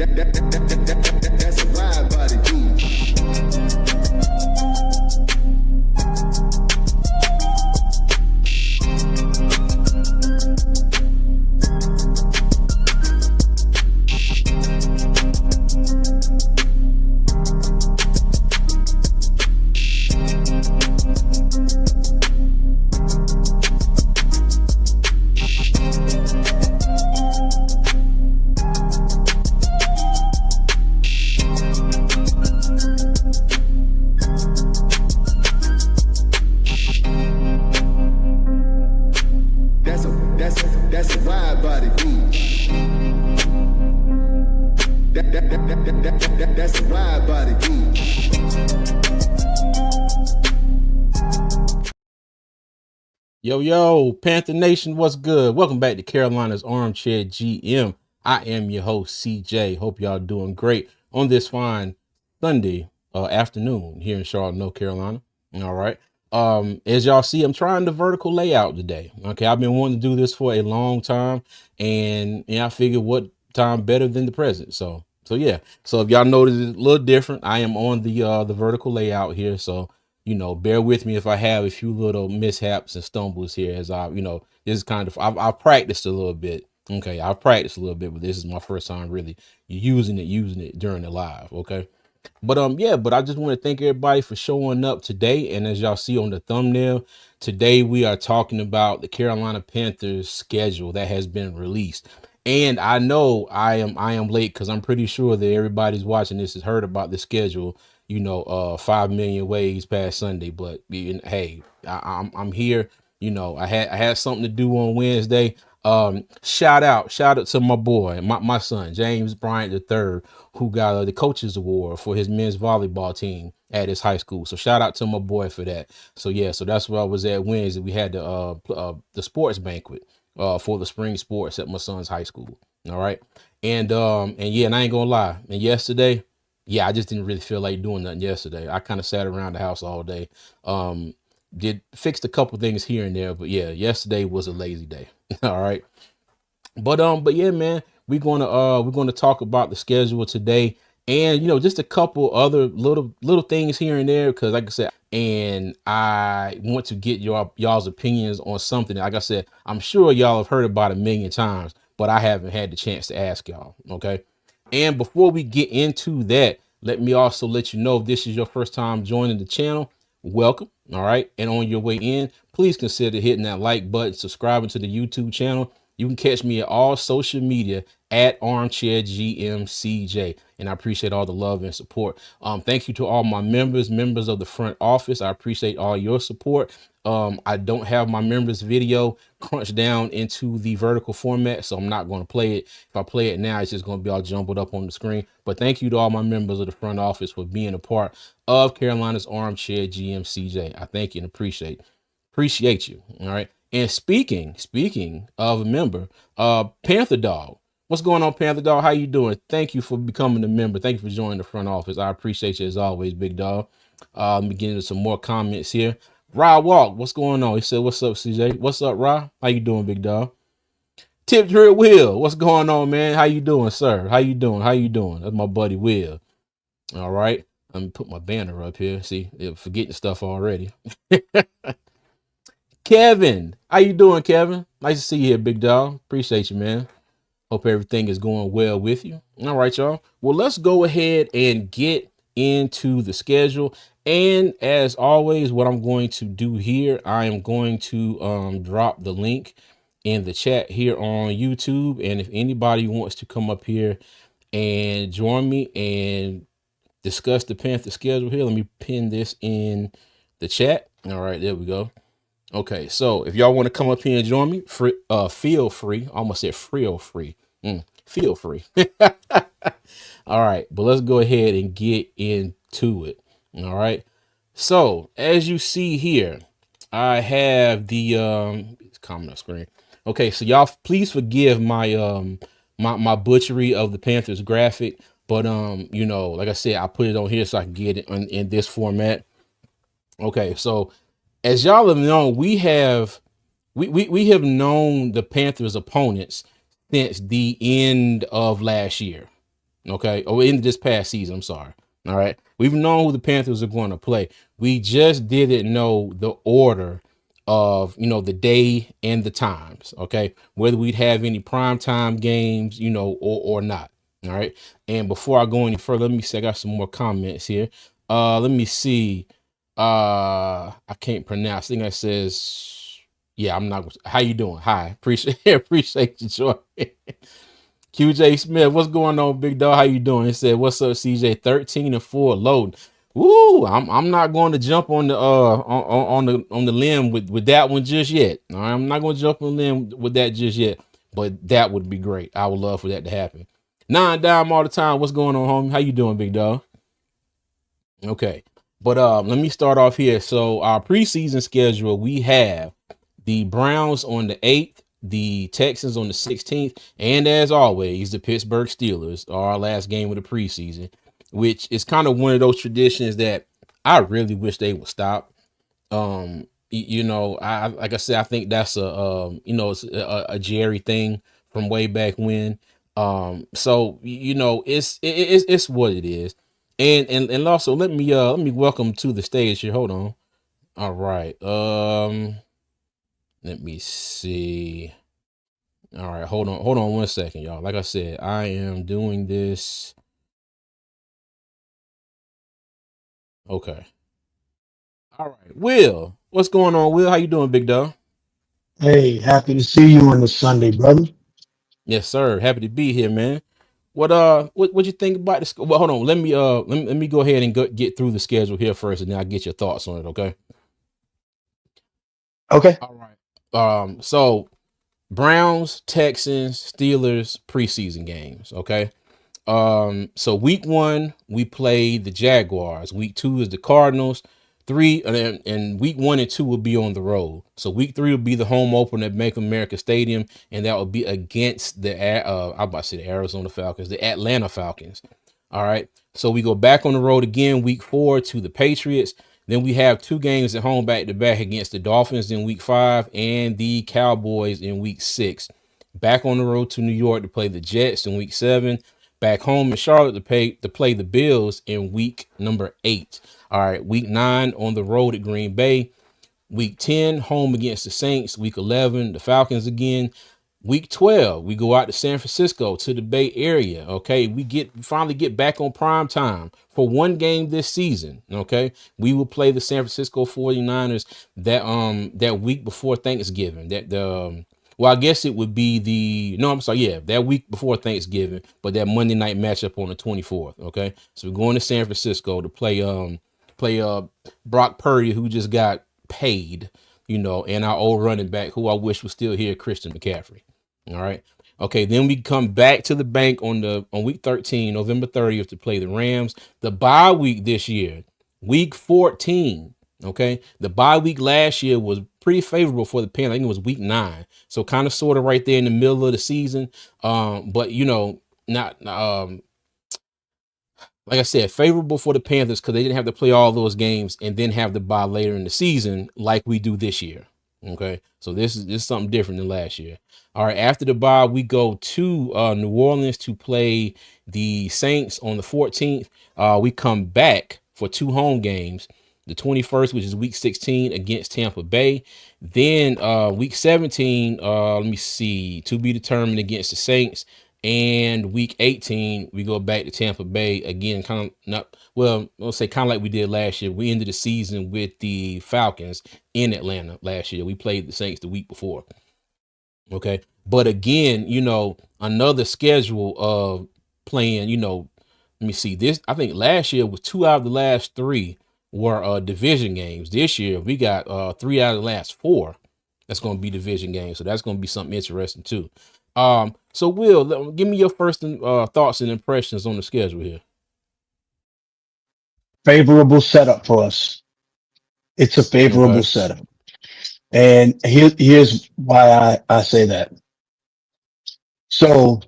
That's a wide body beat. That's a wide body beat. That's a wide body beat. Yo, Panther Nation, what's good? Welcome back to Carolina's Armchair GM. I am your host, CJ. Hope y'all doing great on this fine Sunday afternoon here in Charlotte, North Carolina. All right. As y'all see, I'm trying the vertical layout today. Okay, I've been wanting to do this for a long time, and I figured what time better than the present. So yeah. So if y'all notice it's a little different, I am on the vertical layout here. So bear with me if I have a few little mishaps and stumbles here as this is kind of, I've practiced a little bit. Okay. I've practiced a little bit, but this is my first time really using it during the live. Okay. But I just want to thank everybody for showing up today. And as y'all see on the thumbnail, today we are talking about the Carolina Panthers schedule that has been released. And I know I am late because I'm pretty sure that everybody's watching this has heard about the schedule, 5 million ways past Sunday. But hey, I'm here. I had something to do on Wednesday. Shout out to my boy, my son, James Bryant III, who got the coaches award for his men's volleyball team at his high school. So shout out to my boy for that. So yeah, so that's where I was at Wednesday. We had the sports banquet for the spring sports at my son's high school. All right. And yeah, and I ain't gonna lie. And yesterday, yeah, I just didn't really feel like doing nothing yesterday. I kind of sat around the house all day. Did fixed a couple things here and there, but yeah, yesterday was a lazy day. All right. But yeah, man, we're gonna talk about the schedule today, and just a couple other little things here and there, because like I said, and I want to get y'all's opinions on something. Like I said, I'm sure y'all have heard about a million times, but I haven't had the chance to ask y'all. Okay. And before we get into that, let me also let you know, if this is your first time joining the channel, welcome. All right. And on your way in, please consider hitting that like button, subscribing to the YouTube channel. You can catch me at all social media at Armchair GMCJ. And I appreciate all the love and support. Thank you to all my members of the front office. I appreciate all your support. I don't have my members video crunched down into the vertical format, so I'm not going to play it. If I play it now, it's just going to be all jumbled up on the screen. But thank you to all my members of the front office for being a part of Carolina's Armchair GMCJ. I thank you and appreciate you. All right. And speaking of a member, Panther Dog. What's going on, Panther Dog? How you doing? Thank you for becoming a member. Thank you for joining the front office. I appreciate you as always, big dog. Let me get into some more comments here. Ra Walk, what's going on? He said, what's up, CJ? What's up, Ra? How you doing, big dog? Tip Drill Will, what's going on, man? How you doing, sir? How you doing? That's my buddy Will. All right. Let me put my banner up here. See, they're forgetting stuff already. Kevin, how you doing, Kevin? Nice to see you here, big dog. Appreciate you, man. Hope everything is going well with you. All right, y'all. Well, let's go ahead and get into the schedule. And as always, what I'm going to do here, I am going to drop the link in the chat here on YouTube. And if anybody wants to come up here and join me and discuss the Panther schedule here, let me pin this in the chat. All right, there we go. Okay, so if y'all want to come up here and join me, feel free. I almost said feel free. Feel free. All right, but let's go ahead and get into it. All right. So as you see here, I have the comment on screen. Okay, so y'all please forgive my my butchery of the Panthers graphic, but like I said, I put it on here so I can get it in this format. Okay, so as y'all have known, we have known the Panthers opponents since the end of last year. Okay, or in this past season. I'm sorry. All right, we've known who the Panthers are going to play. We just didn't know the order of the day and the times. Okay, whether we'd have any prime time games, or not. All right, and before I go any further, let me see. I got some more comments here. Let me see. I can't pronounce. I think that says. Yeah, I'm not. How you doing? Hi, appreciate you joining. QJ Smith, what's going on, big dog? How you doing? It said, "What's up, CJ? 13-4 loading." Woo! I'm not going to jump on the on the limb with that one just yet. All right, I'm not going to jump on the limb with that just yet. But that would be great. I would love for that to happen. Nine dime all the time. What's going on, homie? How you doing, big dog? Okay, but let me start off here. So our preseason schedule, we have the Browns on the 8th, the Texans on the 16th, and as always, the Pittsburgh Steelers are our last game of the preseason, which is kind of one of those traditions that I really wish they would stop. I like I said, I think that's it's a Jerry thing from way back when. So it's what it is. And also let me welcome to the stage here. Hold on. All right. Let me see. All right, hold on 1 second, y'all. Like I said, I am doing this. Okay. All right. Will, what's going on, Will? How you doing, big dog? Hey, happy to see you on this Sunday, brother. Yes, sir. Happy to be here, man. What you think about this? Well, hold on. Let me go ahead and get through the schedule here first, and then I'll get your thoughts on it. Okay. Okay. All right. So Browns, Texans, Steelers preseason games. Okay. So week 1 we play the Jaguars. Week 2 is the Cardinals. And week 1 and 2 will be on the road. So week 3 will be the home opener at Bank of America Stadium, and that will be against I'm about to say the Arizona Falcons, the Atlanta Falcons. All right. So we go back on the road again, week 4 to the Patriots. Then we have 2 games at home back to back against the Dolphins in week 5 and the Cowboys in week 6. Back on the road to New York to play the Jets in week 7. Back home in Charlotte to play the Bills in week number 8. All right, week 9 on the road at Green Bay. Week 10 home against the Saints. Week 11 the Falcons again. Week 12, we go out to San Francisco to the Bay Area. Okay, we finally get back on prime time for one game this season. Okay, we will play the San Francisco 49ers that week before Thanksgiving. Well, I guess it would be I'm sorry, yeah, that week before Thanksgiving, but that Monday night matchup on the 24th. Okay, so we're going to San Francisco to play Brock Purdy, who just got paid, and our old running back, who I wish was still here, Christian McCaffrey. All right. Okay, then we come back to the bank on week 13, November 30th, to play the Rams. The bye week this year, week 14. Okay, the bye week last year was pretty favorable for the Panthers. I think it was week 9, so kind of sort of right there in the middle of the season. But not like I said, favorable for the Panthers because they didn't have to play all those games and then have the bye later in the season like we do this year. Okay, so this is something different than last year. All right, after the bye, we go to New Orleans to play the Saints on the 14th. We come back for 2 home games. The 21st, which is week 16 against Tampa Bay. Then week 17, let me see, to be determined against the Saints. And week 18, we go back to Tampa Bay again, kind of not well, I'll say kind of like we did last year. We ended the season with the Falcons in Atlanta last year. We played the Saints the week before. Okay. But again, another schedule of playing, let me see this. I think last year was 2 out of the last 3 were division games. This year we got 3 out of the last 4. That's going to be division games. So that's going to be something interesting too. So Will, give me your first thoughts and impressions on the schedule here. Favorable setup for us. It's a favorable Okay. setup. And here's why I say that. So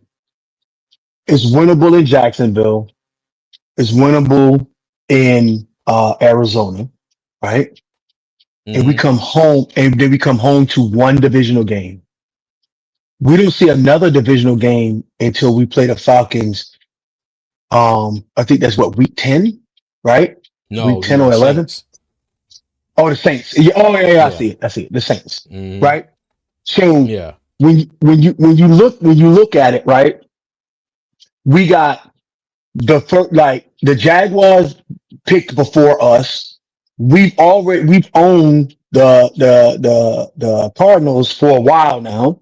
it's winnable in Jacksonville. It's winnable in Arizona, right? And we Mm-hmm. come home and then we come home to one divisional game. We don't see another divisional game until we play the Falcons I think that's what, week 10, right? Week No, 10 no, or the 11. Saints. Oh, the Saints. Yeah, oh, yeah, yeah, I Yeah. see it. I see it. The Saints, Mm-hmm. right? So Yeah. when you look at it, right? We got the first, like the Jaguars picked before us. We've owned the Cardinals for a while now.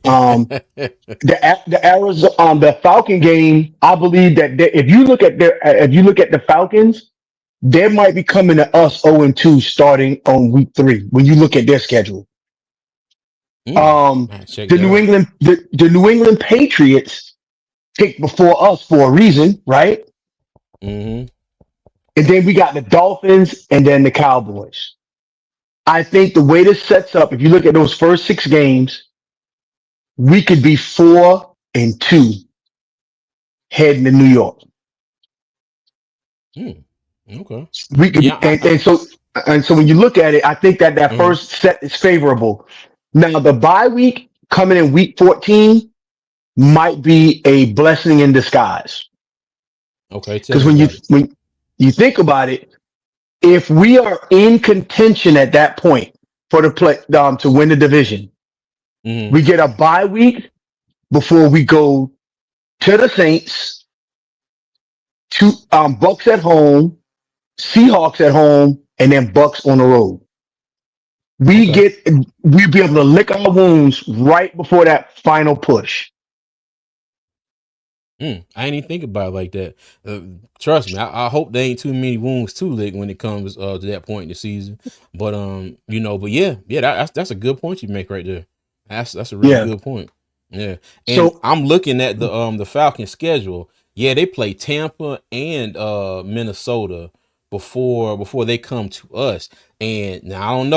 Um, the Arizona the Falcon game, I believe that if you look at the Falcons, they might be coming to us 0-2 starting on week 3 when you look at their schedule. I check The that New out. England the New England Patriots picked before us for a reason, right? Mm-hmm. And then we got the Dolphins and then the Cowboys. I think the way this sets up, if you look at those first 6 games, we could be 4-2 heading to New York. Mm. Okay. We could Yeah. be, and so when you look at it, I think that that Uh-huh. first set is favorable. Now the bye week coming in week 14 might be a blessing in disguise, Okay. Tell because me about it. when you think about it, if we are in contention at that point for the play to win the division, Mm-hmm. we get a bye week before we go to the Saints, to Bucks at home, Seahawks at home, and then Bucks on the road. we Okay. get we'll be able to lick our wounds right before that final push. I ain't even think about it like that. Uh, Trust me, I hope there ain't too many wounds to lick when it comes to that point in the season. But but yeah, that's a good point you make right there. That's a really Yeah. good point. Yeah, and So I'm looking at the Falcons schedule. Yeah, they play Tampa and Minnesota before they come to us. And now I don't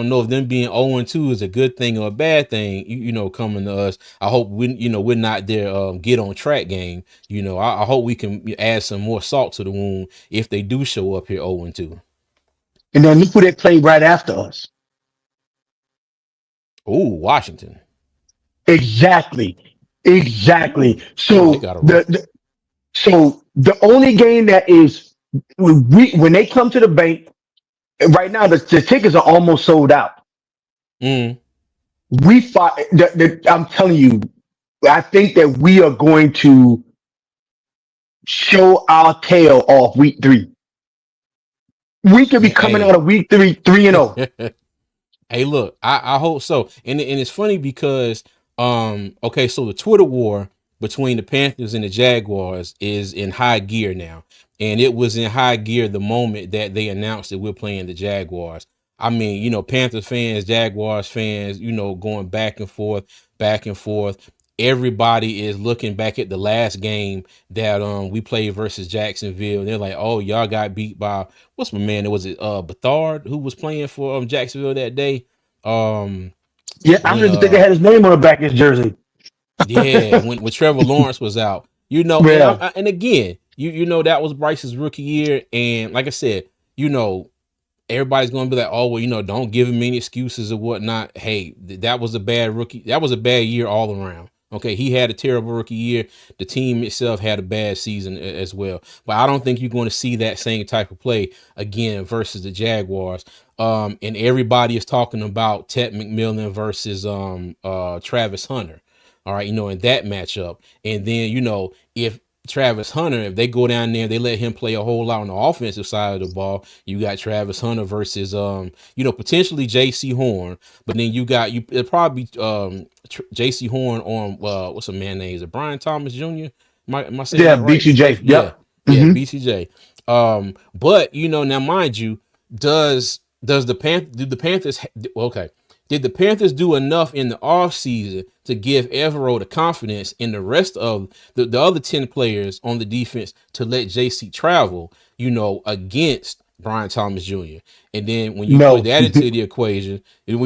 know if them being 0-2 is a good thing or a bad thing. Coming to us. I hope we're not their get on track game. I hope we can add some more salt to the wound if they do show up here 0-2. and then look who they play right after us. Oh, Washington. Exactly. Ooh. Exactly. They got a rough. So the only game that is when they come to the bank right now, the tickets are almost sold out. Mm, We fight. I'm telling you, I think that we are going to show our tail off week 3. We could be coming out hey. of week 3 3-0. Hey, look, I hope so. And it's funny because okay, so the Twitter war between the Panthers and the Jaguars is in high gear now. And it was in high gear the moment that they announced that we're playing the Jaguars. I mean, Panthers fans, Jaguars fans, going back and forth, back and forth. Everybody is looking back at the last game that we played versus Jacksonville. They're like, "Oh, y'all got beat by what's my man? Was it Bethard who was playing for Jacksonville that day? Um, Yeah, I don't when even think they had his name on the back of his jersey. yeah, when Trevor Lawrence was out, and Yeah. and again, that was Bryce's rookie year, and like I said, you know, everybody's going to be like, oh, well, don't give him any excuses or whatnot. Hey, that was a bad rookie. That was a bad year all around. Okay, he had a terrible rookie year. The team itself had a bad season as well. But I don't think you're going to see that same type of play again versus the Jaguars. And everybody is talking about Ted McMillan versus Travis Hunter. All right, in that matchup. And then, if Travis Hunter, if they go down there, they let him play a whole lot on the offensive side of the ball. You got Travis Hunter versus potentially JC Horn, but then it'll probably be JC Horn on what's a man name? Is it Brian Thomas Jr.? Am I saying Yeah, that right? He played BCJ. for, yeah, Yep. yeah, Hmm. BCJ. But now mind you, does the Panthers okay. Did the Panthers do enough in the offseason to give Evero the confidence in the rest of the other 10 players on the defense to let JC travel, against Brian Thomas Jr.? And then when you put No. that into the equation, when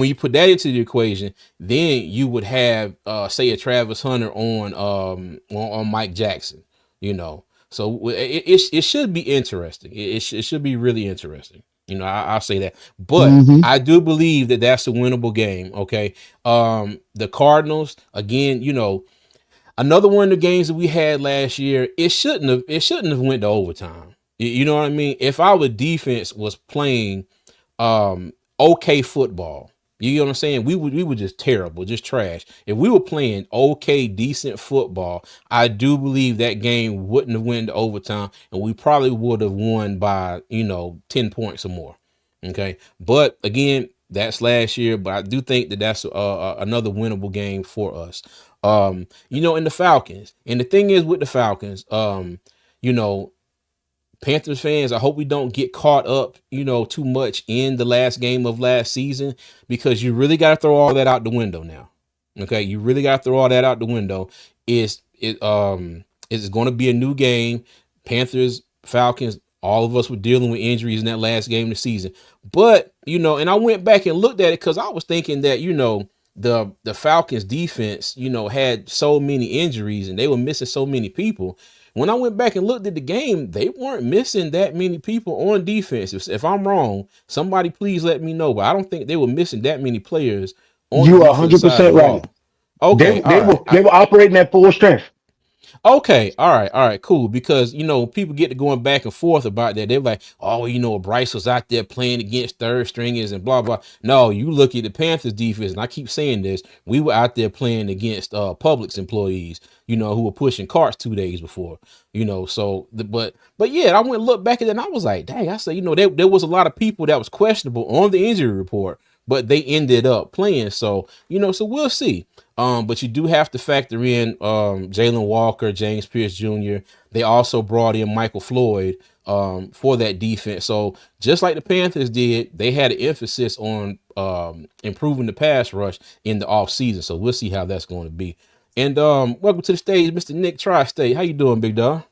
you put that into the equation, then you would have say a Travis Hunter on Mike Jackson, you know. So it should be interesting. It should be really interesting. I'll say that. But Hmm. I do believe that that's a winnable game. Okay. The Cardinals, again, Another one of the games that we had last year, it shouldn't have went to overtime. You know what I mean? If our defense was playing okay football, you know what I'm saying? We were just terrible, just trash. If we were playing okay, decent football, I do believe that game wouldn't have went to overtime, and we probably would have won by 10 points or more. Okay, but again, that's last year. But I do think that that's another winnable game for us. In the Falcons, and the thing is with the Falcons, you know, Panthers fans, I hope we don't get caught up, too much in the last game of last season, because you really got to throw all that out the window now. Okay, you really got to throw all that out the window. It's going to be a new game. Panthers, Falcons, all of us were dealing with injuries in that last game of the season. But, and I went back and looked at it because I was thinking that, the Falcons defense, had so many injuries and they were missing so many people. When I went back and looked at the game, they weren't missing that many people on defense. If I'm wrong, somebody please let me know. But I don't think they were missing that many players on the You are defensive side of 100% the right. ball. Okay, all They were right. they were operating at full strength. Okay, all right, cool. Because people get to going back and forth about that. They're like, oh, Bryce was out there playing against third stringers and blah blah. No, you look at the Panthers defense, and I keep saying this. We were out there playing against Publix employees, who were pushing carts 2 days before. But yeah, I went and looked back at it, and I was like, dang, I said, there was a lot of people that was questionable on the injury report, but they ended up playing. So we'll see. But you do have to factor in Jalen Walker, James Pierce Jr. They also brought in Michael Floyd for that defense. So just like the Panthers did, they had an emphasis on improving the pass rush in the offseason. So we'll see how that's going to be. And welcome to the stage, Mr. Nick Tri-State. How you doing, big dog?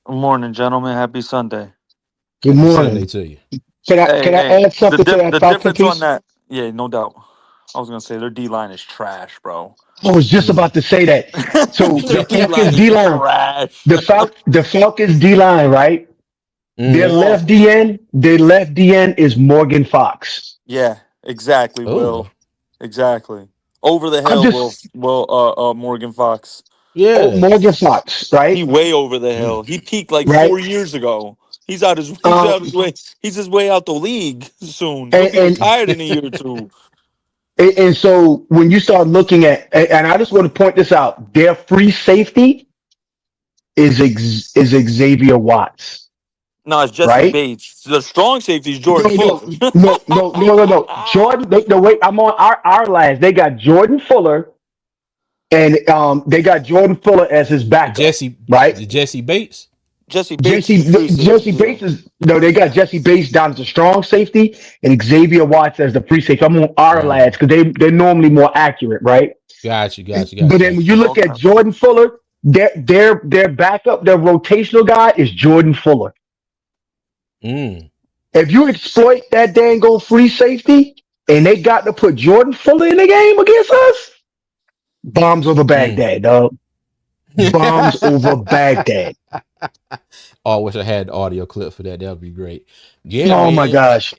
Good morning, gentlemen. Happy Sunday. Good Happy Sunday morning. to you. Can I Hey, add the something to that the Falcon difference on piece? that, yeah, no doubt. I was gonna say their D line is trash, bro. I was just Mm, about to say that. So Their the D line Falcons is D line, trash. the Falcons D line, right? mm. Their left DN is Morgan Fox. Yeah, exactly. Oh, Will, exactly. Over the I'm hill, just Morgan Fox. yeah. Morgan Fox, He right? way over the Mm. hill. He peaked like Right. 4 years ago. He's out his he's Um, out his way. He's his way out the league soon. He'll and, be and retired in a year or two. and so when you start looking at, and I just want to point this out, their free safety is Xavier Watts, No, it's Jesse right? Bates. The strong safety is No, Jordan no, Fuller. no. Jordan, the way I'm on our last, they got Jordan Fuller, and they got Jordan Fuller as his backup, Jesse, right? the Jesse Bates. Jesse Bates is the free Jesse safety. Yeah. Bates is no, they got Jesse Bates down as a strong safety and Xavier Watts as the free safety. I'm on our Oh, lads because they're normally more accurate, right? But then when you look at Okay. Jordan Fuller, their backup, their rotational guy is Jordan Fuller. Mm, If you exploit that dang go free safety and they got to put Jordan Fuller in the game against us, bombs over mm. Baghdad, dog. Bombs over Baghdad. Oh, I wish I had the audio clip for that. That would be great. Yeah, Oh my man. gosh.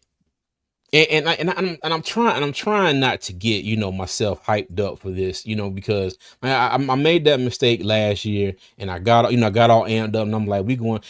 I'm trying not to get myself hyped up for this, because I made that mistake last year, and I got all amped up, and I'm like, we going,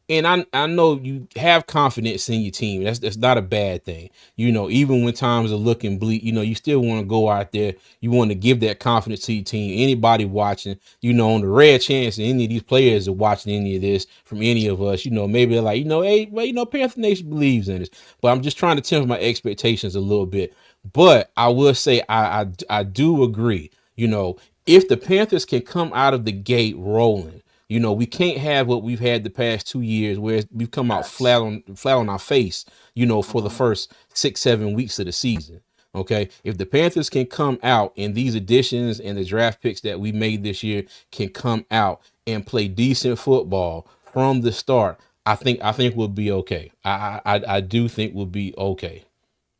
and I know you have confidence in your team. That's not a bad thing. Even when times are looking bleak, you still want to go out there. You want to give that confidence to your team. Anybody watching, on the rare chance that any of these players are watching any of this from any of us, maybe they're like, hey, well, Panther Nation believes in this. But I'm just trying to temper my expectations a little bit. But I will say I do agree. If the Panthers can come out of the gate rolling, we can't have what we've had the past 2 years where we've come out Yes. flat on our face, for the Mhm. first 6-7 weeks of the season. Okay. If the Panthers can come out and these additions and the draft picks that we made this year can come out and play decent football from the start, I think we'll be okay. I do think we'll be okay.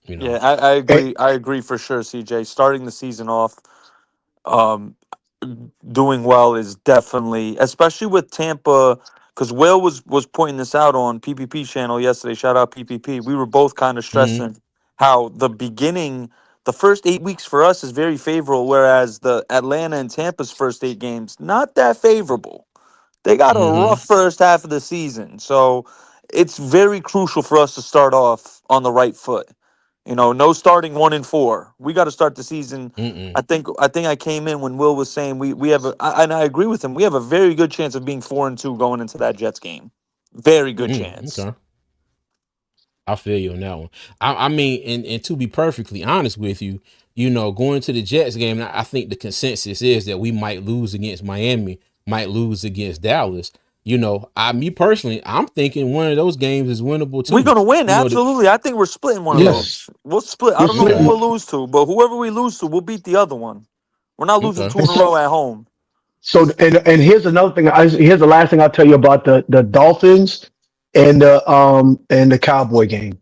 You Yeah, know. I Eh, agree. I agree for sure, CJ. Starting the season off, um, doing well is definitely, especially with Tampa, because Will was pointing this out on PPP channel yesterday. Shout out PPP. We were both kind of Mm-hmm. stressing how the beginning, the first 8 weeks for us is very favorable, whereas the Atlanta and Tampa's first 8 games not that favorable. They got a Mm-hmm. rough first half of the season, so it's very crucial for us to start off on the right foot. No starting 1-4. We got to start the season. Mm-mm. I think I came in when Will was saying we have and I agree with him. We have a very good chance of being 4-2 going into that Jets game. Very good chance. Okay. I feel you on that one. I mean, and to be perfectly honest with you, going to the Jets game, I think the consensus is that we might lose against Miami, might lose against Dallas. Me personally, I'm thinking one of those games is winnable We're too. gonna win, You know, the, absolutely. I think we're splitting one of yeah. Yes, those. We'll split. I we're don't know Okay. who splitting. we'll lose to, but whoever we lose to, we'll beat the other one. We're not losing Okay. two And in a row so, at home. and here's another thing. Here's the last thing I'll tell you about the Dolphins and the Cowboy game.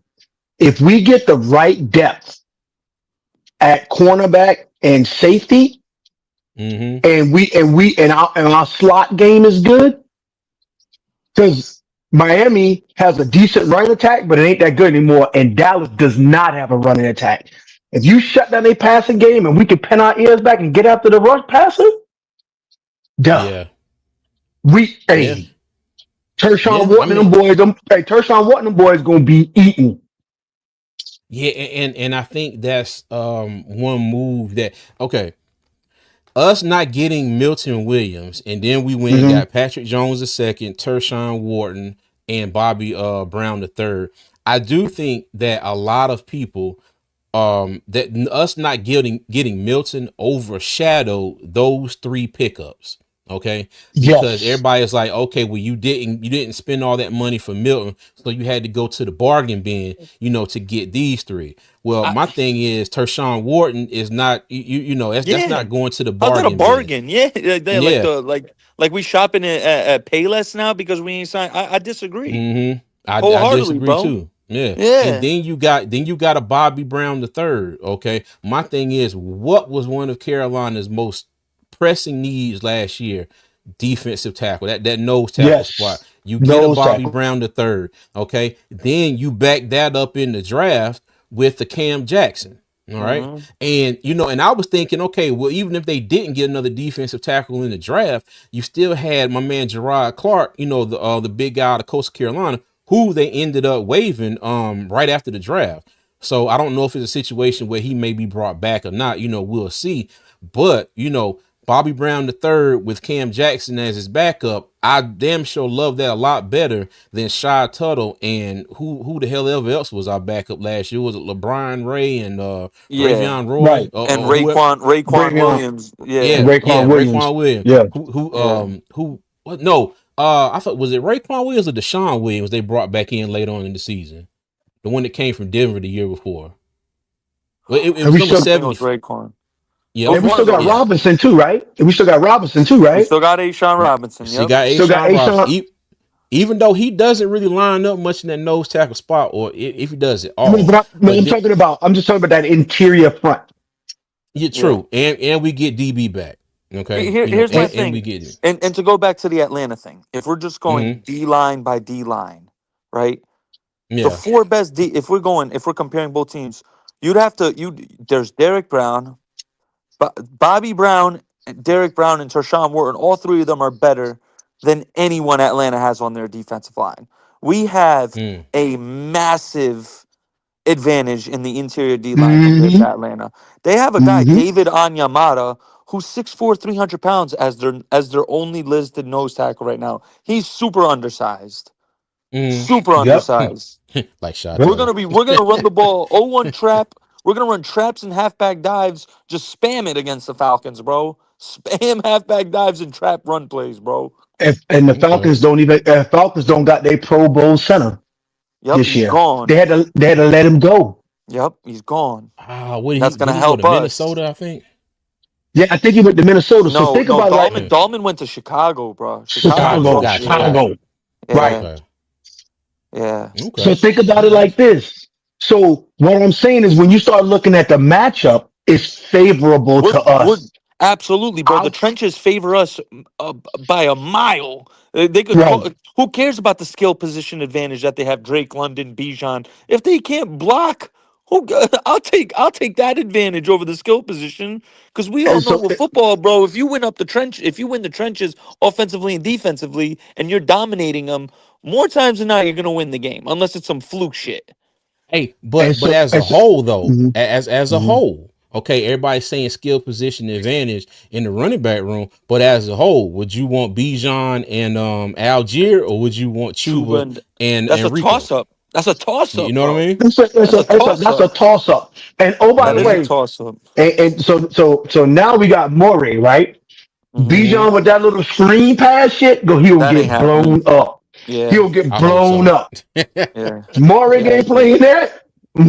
If we get the right depth at cornerback and safety, Mm-hmm. and our slot game is good, because Miami has a decent running attack, but it ain't that good anymore. And Dallas does not have a running attack. If you shut down a passing game and we can pin our ears back and get after the rush passer, duh. Yeah. We Yeah. hey, Tershawn Yeah. I Wharton and mean, them boys, Tershawn Wharton and them boys gonna be eating. yeah, and I think that's one move that okay. Us not getting Milton Williams, and then we went and Hmm. got Patrick Jones the second, Tershawn Wharton, and Bobby Brown the third. I do think that a lot of people that us not getting Milton overshadowed those three pickups. Okay, because Yes, everybody is like, okay, well, you didn't spend all that money for Milton, so you had to go to the bargain bin, to get these three. Well, I, my thing is Tershawn Wharton is not, that's yeah, not going to the how's that a bargain bin. bargain? Yeah, like Yeah. like we shopping at Payless now because we ain't signed. I disagree I wholeheartedly, disagree bro. too. Yeah. And Yeah, then you got a Bobby Brown the third. Okay. My thing is, what was one of Carolina's most pressing needs last year? Defensive tackle. That nose tackle spot. yes, You get a nose Bobby tackle. Brown the third. Okay. Then you back that up in the draft with the Cam Jackson. All right. hmm And I was thinking, okay, well, even if they didn't get another defensive tackle in the draft, you still had my man Gerard Clark, the big guy out of Coastal Carolina, who they ended up waiving right after the draft. So I don't know if it's a situation where he may be brought back or not. We'll see. But Bobby Brown the third with Cam Jackson as his backup, I damn sure love that a lot better than Shy Tuttle and who the hell ever else was our backup last year. Was it LeBron Ray and yeah, Ravion Roy Right. and or whoever? Raquan Bring on Williams. Yeah, Yeah, yeah, Raekwon Williams. Raekwon Williams. Yeah. yeah. Who what no, I thought was it Raekwon Williams or Deshaun Williams they brought back in later on in the season? The one that came from Denver the year before. Well, it And was we number still I think it 70. was Raquan. Yeah, It was and we one okay. of still got Yeah. those. Robinson too, right? And we still got Robinson too, We right? still got Ashawn Robinson. She Yep. got Still got Ashawn Robinson. Ashawn. Even though he doesn't really line up much in that nose tackle spot, or if he does at No, all. but But I'm just talking about that interior front. yeah, Yeah. true. And we get DB back. Okay. Here's my And we thing, get it. and to go back to the Atlanta thing, if we're just going Mm-hmm. D line by D line, right? The Yeah. four best D. If we're comparing both teams, you'd have to There's Derek Brown, Bobby Brown, Derek Brown, and Tershawn Wharton. All three of them are better than anyone Atlanta has on their defensive line. We have Mm. a massive advantage in the interior D line compared to Hmm. Atlanta. They have a guy, Hmm. David Onyemata, who's 6'4", 300 pounds as their only listed nose tackle right now. He's super undersized. Mm. Super Yep. undersized. Like Shy Yep. Tuttle. We're gonna run the ball 0-1 trap. We're gonna run traps and halfback dives. Just spam it against the Falcons, bro. Spam halfback dives and trap run plays, bro. And the Okay. Falcons don't got their Pro Bowl center Yep, this he's year. They gone. had to they had to let him go. Yep, he's gone. What did he That's did gonna he go to help us. Minnesota, I think? Yeah, I think he went to Minnesota. So No, think no, about it like Yeah. Dalman went to Chicago, bro. Chicago Chicago, Chicago, dropped. gotcha, Yeah, gotcha. Chicago. Right. yeah, Okay. yeah. So Okay. think about All it right. like this. So what I'm saying is when you start looking at the matchup, it's favorable We're to we're us. absolutely, bro. The Out trenches favor us by a mile. They could right. call. Who cares about the skill position advantage that they have? Drake, London, Bijan. If they can't block, Oh, God, I'll take that advantage over the skill position because we all And know so, with football, bro. If you win the trenches offensively and defensively, and you're dominating them more times than not, you're gonna win the game unless it's some fluke shit. Hey, and but so, as a and so, whole though, mhm, as a mhm. whole, okay, everybody's saying skill position advantage in the running back room, but as a whole, would you want Bijan and Algier, or would you want Chuba, Chuba and and that's a Rico? toss up. That's a toss You up, know what I bro. mean? That's a toss That's a up. toss up. And oh, by That the is a Mm-hmm. way, toss up. and so now we got Morey, right? Hmm. Mm-hmm. Bijan with that little screen pass shit, he'll That ain't get happening. blown up. Yeah, He'll get I hope blown so. up. yeah, Morey yeah. I ain't agree. playing that.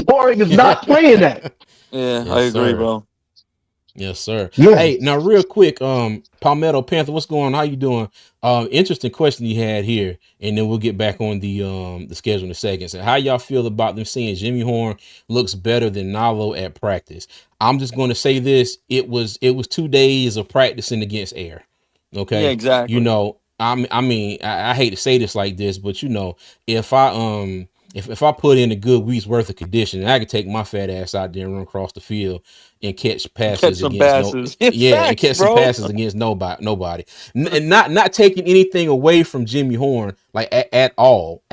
Morey is not playing that. Yeah, I Yes, agree, sir. bro. Yes, sir. Yeah. Hey, now real quick, Palmetto Panther, what's going on? How you doing? Interesting question you had here, and then we'll get back on the schedule in a second. So how y'all feel about them saying Jimmy Horn looks better than Nalo at practice? I'm just going to say this: it was 2 days of practicing against air. Yeah, Okay, exactly. I hate to say this like this, but if I if I put in a good week's worth of conditioning, I could take my fat ass out there and run across the field and catch Catch passes some against no passes. Yeah, yeah, and facts, catch some bro. passes against nobody. And not taking anything away from Jimmy Horn like at all,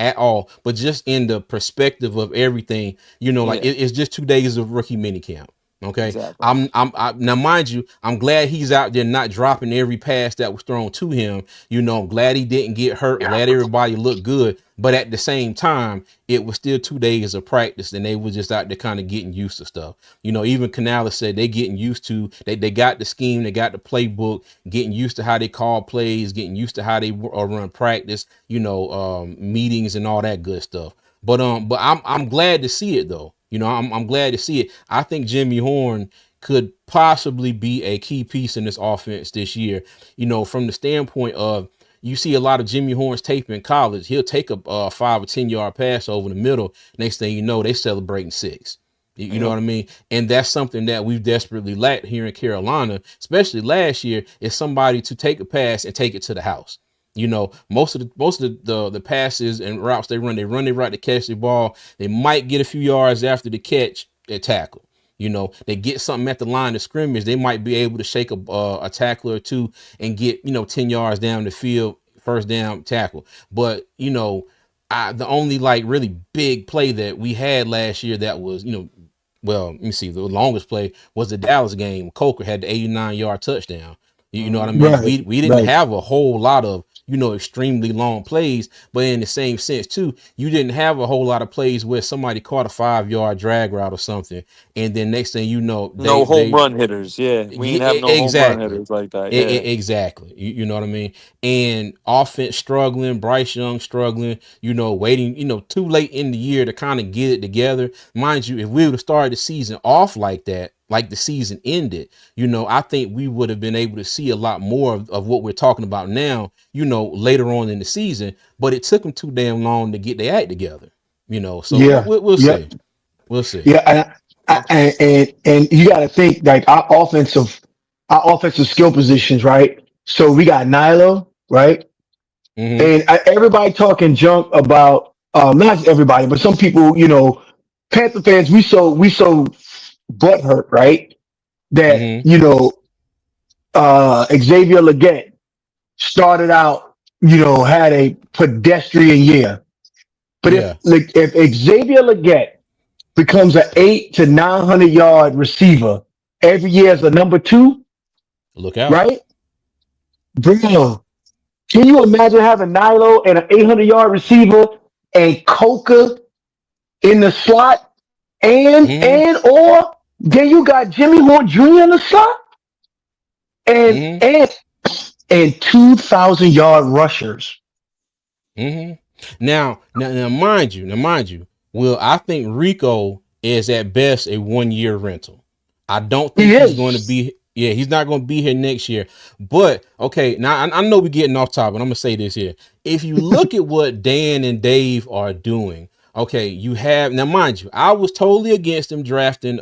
but just in the perspective of everything, like Yeah, it's just 2 days of rookie minicamp. Okay. exactly. Now mind you, I'm glad he's out there not dropping every pass that was thrown to him. I'm glad he didn't get hurt. Glad everybody looked good. But at the same time, it was still 2 days of practice, and they were just out there kind of getting used to stuff. Even Canales said they getting used to they got the scheme, they got the playbook, getting used to how they call plays, getting used to how they run practice, meetings and all that good stuff. But I'm glad to see it though. I'm glad to see it. I think Jimmy Horn could possibly be a key piece in this offense this year. From the standpoint of you see a lot of Jimmy Horn's tape in college. He'll take a 5 or 10 yard pass over the middle. Next thing you know, they celebrating six. You know Yep. what I mean? And that's something that we've desperately lacked here in Carolina, especially last year, is somebody to take a pass and take it to the house. Most of the passes and routes they run their route to catch the ball. They might get a few yards after the catch at tackle. They get something at the line of scrimmage. They might be able to shake a tackler or two and get 10 yards down the field, first down tackle. But the only like really big play that we had last year that was well, let me see. The longest play was the Dallas game. Coker had the 89-yard touchdown. You know what I Hmm. mean? Right. We didn't Right. have a whole lot of extremely long plays, but in the same sense too, you didn't have a whole lot of plays where somebody caught a 5-yard drag route or something, and then next thing you know, No home they run hitters. Yeah, we yeah, ain't have no home run exactly. hitters like that. Yeah. Exactly. You know what I mean? And offense struggling, Bryce Young struggling, waiting, too late in the year to kind of get it together. Mind you, if we would have started the season off like that, like the season ended, I think we would have been able to see a lot more of what we're talking about now, later on in the season. But it took them too damn long to get their act together, so Yeah. we'll Yeah. see. We'll see. Yeah. Yep. And you got to think like our offensive skill positions, right? So we got Nilo, right? Mm-hmm. And everybody talking junk about not everybody, but some people, Panther fans. We so butthurt, right? That Mm-hmm. Xavier Leggett started out, had a pedestrian year. But if Yeah. like if Xavier Leggett becomes an 800 to 900 yard receiver every year as a number two, Look out. right? Bro, can you imagine having Nilo and an 800 yard receiver and Coca in the slot and Mm-hmm. and or then you got Jimmy Horn Jr. in the slot and Mm-hmm. and and 2,000 yard rushers. Hmm. Now, mind you, Will, I think Rico is at best a 1 year rental. I don't think He he's going to is. be. Yeah, he's not going to be here next year. But okay, now I know we're getting off topic. I'm gonna say this here. If you look at what Dan and Dave are doing, okay, you have now, mind you, I was totally against them drafting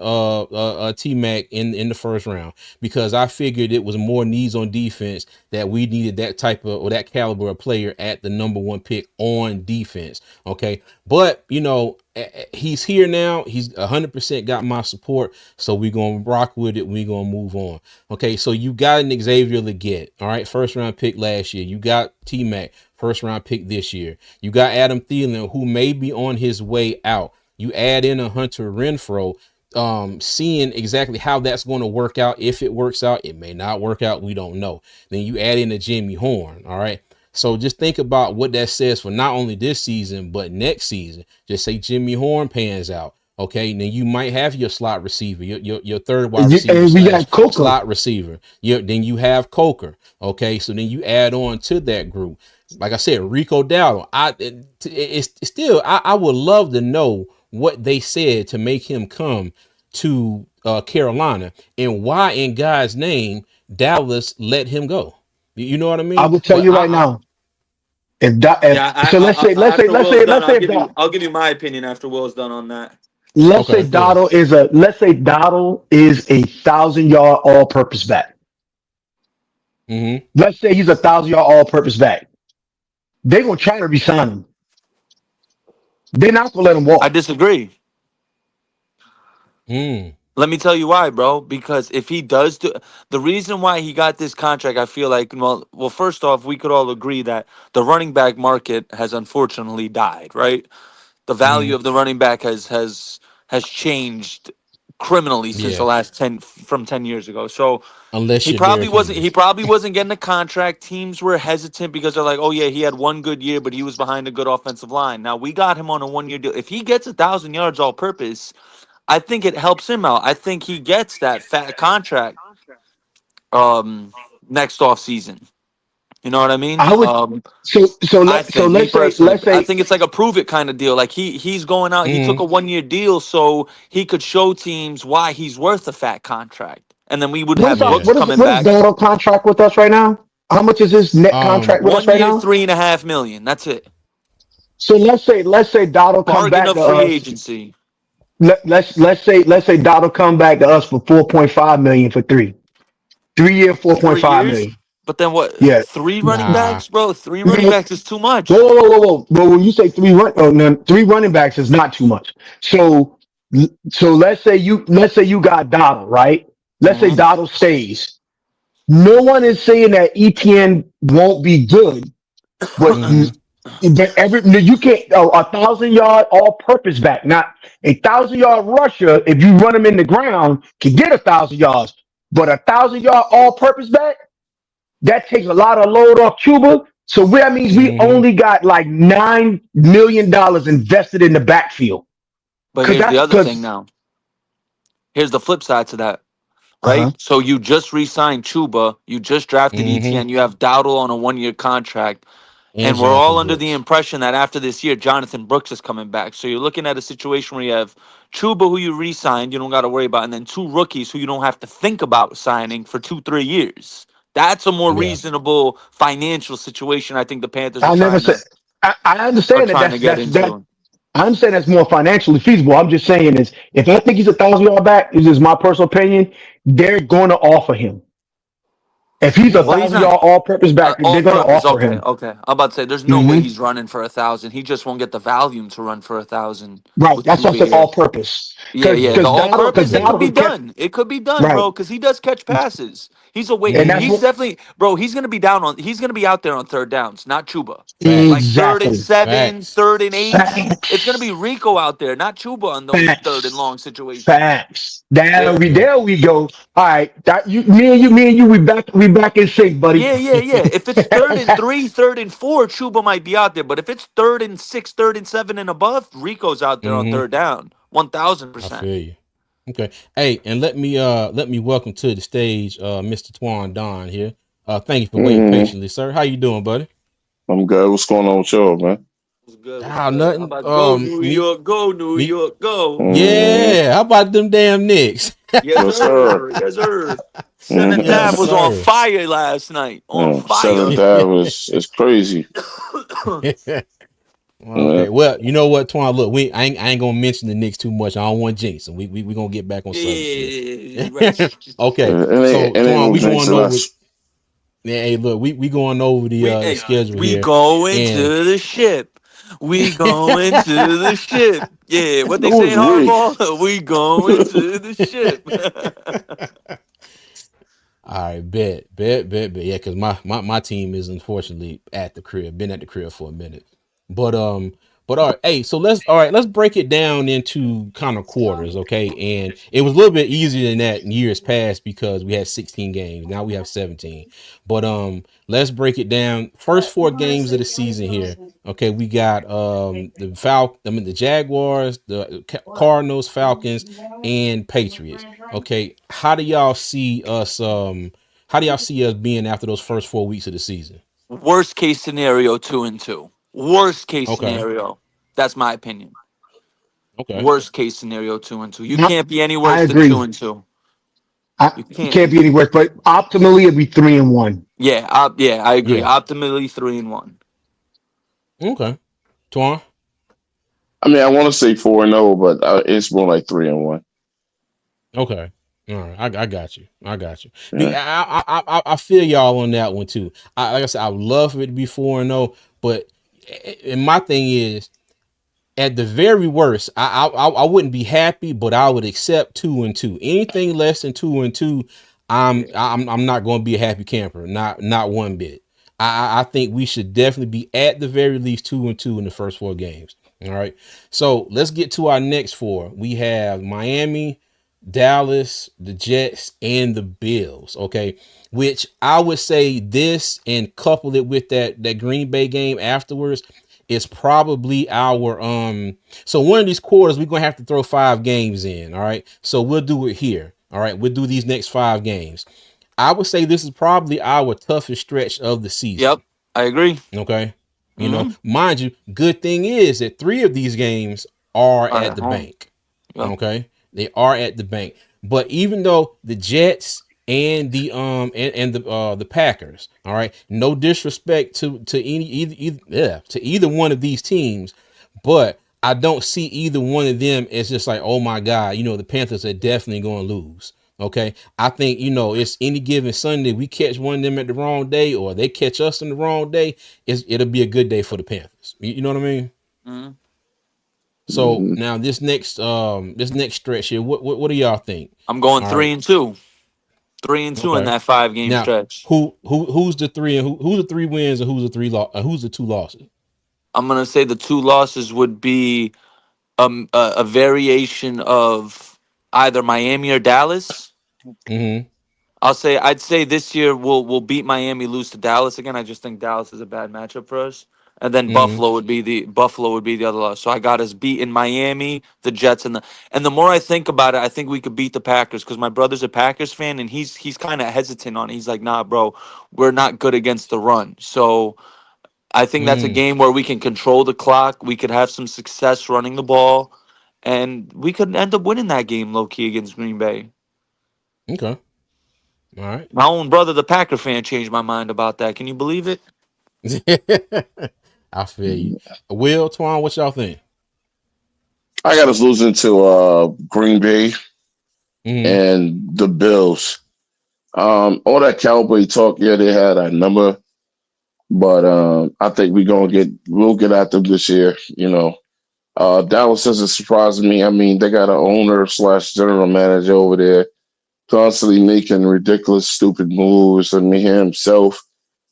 T Mac in the first round because I figured it was more needs on defense that we needed that type of or that caliber of player at the number one pick on defense. Okay. But he's here now. He's 100% got my support. So we're going to rock with it. We're going to move on. Okay. So you got an Xavier Leggett. All right. First round pick last year. You got T-Mac, first round pick this year. You got Adam Thielen, who may be on his way out. You add in a Hunter Renfro, seeing exactly how that's going to work out. If it works out, it may not work out. We don't know. Then you add in a Jimmy Horn. All right. So just think about what that says for not only this season, but next season. Just say Jimmy Horn pans out. Okay, then you might have your slot receiver, your third wide receiver And we got slash Coker. slot receiver. Then you have Coker. Okay, so then you add on to that group. Like I said, Rico Dowdle. It's still, I would love to know what they said to make him come to Carolina, and why in God's name Dallas let him go. You know what I I mean? will tell But you right now. Yeah, So let's say after Will's done, let's say if I'll give you my opinion after Will's done on that. okay, go ahead. Let's say Doddle is 1,000 yard all purpose back. Mm-hmm. Let's say he's 1,000 yard all purpose back. They're gonna try to resign him. They're not gonna let him I walk. disagree. Mm. Let me tell you why, bro. Because if he does do the reason why he got this contract, I feel like well, first off, we could all agree that the running back market has unfortunately died, right? The value Mm. of the running back has changed criminally since the Yeah. last 10 years ago. So Unless he you're probably Derrick wasn't he Henry. probably wasn't getting a contract. Teams were hesitant because they're like, oh yeah, he had one good year, but he was behind a good offensive line. Now we got him on a 1 year deal. If he gets 1,000 yards all purpose, I think it helps him out. I think he gets that fat contract um next off season. You know what I mean? I would Me personally, let's I say think it's like a prove it kind of deal. Like he's going out. He took Mm. a 1 year deal so he could show teams why he's worth a fat contract, and then we would have Yeah. Brooks coming what is back. Doddle contract with us right now? How much is his net Um. contract with us One right year, now? 3.5 million. That's it. So let's say Doddle come Bargain back of to free us. agency. Let's say Doddle come back to us for 4.5 million for 3 year, 3 years. 4.5 million. But then what? Yeah. Three running Nah. backs, bro. Three running No, backs is too much. whoa. But when you say three running backs is not too much. So let's say you got Donald, right? Let's say Hmm. Donald stays. No one is saying that ETN won't be good, but Mm-hmm. you can't 1,000 yard all purpose back. Not 1,000 yard rusher. If you run him in the ground, can get 1,000 yards, but 1,000 yard all purpose back. That takes a lot of load off Cuba. So that means we Mm-hmm. only got like $9 million invested in the backfield. But Cause here's the that's other thing because now. Here's the flip side to that, right? uh-huh. So you just re-signed Chuba, you just drafted Mm-hmm. ETN, you have Dowdle on a 1 year contract, And and we're all Jonathan under the Brooks. impression that after this year, Jonathan Brooks is coming back. So you're looking at a situation where you have Chuba, who you re-signed, you don't got to worry about, and then two rookies who you don't have to think about signing for 2-3 years. That's a more Yeah. reasonable financial situation. I think the Panthers I never said. I are understand that. trying to get That. into. I understand that's more financially feasible. I'm just saying is if I think he's 1,000 yard back, this is my personal opinion. They're going to offer him. If he's a Well, he's thousand not. yard all purpose back, All they're going to purpose. offer Okay, him. okay. I'm about to say there's no way Hmm. he's running for 1,000. He just won't get the volume to run for 1,000 Right. with That's what Chuba I said. here. All purpose. Yeah, Because yeah. The Yeah. all purpose, it could Donald be can catch. done. It could be done, Right. bro, because he does catch passes. He's a wait. And that's Mm-hmm. He's what definitely, bro. He's gonna be out there on third downs, not Chuba. Like Facts. third and exactly. seven, Facts. 3rd and 8. It's gonna be Facts. Rico out there, not Chuba on those third and Facts. long situations. Facts. There Yeah. we Yeah. there we go. All right. Me and you, we back in sync, buddy. Yeah, yeah, yeah. If it's 3rd and 3, 3rd and 4, Chuba might be out there. But if it's 3rd and 6, 3rd and 7 and above, Rico's out there on Mm-hmm. third down. one thousand I percent. feel you. Okay. Hey, and let me welcome to the stage Mr. Twan Don here. Thank you for waiting Mm, patiently, sir. How you doing, buddy? I'm good. What's going on with y'all, man? What's good? What's Ah, good? How nothing. about go New Me York, go New me York, go? Mm, Yeah, how about them damn Knicks? Yes, yes, sir. sir. Yes, sir. Seventh Mm-hmm. Yes, Ave was on sir. fire last night. On fire. Seventh Ave is crazy. Okay, Yeah. well, you know what, Twan? Look, I ain't gonna mention the Knicks too much. I don't want jinx, and we gonna get back on subject Yeah, here. right. Okay, so It ain't Twan, no we drinks going in over. us. Yeah, hey, look, we going over We the hey, schedule we here, going and to the ship. We going to the ship. Yeah, what That they was saying, weak. Hardball? We going to the ship. All right, bet. Yeah, because my team is unfortunately at the crib. Been at the crib for a minute, but all right. Hey, so let's break it down into kind of quarters, okay? And it was a little bit easier than that in years past because we had 16 games. Now we have 17. But let's break it down. First four games of the season here. Okay, we got the Jaguars, the Cardinals, Falcons, and Patriots. Okay, how do y'all see us being after those first 4 weeks of the season? Worst case scenario, 2-2. Worst case Okay. scenario. That's my opinion. Okay. Worst case scenario, 2-2. You No, can't be any I worse than two agree. and two. You It can't can't be be. any worse, but optimally it'd be 3-1. Yeah, I agree. Yeah. Optimally 3-1. Okay. Twan. I mean, I want to say 4-0, but it's more like 3-1. Okay. All right. I got you. I got you. Yeah. I feel y'all on that one too. Like I said, I would love for it to be 4-0, but and my thing is, at the very worst, I wouldn't be happy, but I would accept 2-2. Anything less than 2-2, I'm not going to be a happy camper. Not one bit. I think we should definitely be at the very least 2-2 in the first four games. All right. So let's get to our next four. We have Miami, Dallas, the Jets, and the Bills. Okay, which I would say this and couple it with that Green Bay game afterwards is probably our So one of these quarters we're gonna have to throw 5 games in. All right, so we'll do it here. All right, we'll do these next 5 games. I would say this is probably our toughest stretch of the Yep, season. I agree. Okay. Mm-hmm. Mind you, good thing is that 3 of these games are All at right, the home. bank. Yep. Okay. They are at the bank. But even though the Jets and the Packers, all right, no disrespect to either one of these teams, but I don't see either one of them as just like, oh my God, the Panthers are definitely going to lose. Okay. I think, it's any given Sunday, we catch one of them at the wrong day or they catch us on the wrong day, it'll be a good day for the Panthers. You know what I mean? Mm-hmm. So Hmm. now this next stretch here, what do y'all think? I'm going All three right. and two. 3-2 in Okay. that 5 game Now stretch. who's the three and who's the 3 wins and who's the 2 losses? I'm gonna say the two losses would be a variation of either Miami or Dallas. Mm-hmm. I'd say this year we'll beat Miami, lose to Dallas again. I just think Dallas is a bad matchup for us. And then Mm-hmm. Buffalo would be the other loss. So I got us beat in Miami, the Jets, and the more I think about it, I think we could beat the Packers because my brother's a Packers fan and he's kind of hesitant on it. He's like, nah, bro, we're not good against the run. So I think that's a Mm. game where we can control the clock. We could have some success running the ball, and we could end up winning that game low key against Green Bay. Okay. All right. My own brother, the Packer fan, changed my mind about that. Can you believe it? I feel you. Will, Twan, what y'all think? I got us losing to Green Bay Mm-hmm. and the Bills. All that Cowboy talk, yeah, they had a number, but I think we'll get at them this year. Dallas doesn't surprise me. I mean, they got an owner slash general manager over there constantly making ridiculous, stupid moves. I mean, he himself,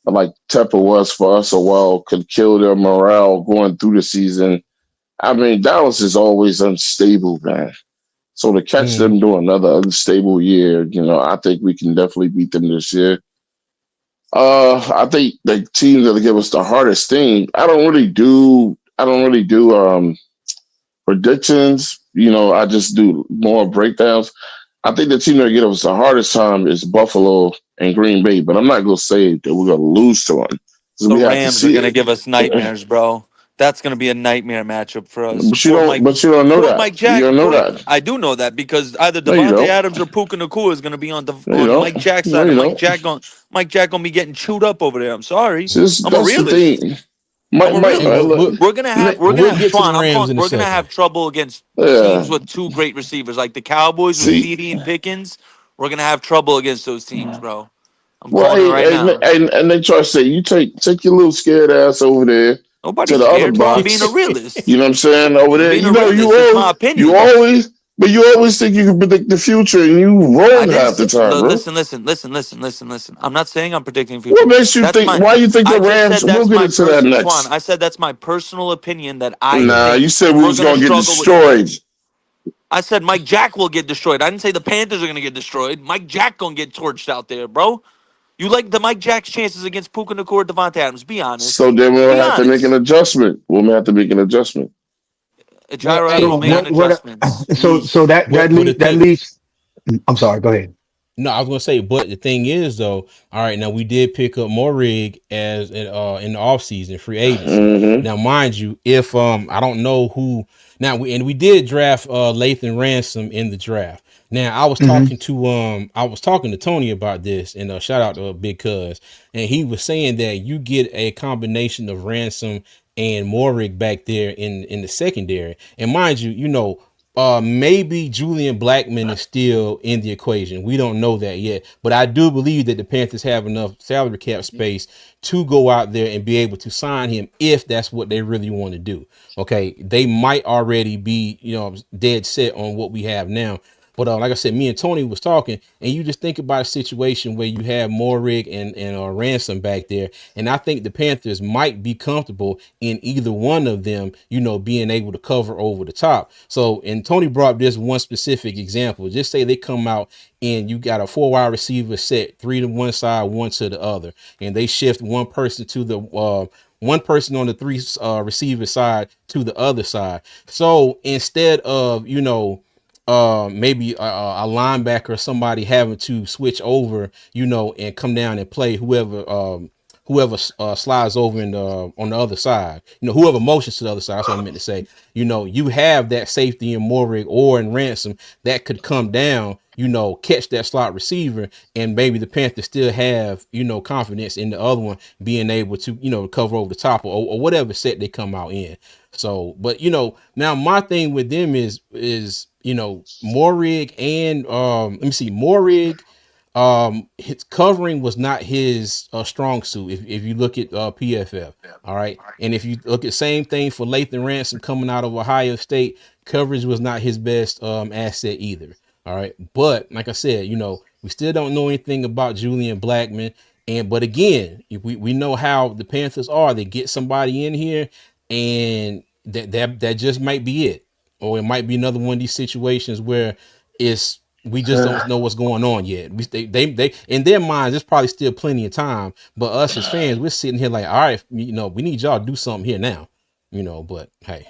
like Tepper was for us a while, could kill their morale going through the season. I mean, Dallas is always unstable, man. So to catch Mm-hmm. them doing another unstable year, I think we can definitely beat them this year. I think the team that'll give us the hardest thing. I don't really do predictions. I just do more breakdowns. I think the team that give us the hardest time is Buffalo and Green Bay, but I'm not gonna say that we're gonna lose to them because The we have to Rams are see gonna it. give us nightmares, bro. That's gonna be a nightmare matchup for us. But you don't. But you don't know that. Poor Mike You Jack. don't know that. I do know that because either No, you Devontae don't. Adams or Puka Nakua is gonna be No, you on don't. Mike Jack's No, side, you and don't. Mike Jack gonna be getting chewed up over there. I'm sorry. Just I'm a that's the realist. thing. I'm a Hey, realist. Look, We're gonna we'll have get to the Twan. I'm Rams calling. in a We're gonna second. have trouble against teams yeah. with two great receivers like the Cowboys with See, CD and Pickens. We're gonna have trouble against those teams, bro. I'm well, calling it right hey, now. and they try to say you take your little scared ass over there. to Nobody's the other scared, bro. I'm being a box. realist. You know what I'm saying? Over I'm there, being a you know, realist. It's my you opinion. always, but you always think you can predict the future, and you I wrong didn't half the say. time, bro. Listen. I'm not saying I'm predicting the What future. makes you That's think? my. Why you think I the just Rams? said We'll that's get my into that person. Twan, next. I said that's my personal opinion that I Yeah. Nah, you think said we we're was gonna gonna get struggle with. destroyed. I said Mike Jack will get destroyed. I didn't say the Panthers are gonna get destroyed. Mike Jack gonna get torched out there, bro. You like the Mike Jack's chances against Puka Nakua, Devontae Adams? Be So honest. then we'll Be have to make an honest. adjustment. We'll have to make an adjustment. Well, Gyro hey, So will make now, what? adjustments. So Yeesh. but the that thing, leads. I'm sorry. Go ahead. no, I was gonna say, but the thing is though, all right, now we did pick up Morig as in the offseason free agency. Mm-hmm. Now, mind you, if I don't know who now we did draft Lathan Ransom in the draft. Now Hmm. I was talking to Tony about this, and shout out to Big Cuz, and he was saying that you get a combination of Ransom and Morig back there in the secondary. And mind you, maybe Julian Blackman is still in the equation. We don't know that yet, but I do believe that the Panthers have enough salary cap space to go out there and be able to sign him if that's what they really want to do. Okay, they might already be, dead set on what we have now. But like I said, me and Tony was talking, and you just think about a situation where you have Morig and Ransom back there, and I think the Panthers might be comfortable in either one of them, being able to cover over the top. So, and Tony brought this one specific example. Just say they come out and you got a 4 wide receiver set, 3 to one side, 1 to the other, and they shift one person on the 3 receiver side to the other side. So instead of maybe a linebacker or somebody having to switch over, and come down and play whoever slides over on the other side, whoever motions to the other side. That's what I meant to say. You have that safety in Morig or in Ransom that could come down, catch that slot receiver, and maybe the Panthers still have, confidence in the other one being able to, cover over the top or whatever set they come out in. So, but now my thing with them is Morig and let me see, Morig, his covering was not his strong suit. If you look at PFF, all right, and if you look at same thing for Lathan Ransom coming out of Ohio State, coverage was not his best asset either. All right, but like I said, we still don't know anything about Julian Blackman. But again, we know how the Panthers are. They get somebody in here, and that just might be it, or it might be another one of these situations where it's we just don't know what's going on yet. They in their minds, there's probably still plenty of time, but us as fans, we're sitting here like, all right, we need y'all to do something here now, But hey,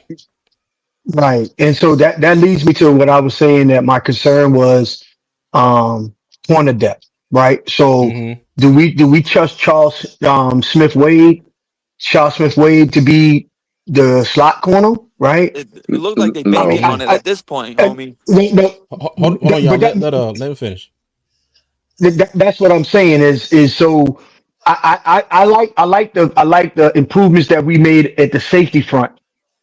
Right. And so that leads me to what I was saying, that my concern was um corner depth, right? So mm-hmm, do we trust Charles Smith Wade to be the slot corner, right? It looked like they I mean, banking No. on it at this point, I homie. hold on, y'all. but Let him finish. that's what I'm saying is so I like the improvements that we made at the safety front,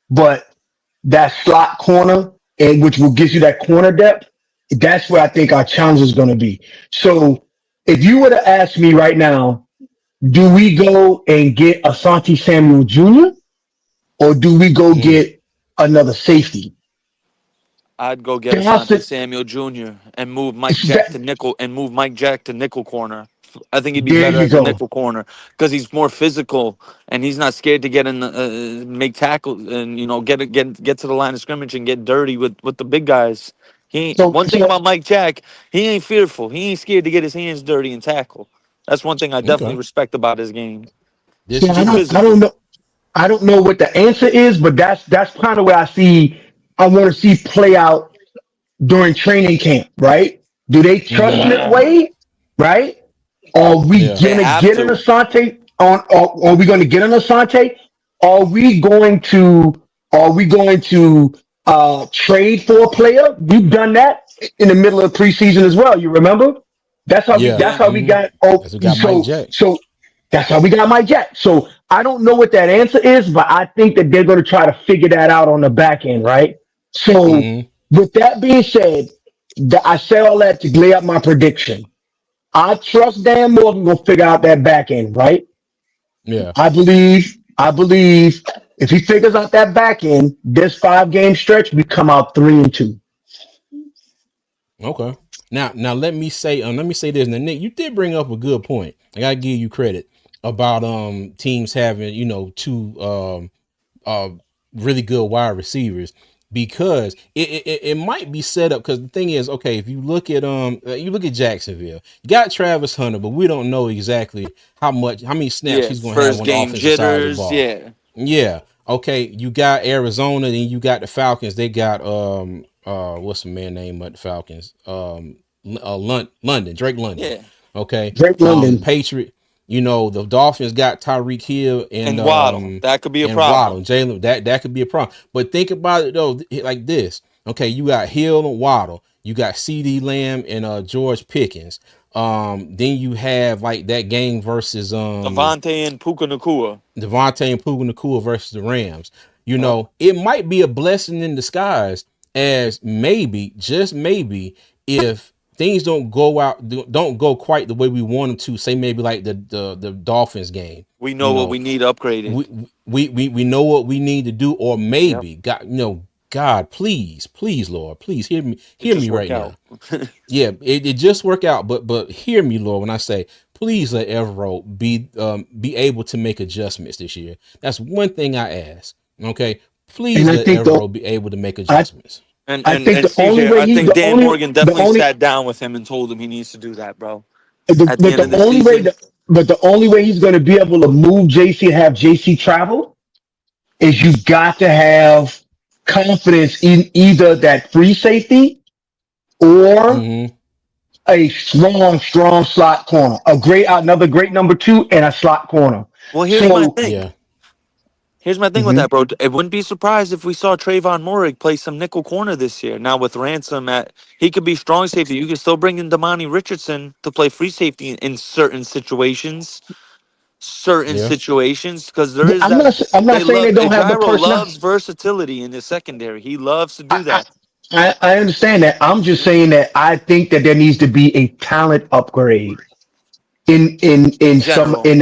but that slot corner, and which will give you that corner depth, that's where I think our challenge is going to be. So if you were to ask me right now, do we go and get Asante Samuel Jr. or do we go Mm, get another safety? I'd go get That's Asante the, Samuel Jr. and move Mike it's Jack that, to nickel corner. I think he'd be there better you as a go. nickel corner because he's more physical and he's not scared to get in, make tackles and get to the line of scrimmage and get dirty with the big guys. So One thing so about Mike Jack, he ain't fearful. He ain't scared to get his hands dirty and tackle. That's one thing I definitely okay, respect about his game. this so is Too true. I don't physical. know. I don't know what the answer is, but that's kind of where I want to see play out during training camp, right? Do they trust Mm-hmm, Smith Wade, right? Are we yeah, They gonna have get an to. Asante on? Are we gonna get an Asante? Are we going to? Are we going to trade for a player? We've done that in the middle of preseason as well. You remember? That's how we. yeah, That's Yeah. how we mm-hmm. got. Oh, As we got Mike Jack. so that's how we got Mike Jack. So I don't know what that answer is, but I think that they're going to try to figure that out on the back end, right? So Mm-hmm, with that being said, I said all that to lay out my prediction. I trust Dan Morgan will figure out that back end, right? yeah, I believe I believe if he figures out that back end, this 5 game stretch, we come out 3-2. Okay. Now let me say this. Now, Nick, you did bring up a good point. I gotta give you credit about teams having, two uh really good wide receivers, because it might be set up, because the thing is, okay, if you look at Jacksonville, you got Travis Hunter, but we don't know exactly how many snaps Yeah, he's gonna have first on the game offensive side of the jitters. ball. Yeah, Yeah. Okay. You got Arizona, then you got the Falcons. They got what's the man name of the Falcons? London, Drake London. yeah. Okay. Drake The London. Patriot, the Dolphins got Tyreek Hill and And Waddle, that could be a Waddle, problem. Jalen. That could be a problem. But think about it though, like this. Okay, you got Hill and Waddle. You got CD Lamb and George Pickens. Then you have like that game versus Devontae and Puka Nakua. Devontae and Puka Nakua versus the Rams. Yep. It might be a blessing in disguise, as maybe, just maybe, if things don't go quite the way we want them to. Say maybe like the Dolphins game. We You know what know, we need upgraded. we know what we need to do, or Yep. maybe God, please, Lord, please It hear just me worked right out. now. Yeah, it just work out, but hear me, Lord, when I say, please let Evero be able to make adjustments this year. That's one thing I ask. Okay, And please I let think Evero be able to make I adjustments. And I and think and the only CJ, way I he think the Dan only Morgan the definitely only sat down with him and told him he needs to do that, bro. the, At the but end of the the only way season, that but the only way he's going to be able to move JC and have JC travel is you got to have confidence in either that free safety or Mm-hmm. a strong slot corner, another great number two and a slot corner. well, here's my So thing. Yeah. Here's my thing with mhm. that, bro. It wouldn't be surprised if we saw Trayvon Morig play some nickel corner this year. Now with Ransom he could be strong safety. You could still bring in Damani Richardson to play free safety in certain Yeah. situations, because there Yeah, is that. I'm not They saying they love don't have the Gyro personnel. loves versatility in his secondary. He loves to I, do I that I understand that. I'm just saying that I think that there needs to be a talent upgrade in in some general in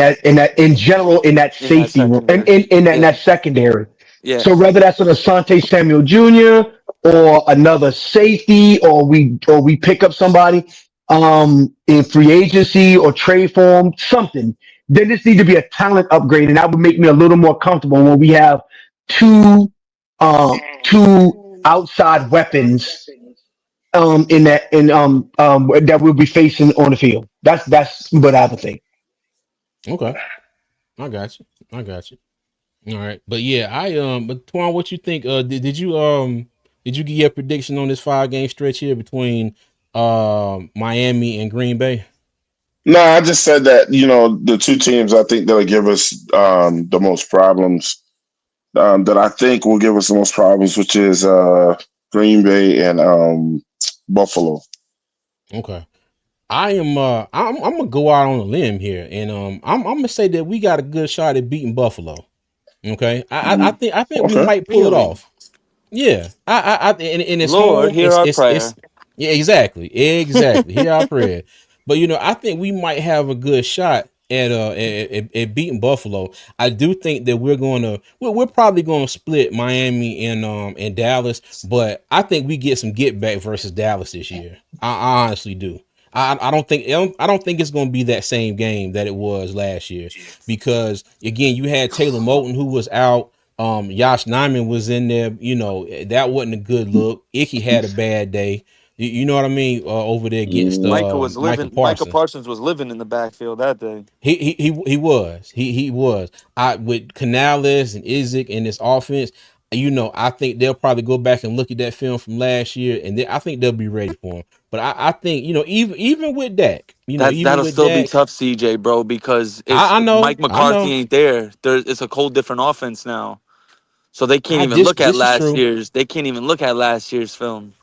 general in that in that safety room and secondary. in Yeah, that secondary. yeah. So whether that's an Asante Samuel Jr. or another safety, or we pick up somebody in free agency or trade form, something. There just need to be a talent upgrade, and that would make me a little more comfortable when we have two outside weapons that we'll be facing on the field. That's what I would think. Okay. I got you. I got you. All right. But yeah, but Twan, what you think? Did you give your prediction on this 5 game stretch here between Miami and Green Bay? No, I just said that the two teams I think that'll give us the most problems. That I think will give us the most problems, which is Green Bay and Buffalo. Okay. I'm gonna go out on a limb here, and I'm gonna say that we got a good shot at beating Buffalo. Okay. I think we Okay. might pull it Really, off. Yeah, and it's Lord, home. hear our prayer. It's yeah, exactly. Here our prayer. But I think we might have a good shot at beating Buffalo. I do think that we're probably going to split Miami and Dallas, but I think we get some get back versus Dallas this year. I honestly do. I don't think it's going to be that same game that it was last year, because again, you had Taylor Moton who was out. Josh Nyman was in there. That wasn't a good look. Icky had a bad day. You know what I mean? Over there against Michael Micah Parsons. Parsons was living in the backfield that day. He was. He was. I with Canales and Isaac in this offense. I think they'll probably go back and look at that film from last year, and I think they'll be ready for him. But I think even with Dak, even That'll with still be Dak, tough, CJ, bro, because I know, Mike I McCarthy know. ain't there. It's a whole different offense now. So they can't I even this look at this is last true. year's. They can't even look at last year's film.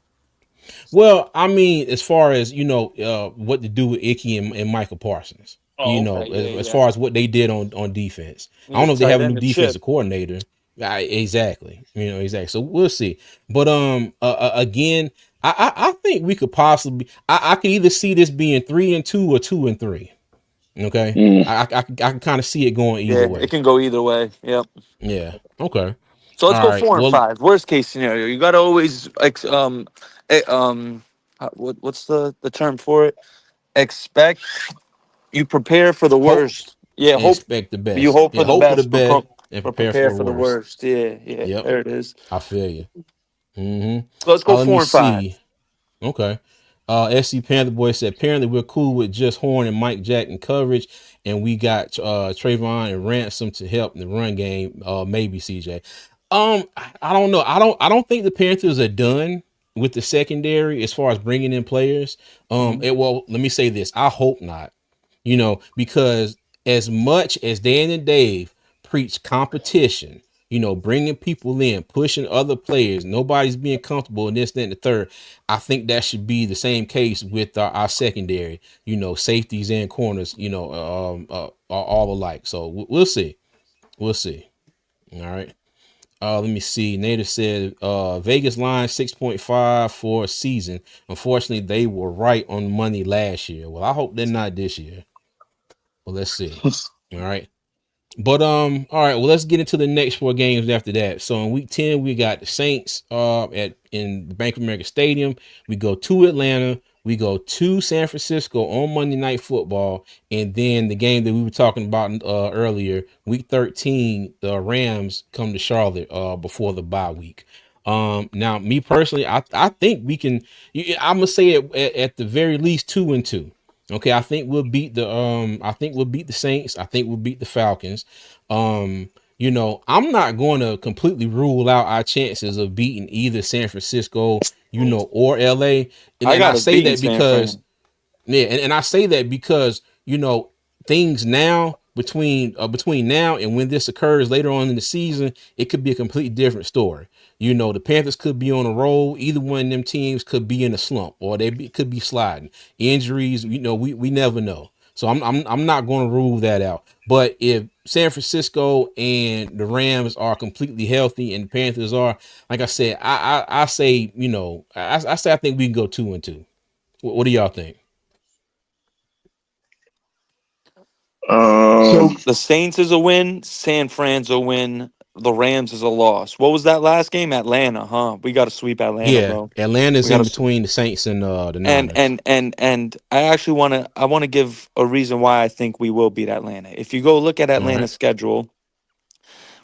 Well, I mean, as far as what to do with Icky and Michael Parsons, Oh, okay, yeah, as yeah. far as what they did on defense. I Need don't a know if they tight have a new end to chip. defensive coordinator. Exactly, exactly. So we'll see. But again, I think we could possibly. I could either see this being 3-2 or 2-3. Okay, Mm. I can kind of see it going either Yeah, it way. can go either way. Yep. Yeah. Okay. So let's All go right. 4 and Well, 5. Worst case scenario, you got to always what's the term for it? Expect. You prepare for the hope worst. Yeah, and hope. expect the You best. hope Yeah, for the hope for the best, but best and but prepare prepare for the for the worst. worst. Yeah, yeah. Yep, There it is. I feel you. Mm-hmm. So let's go Let me 4 and 5. see. Okay. SC Panther Boy said apparently we're cool with just Horn and Mike Jack in coverage, and we got Trayvon and Ransom to help in the run game. Maybe CJ. I don't know. I don't think the Panthers are done with the secondary as far as bringing in players. Mhm. Well, let me say this. I hope not. Because as much as Dan and Dave preach competition, bringing people in, pushing other players, nobody's being comfortable in this, that, and the third. I think that should be the same case with our secondary, safeties and corners, are all alike. So we'll see. We'll see. All right. Let me see. Native said Vegas line 6.5 for a season. Unfortunately, they were right on money last year. Well, I hope they're not this year. Well, let's see. All right. But all right, well, let's get into the next 4 games after that. So in week 10, we got the Saints in the Bank of America Stadium. We go to Atlanta, we go to San Francisco on Monday Night Football, and then the game that we were talking about earlier, week 13, the Rams come to Charlotte before the bye week. Now me personally, I think we can. I'm gonna say it at the very least 2-2. Okay, I think we'll beat the Saints. I think we'll beat the Falcons. I'm not going to completely rule out our chances of beating either San Francisco, or LA. And, I and I got us say beating that San because Fran. yeah, and I say that because things now between now and when this occurs later on in the season, it could be a completely different story. The Panthers could be on a roll. Either one of them teams could be in a slump, or could be sliding. Injuries, we never know. So I'm not going to rule that out. But if San Francisco and the Rams are completely healthy and the Panthers are, like I said, I say I say I think we can go 2-2. What do y'all think? Um, So The Saints is a win. San Fran's a win. The Rams is a loss. What was that last game? Atlanta, huh? We got to sweep Atlanta, Yeah, bro. Atlanta's We got in to. between the Saints and the And Niners. and and and I actually want to give a reason why I think we will beat Atlanta. If you go look at All right. Atlanta's schedule,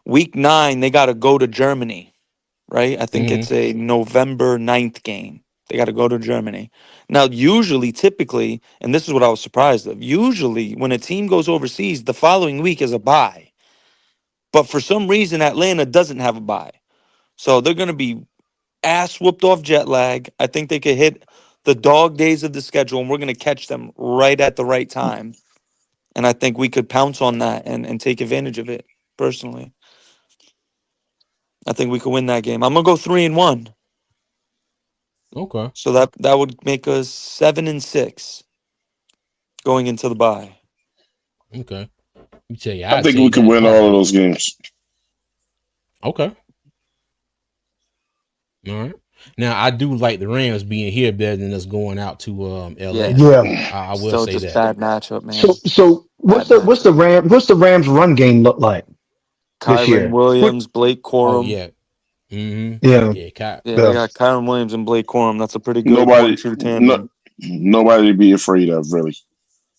week 9 they got to go to Germany, right? I think Mm-hmm. it's a November 9th game. They got to go to Germany. Now, usually, typically, and this is what I was surprised of, usually when a team goes overseas, the following week is a bye. But for some reason, Atlanta doesn't have a bye. So they're going to be ass whooped off jet lag. I think they could hit the dog days of the schedule, and we're going to catch them right at the right time. And I think we could pounce on that and take advantage of it, personally. I think we could win that game. I'm going to go 3-1. Okay. So that would make us 7-6 going into the bye. Okay. You tell you, I I'd think we take can that in a win all of heartbeat. those games. Okay. All right. Now I do like the Rams being here better than us going out to LA Yeah. though. yeah. I will Still say just that. bad matchup, So man. so Bad matchup. what's the Rams run game look like this Kyron year? What? Williams, Blake Oh Corum. yeah. Mm-hmm. Yeah. Yeah, Ky- Yeah, they Yeah. got Kyron Williams and Blake Corum. That's a pretty good Nobody, 1-2 no, tandem. nobody to be afraid of, really.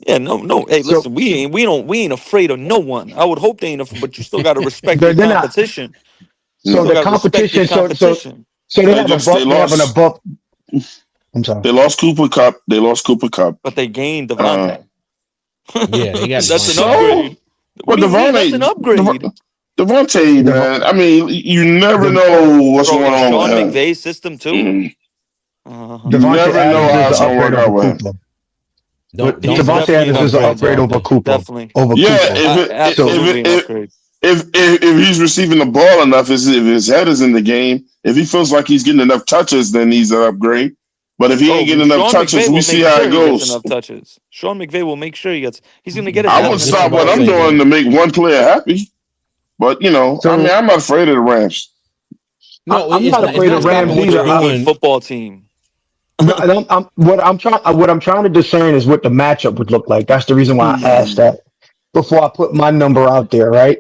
Yeah, no, no. Hey, So listen, we ain't afraid of no one. I would hope they ain't, but you still got to respect your they're not. competition. You So No, still the got to respect your competition. competition. So they they have just they they have an lost. above. I'm sorry. They lost Cooper Cup. They lost Cooper Cup. But they gained Uh, Devontae. yeah, they got That's an Devontae back. so, upgrade. What but do you mean? That's an upgrade, Devontae, Dev- man. I mean, you never Dev- know what's bro. going In on with Sean him. McVay's system too. Mhm. You Devontae never know Adams is how the it's gonna upgrade work over out with him. Cooper. Don't He's don't Devontae definitely an Adams sleep is on an upgrade, upgrade bro. over Devontae. Cooper. Definitely, Over Yeah, Cooper. So absolutely an upgrade. if he's receiving the ball enough, if his head is in the game, if he feels like he's getting enough touches, then he's an upgrade. But if he ain't Oh, getting enough Sean touches, McVay we will see make how sure it he gets goes. enough touches. Sean McVay will make sure he gets. He's gonna get his I I would was ass just enough stop about what to I'm say touches. doing that. to make one player happy. But I mean, so I'm not afraid of the Rams. No, I'm it's not it's Rams afraid not of are stopping Rams what either. you're a good doing. football team. No, and what I'm trying to discern is what the matchup would look like. That's the reason why I asked Hmm. that before I put my number out there, right?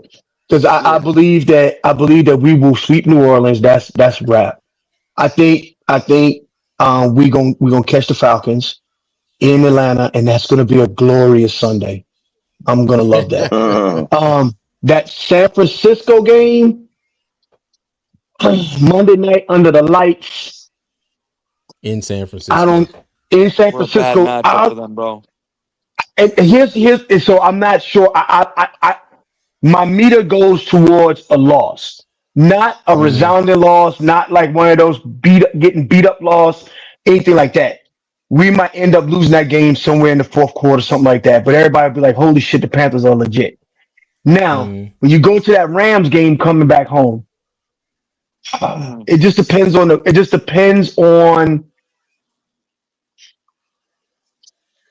Because I Yeah. believe that we will sweep New Orleans. That's wrap. I think we gonna catch the Falcons in Atlanta, and that's gonna be a glorious Sunday. I'm gonna love that. Uh, That San Francisco game, Monday night under the lights. In San I Francisco. don't in San We're a bad Francisco. matchup for them, bro. And here's and so I'm not sure. My meter goes towards a loss, not a Mm-hmm. resounding loss, not like one of those getting beat up loss, anything like that. We might end up losing that game somewhere in the fourth quarter, something like that. But everybody will be like, "Holy shit, the Panthers are legit." Now, Mm-hmm. when you go to that Rams game coming back home, Mm. it just depends on the. It just depends on.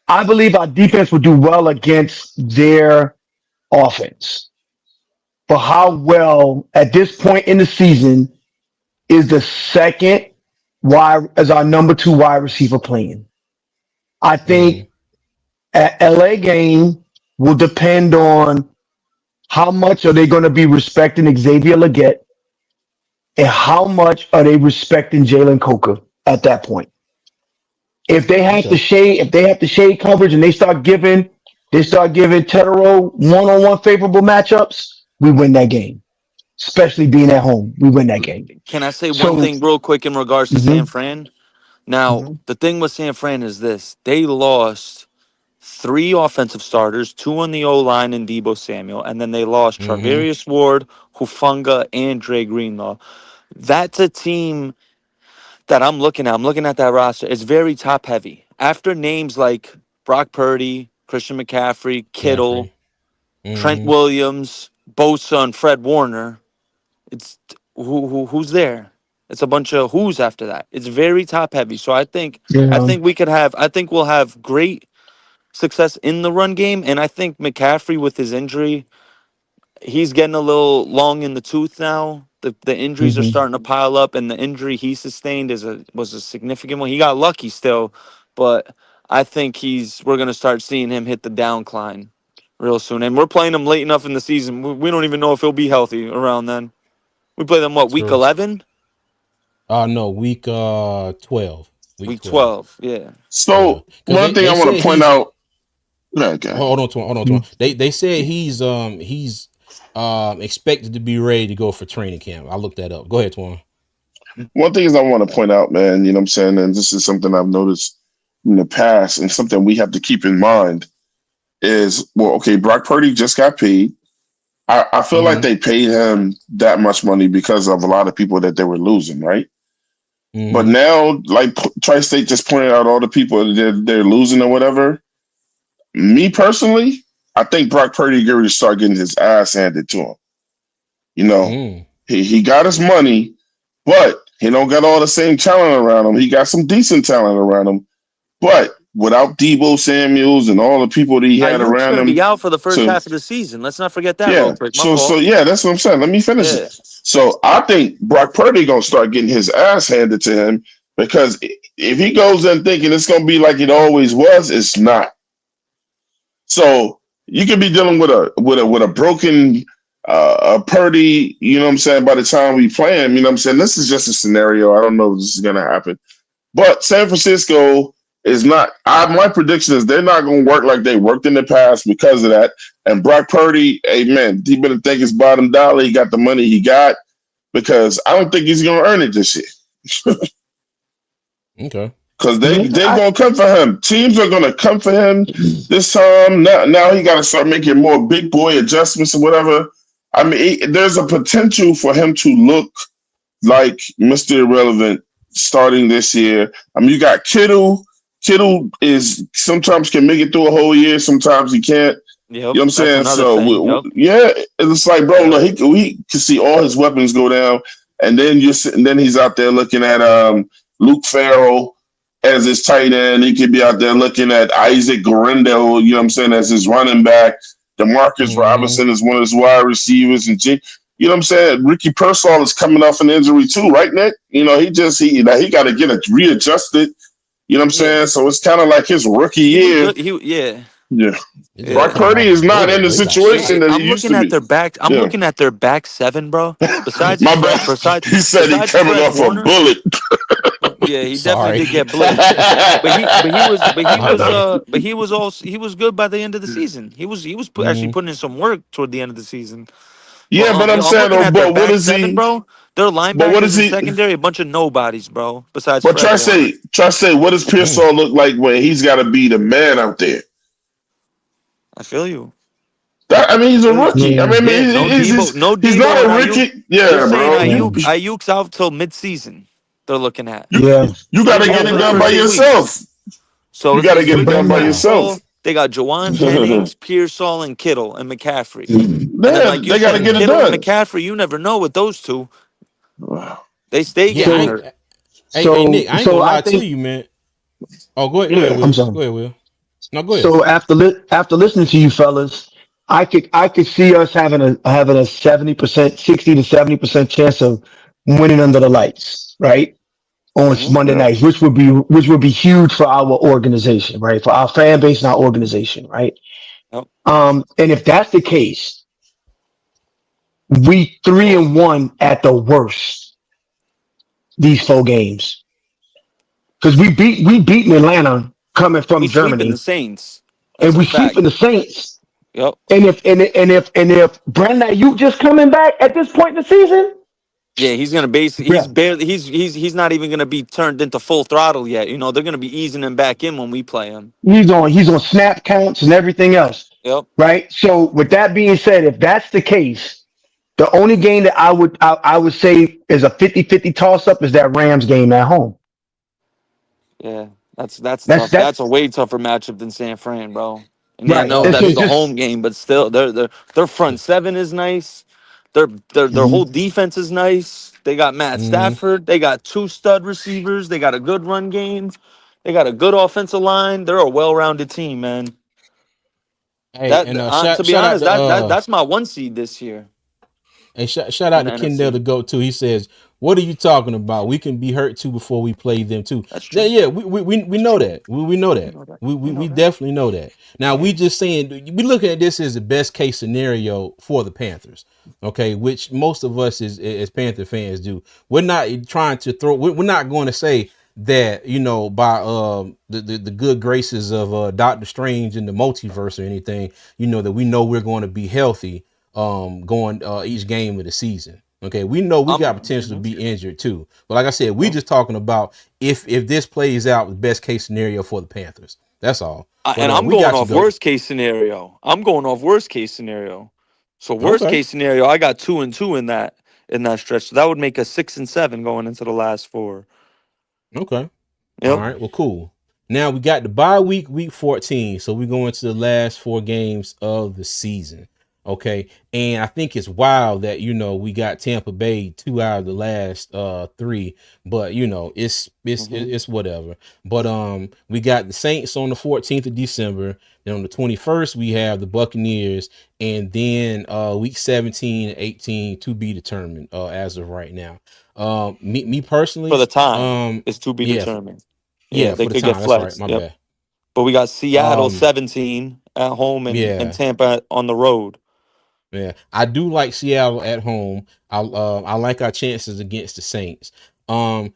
I believe our defense will do well against their offense. For how well at this point in the season is the second wide as our number two wide receiver playing. I Mm-hmm. think at LA game will depend on how much are they going to be respecting Xavier Leggett and how much are they respecting Jalen Coker at that point. Okay. If they have to shade coverage and they start giving Tedero one-on-one favorable matchups, we win that game. Especially being at home, we win that game. Can I say one So, thing real quick in regards to San mhm, Fran? Now, mhm, the thing with San Fran is this: they lost three offensive starters, two on the O line and Debo Samuel, and then they lost Mm-hmm. Travarius Ward, Hufunga, and Dre Greenlaw. That's a team that I'm looking at. I'm looking at that roster. It's very top heavy. After names like Brock Purdy, Christian McCaffrey, Kittle, Caffrey. Trent Mm-hmm. Williams, Bosa, and Fred Warner, it's who's there? It's a bunch of who's after that. It's very top heavy. So I yeah, think I think we'll have great success in the run game, and I think McCaffrey with his injury, he's getting a little long in the tooth now. The injuries are mhm, starting to pile up, and the injury he sustained was a significant one. He got lucky still, but I think we're gonna start seeing him hit the downcline real soon. And we're playing him late enough in the season. We don't even know if he'll be healthy around then. We play them what, week True. 11, No, week 12. Week week 12. 12. Yeah, Yeah. so Because one thing they I want said to point he's out. Okay. hold on, mhm. They said he's expected to be ready to go for training camp. I looked that up. Go ahead, Twan. One thing is I want to point out, man. You know what I'm saying, and this is something I've noticed in the past, and something we have to keep in mind is well, okay, Brock Purdy just got paid. I feel like Mm-hmm. they paid him that much money because of a lot of people that they were losing, right? But Mm-hmm. now, like Tri State just pointed out, all the people that they're losing or whatever. Me personally, I think Brock Purdy going to start getting his ass handed to him. You know, Mm. he got his money, but he don't got all the same talent around him. He got some decent talent around him, but without Debo Samuels and all the people that he had Ayuk's around gonna him, be out for the first to half of the season. Let's not forget that real yeah. quick. My So fault. yeah, that's what I'm saying. Let me finish it. Yeah. So I think Brock Purdy gonna start getting his ass handed to him because if he goes in thinking it's gonna be like it always was, it's not. So you could be dealing with a broken a Purdy, you know what I'm saying, by the time we play him, you know what I'm saying? This is just a scenario. I don't know if this is gonna happen. But San Francisco is not my prediction is they're not gonna work like they worked in the past because of that. And Brock Purdy, amen. He better think his bottom dollar. He got the money he got because I don't think he's gonna earn it this year. Okay. Because Yeah, they gonna come for him. Teams are gonna come for him this time. Now he got to start making more big boy adjustments or whatever. I mean, there's a potential for him to look like Mr. Irrelevant starting this year. I mean, you got Kittle. Kittle is sometimes can make it through a whole year. Sometimes he can't. Yep. You know what I'm That's saying? another So thing. Yep. yeah, it's like, bro, Yep. look, we can see all his weapons go down, and then then he's out there looking at Luke Farrell as his tight end. He could be out there looking at Isaac Guerrero, you know what I'm saying, as his running back. Demarcus Mm-hmm. Robinson is one of his wide receivers, and you know what I'm saying. Ricky Pearsall is coming off an injury too, right, Nick? You know, he got to get readjusted. You know what I'm Yeah, saying? So it's kind of like his rookie he was year. good. Yeah, Yeah. It just Brock yeah. come Purdy out of is not nowhere, in the bro. He got situation shot. that he I'm used looking to at be. their back. I'm Yeah. looking at their back seven, bro. Besides My Fred, bad. He said he besides coming Fred off a Warner. bullet. Well, yeah, he definitely Sorry. did get blitzed. My bad. But he was good by the end of the season. Actually Mm, putting in some work toward the end of the season. But Yeah, but I'm I'm saying looking though, at their but what back is seven, he? bro. Their But what linebackers is and he? secondary, a bunch of nobodies, bro. Besides But Fred Warner. try to say, what does mm. Pearsall look like when he's got to be the man out there? I feel you. I mean, I he's a feel you. rookie. I Yeah, mean, Yeah, no Debo, no he's Debo not and a Ayuk. rookie. They're Yeah, saying bro. yeah, Ayuk's out till mid-season. They're looking at. You yeah. you got to He's get out it for the done by first 8 weeks. yourself. So You it's, got to it's get it But done looking by nah. yourself. Pearsall. They got Jawan Yeah, Jennings, Pearsall, and Kittle and McCaffrey. And then, like you they got to said, get Yeah. it Kittle and done. McCaffrey, you never know with those two. They stay Yeah, getting I So ain't. hurt. Hey, Nick, I ain't so gonna I lie to think you, man. Oh, go ahead. Go ahead, Yeah. I'm Will. sorry. Go ahead, Will. No, go ahead. So after listening to you fellas, I could see us having a 70%, 60 to 70% chance of winning under the lights, right? On Hmm. Monday Yeah. nights, which would be huge for our organization, right? For our fan base and our organization, right? Yep. And if that's the case, we 3-1 at the worst these 4 games. Because we beaten Atlanta coming We from sweeping the Germany, Saints. and That's a we fact. sweeping the Saints. Yep. And if Brandon Ayuk just coming back at this point in the season, Yeah, he's gonna he's yeah, barely he's not even gonna be turned into full throttle yet. You know, they're gonna be easing him back in when we play him. he's on snap counts and everything else, Yep. right? So with that being said, if that's the case, the only game that I would say is a 50-50 toss up is that Rams game at home. Yeah. That's That's tough. That's a that's way tougher matchup than San Fran, bro. And yeah, I right. know That's that's just, the just home game, but still their front seven is nice. Their whole Mhm. defense is nice. They got Matt Mm. Stafford. They got two stud receivers. They got a good run game. They got a good offensive line. They're a well-rounded team, man. Hey, and To be shout out honest, to that's my one seed this year hey, shout out in to the Kendall NFC. to go too. He says, "What are you talking about? We can be hurt too before we play them too." That's Yeah, true. yeah, we That's know true. that. We know We that. know that. We We know we that. definitely know that. Now Yeah. we just saying we looking at this as the best case scenario for the Panthers. Okay, which most of us as Panther fans do. We're not trying to throw. We're not going to say that by the good graces of Doctor Strange in the multiverse or anything. That we know we're going to be healthy going each game of the season. Okay, we know we got potential to Mhm. be injured too. But like I said, we Yep. just talking about if this plays out, the best case scenario for the Panthers. That's all. But And I'm we going got you off though. worst case scenario. I'm going off worst case scenario. So worst Okay. case scenario, I got 2-2 in that stretch. So that would make us 6-7 going into the last four. Okay. All Yep. right. Well, cool. Now we got the bye week, week 14. So we're going to the last 4 games of the season. Okay. And I think it's wild that, we got Tampa Bay 2 out of the last 3, but Hmm. it's whatever. But we got the Saints on the 14th of December. Then on the 21st, we have the Buccaneers, and then week 17 and 18 to be determined as of right now. Me For personally, the time, it's to be yeah, determined. Yeah, yeah, they for the could get time. That's right. flexed. My Yep. bad. But we got Seattle Um, 17 at home and yeah, Tampa on the road. yeah. I do like Seattle at home. I like our chances against the Saints. Um,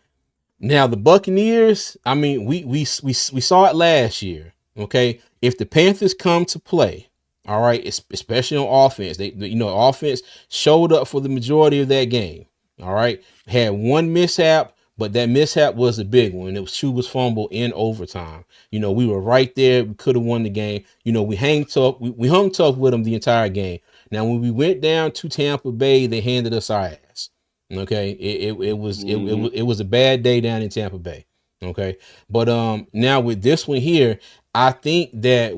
Now the Buccaneers, I mean, we saw it last year. Okay, if the Panthers come to play, all right, especially on offense, offense showed up for the majority of that game. All right, had one mishap, but that mishap was a big one. It was Chuba's fumble in overtime. We were right there. We could have won the game. We hang tough. We hung tough with them the entire game. Now when we went down to Tampa Bay, they handed us our ass. Okay, Hmm. it was a bad day down in Tampa Bay. Okay, but now with this one here, I think that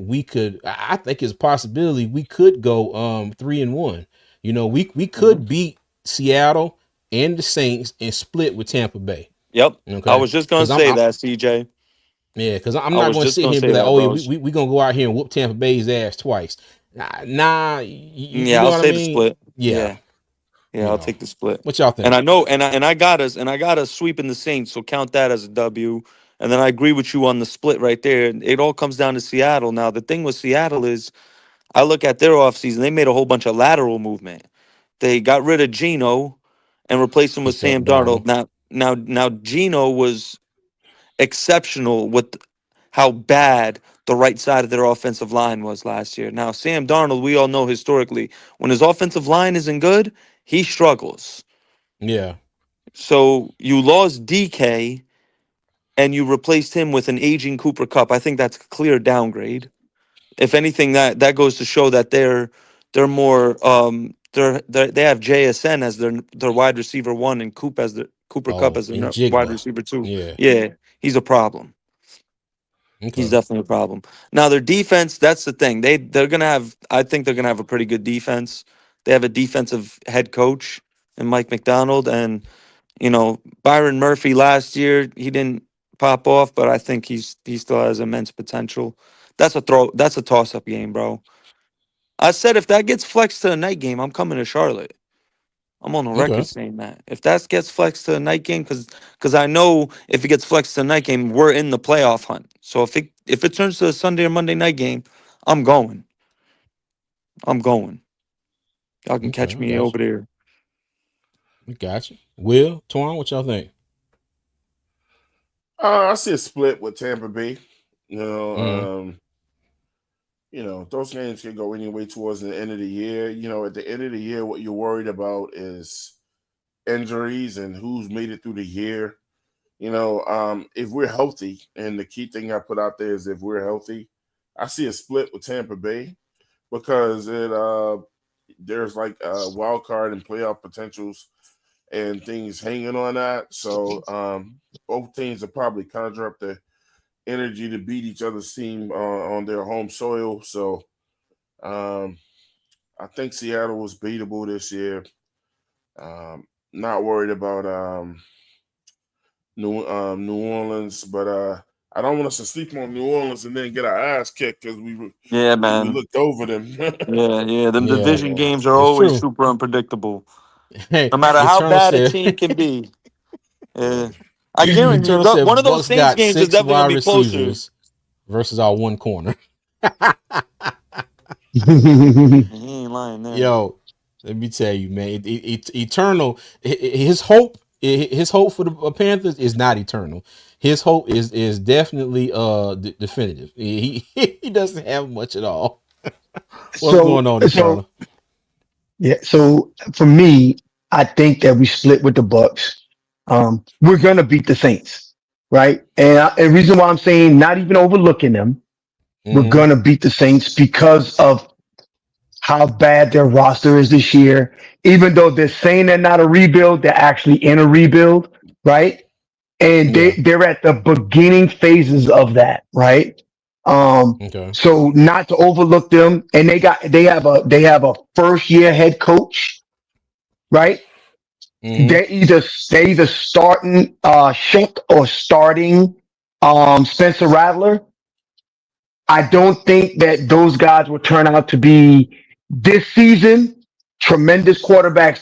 I think it's a possibility we could go 3-1. We Hmm. could beat Seattle and the Saints and split with Tampa Bay. Yep. I Okay, was just gonna because say that, CJ. I'm I not was going to just sit gonna here and be say like, that, oh yeah, bros. we gonna go out here and whoop Tampa Bay's ass twice. Nah, you Yeah, know I'll what I say the mean? split. Yeah, Yeah. Yeah, I'll take the split. what y'all And think? I know, and I got us sweeping the Saints, so count that as a W. And then I agree with you on the split right there. It all comes down to Seattle. Now, the thing with Seattle is I look at their offseason, they made a whole bunch of lateral movement. They got rid of Geno and replaced him with Picked up Sam Darnold. Darnold. Now Geno was exceptional with how bad the right side of their offensive line was last year. Now, Sam Darnold, we all know historically, when his offensive line isn't good, he struggles. Yeah. So you lost DK and you replaced him with an aging Cooper Cup. I think that's a clear downgrade. If anything, that goes to show that they're more they have JSN as their wide receiver one and Cooper Cup Oh, as and their wide Jigba. receiver two. Yeah. Yeah, he's a problem. He's Okay. definitely a problem. Now their defense, that's the thing. They're gonna have. I think they're gonna have a pretty good defense. They have a defensive head coach in Mike McDonald, and Byron Murphy last year he didn't pop off, but I think he still has immense potential. That's a throw. That's a toss up game, bro. I said if that gets flexed to a night game, I'm coming to Charlotte. I'm on the record Okay. saying that. If that gets flexed to a night game, because I know if it gets flexed to a night game, we're in the playoff hunt. So if it turns to a Sunday or Monday night game, I'm going. I'm going. Y'all can Okay. catch I me got you. over there. I got you. Will, Twan, what y'all think? I see a split with Tampa Bay. You know, Mm-hmm. um, those games can go anyway towards the end of the year. At the end of the year, what you're worried about is injuries and who's made it through the year. If we're healthy, and the key thing I put out there is if we're healthy, I see a split with Tampa Bay because there's like a wild card and playoff potentials and things hanging on that. So both teams will probably conjure up the energy to beat each other's team on their home soil. So um, I think Seattle was beatable this year. Not worried about New Orleans, but I don't want us to sleep on New Orleans and then get our ass kicked because Yeah, we man. looked over them. Yeah. Them Yeah. division Yeah. games are It's always true. super unpredictable. Hey, No matter how Eternal bad a said team can be. Yeah. I guarantee you, Eternal said one of those Bucks Saints got games is 6 definitely wide gonna be closer. receivers versus our one corner. He ain't lying there. Yo, let me tell you, man. Eternal. His hope for the Panthers is not eternal. His hope is definitely definitive. He doesn't have much at all. What's so going on, so Eternal? yeah. So for me, I think that we split with the Bucks. We're gonna beat the Saints, right? And reason why I'm saying not even overlooking them, we're Mm-hmm. gonna beat the Saints because of how bad their roster is this year. Even though they're saying they're not a rebuild, they're actually in a rebuild, right? And Yeah. they're at the beginning phases of that, right? Um, Okay. so not to overlook them, and they have a first year head coach, right? Mm-hmm. They either starting Shuck or starting Spencer Rattler. I don't think that those guys will turn out to be this season tremendous quarterbacks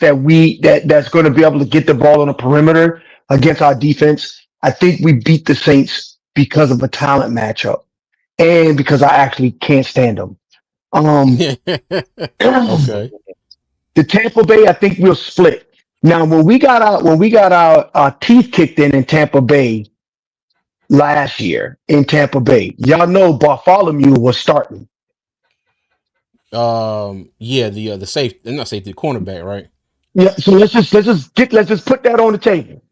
that's going to be able to get the ball on the perimeter against our defense. I think we beat the Saints because of a talent matchup and because I actually can't stand them. Um, the Okay. Tampa Bay, I think we'll split. Now, when we got our teeth kicked in Tampa Bay last year in Tampa Bay, y'all know Bartholomew was starting. Yeah, the safety, not safety, the cornerback, right? Yeah, so let's just put that on the table.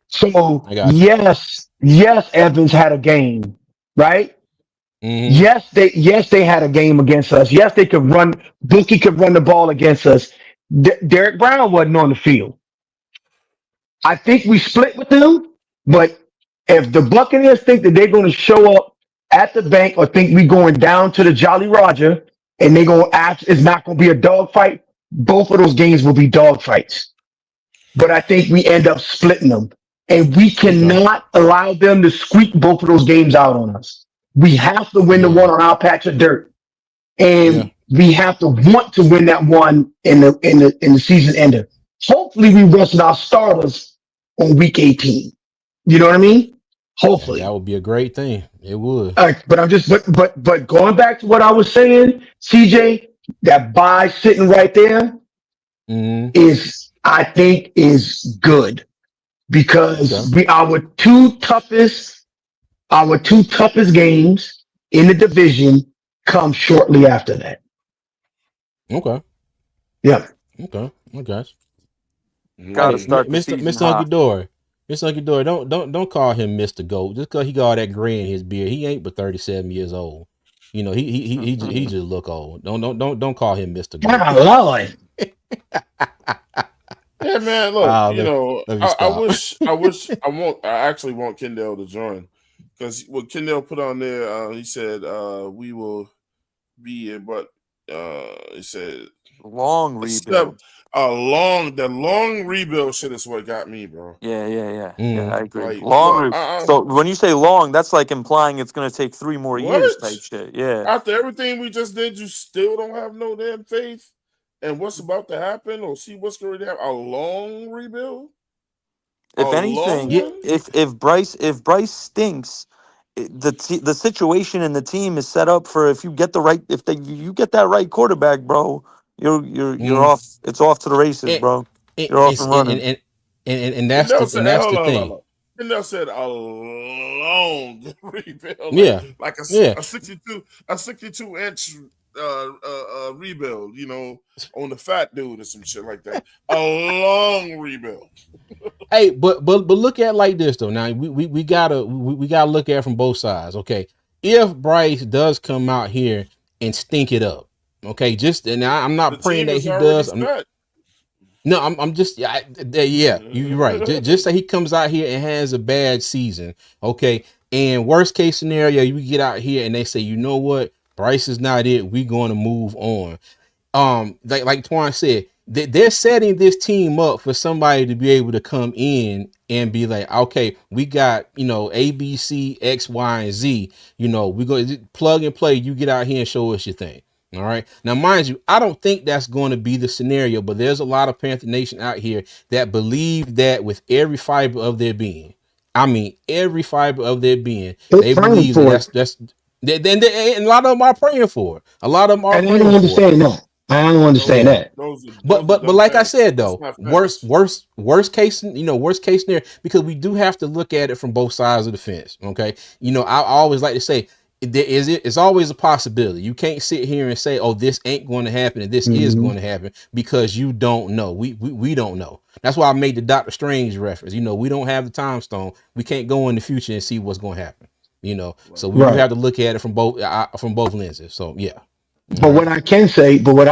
So I got you. yes, Evans had a game, right? Mm-hmm. Yes they had a game against us. Yes, they could run. Bookie could run the ball against us. Derek Brown wasn't on the field. I think we split with them, but if the Buccaneers think that they're going to show up at the bank or think we going down to the Jolly Roger and they're going to act, it's not going to be a dogfight, both of those games will be dogfights. But I think we end up splitting them. And we Okay. cannot allow them to squeak both of those games out on us. We have to win the one Yeah. on our patch of dirt. Yeah. And we have to want to win that one in the season ender. Hopefully we rested our starters on week 18. You know what I mean? Hopefully. That would be a great thing. It would. But I'm just but going back to what I was saying, CJ, that buy sitting right there Mm-hmm. is I think is good Okay. because we our two toughest games in the division come shortly after that. Okay. Yeah. Okay. I got you. Got to Hey, Mm. start the season Mr. Hunky hot. Dory. Mr. Hunky Dory, don't call him Mr. Goat. Just cause he got all that gray in his beard. He ain't but 37 years old. You know, he just look old. Don't call him Mr. Goat. My Lord. Yeah, man. Look, Ah, let me I stop. wish, I actually want Kendall to join because what Kendall put on there, he said, we will be, but he said Long a step, rebuild. the long rebuild shit is what got me, bro. Yeah. I Mm, agree. Like, look, So when you say long, that's like implying it's going to take 3 more years what? type shit. Yeah. After everything we just did, you still don't have no damn faith and what's about to happen or see what's going to happen? A long rebuild, a If long anything, yeah. one. if Bryce stinks, the situation in the team is set up for if you get the right if they you get that right quarterback, bro, you're Mm, off. It's off to the races, and, bro. and, You're off it's, and running. and that's Kendall the said, hey, the hold thing. on. Kendall said a long rebuild, Yeah. like Yeah. a 62 inch rebuild, on the fat dude or some shit like that. A long rebuild. Hey, but look at it like this though. Now we gotta look at it from both sides. Okay, if Bryce does come out here and stink it up, okay, just and I'm The not praying team that is he already does. set. No, I'm just yeah, you're right. Just say he comes out here and has a bad season, okay. And worst case scenario, you get out here and they say, you know what, Bryce is not it. We're going to move on. Like Twan said, they're setting this team up for somebody to be able to come in and be like, okay, we got A, B, C, X, Y, and Z. We go plug and play. You get out here and show us your thing. All right. Now, mind you, I don't think that's going to be the scenario, but there's a lot of Panther Nation out here that believe that with every fiber of their being. I mean, every fiber of their being, They they praying believe that for it. and a lot of them are praying for it. A lot of them are And I don't praying for it. understand that. I don't understand Yeah. that. But Those are like I facts. said That's though, not worst facts. worst worst case, worst case scenario, because we do have to look at it from both sides of the fence. Okay. I always like to say it's always a possibility. You can't sit here and say, oh, this ain't going to happen and this is Hmm. going to happen because you don't know. We don't know. That's why I made the Doctor Strange reference. We don't have the time stone. We can't go in the future and see what's going to happen. So Right. we do Right. have to look at it from both lenses. So yeah. All But right. what I can say, but what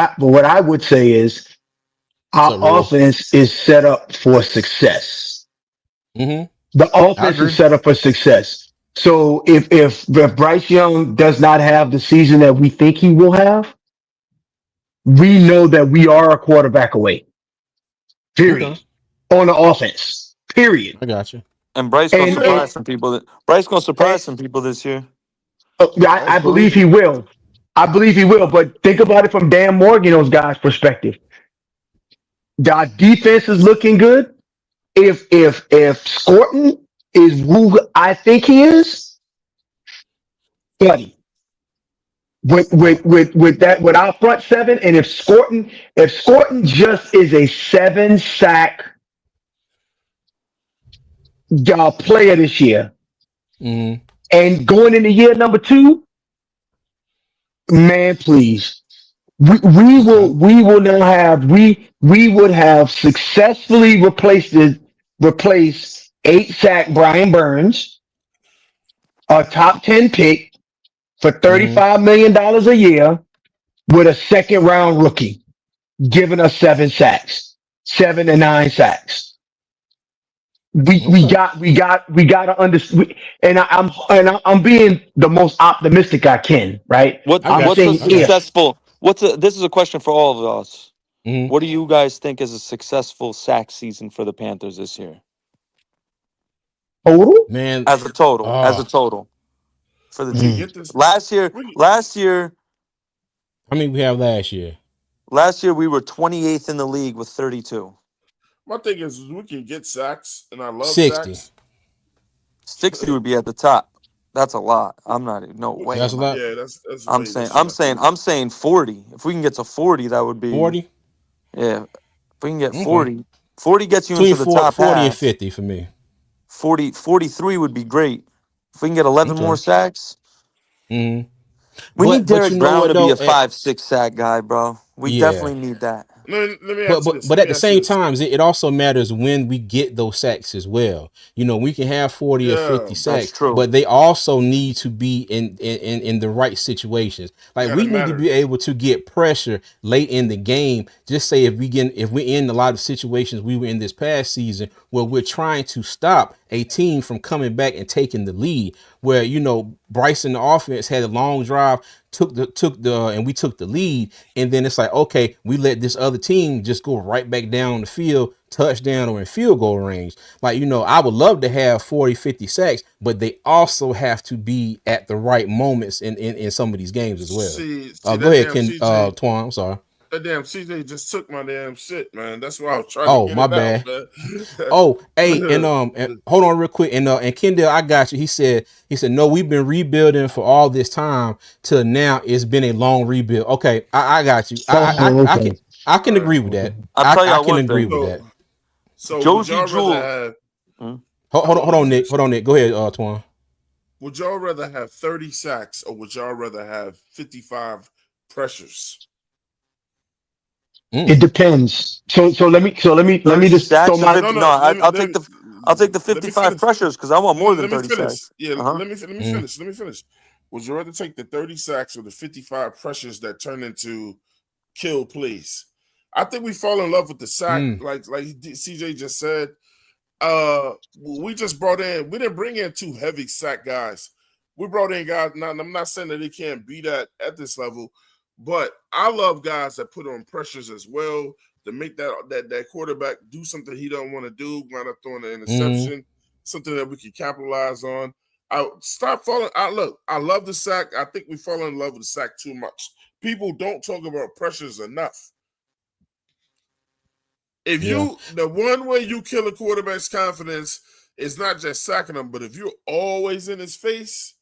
I would say is What's our up, Rio? offense is set up for success. Mm-hmm. The I offense is agree. set up for success. So if Bryce Young does not have the season that we think he will have, we know that we are a quarterback away. Okay. Period. On the offense. Period. I got you. And Bryce gonna And Yeah, surprise some people. Bryce gonna and surprise some people this year. I believe he hopefully. will. I believe he will. But think about it from Dan Morgan, those guys' perspective. Our defense is looking good. If Scorton is who I think he is, buddy, with our front seven, and if Scorton just is a 7 sack player this year, Mm, and going into year number two, man, please. okay. We will now have we would have successfully replaced 8 sack Brian Burns, a top 10 pick for Mm, $35 million a year with a second round rookie, giving us 7 sacks, 7 to 9 sacks. okay. We got to understand, I'm being the most optimistic I can, right? What I I'm got what's you. a saying I got if. successful? This is a question for all of us. you. Mm, What do you guys think is a successful sack season for the Panthers this year? Total. man. As a total for the We can team. Mm. get this. Last year, We last year, How many we have last year? last year we were 28th in the league with 32. My thing is we can get sacks, and I love 60. sacks. 60 would be at the top. That's a lot. I'm not. No way. That's a Am I? lot. Yeah, that's way too much. I'm saying 40. If we can get to 40, that would be 40. yeah. If we can get Okay. 40, 40 gets you Between into the top 40 and half. 50 for me. 40, 43 would be great. If we can get 11 more Okay. sacks, hmm we need But you Derek know Brown what to be though? a 5, 6 sack guy, bro. We Yeah. definitely need that. Let me But ask you but this. but Let at me the ask you same this. time, it also matters when we get those sacks as well. You know, we can have 40 or Yeah, 50 That's sacks, true. but they also need to be in the right situations. Like gotta we need to matter. be able to get pressure late in the game. Just say if we're in a lot of situations we were in this past season where we're trying to stop a team from coming back and taking the lead, where you know Bryson the offense had a long drive, and we took the lead, and then it's like, okay, we let this other team just go right back down the field, touchdown or in field goal range. Like, you know, I would love to have 40, 50 sacks, but they also have to be at the right moments in some of these games as well. See Go that ahead, damn Ken CJ. Twan, I'm sorry. That damn CJ just took my damn shit, man. That's why I was trying to Oh, get my it out, bad. man. Oh, hey, and hold on real quick, and Kendall, I got you. He said, no, we've been rebuilding for all this time till now. It's been a long rebuild. Okay, I got you. Oh, okay. I can All right. agree with Okay. that. I'll I tell I y'all can one agree thing. with that. So would Josie y'all rather Jewell. have? Hmm? Let me finish. Hold on, Nick. Go ahead, Twan. Would y'all rather have 30 sacks or would y'all rather have 55 pressures? It depends. Let me 30 just throw sacks or my. 50. No, No, no. I'll take the Let me 55 finish. pressures because I want more than Let me 30 finish. sacks. Yeah, Uh-huh. let me Mm, finish. Let me finish. Would you rather take the 30 sacks or the 55 pressures that turn into kill plays? I think we fall in love with the sack, mm, like CJ just said. We just we didn't bring in two heavy sack guys. We brought in guys. Now, I'm not saying that they can't be that at this level, but I love guys that put on pressures as well to make that quarterback do something he don't want to do, wind up throwing an mm. interception, something that we can capitalize on. I stop falling. I love the sack. I think we fall in love with the sack too much. People don't talk about pressures enough. If Yeah. the one way you kill a quarterback's confidence is not just sacking him, but if you're always in his face,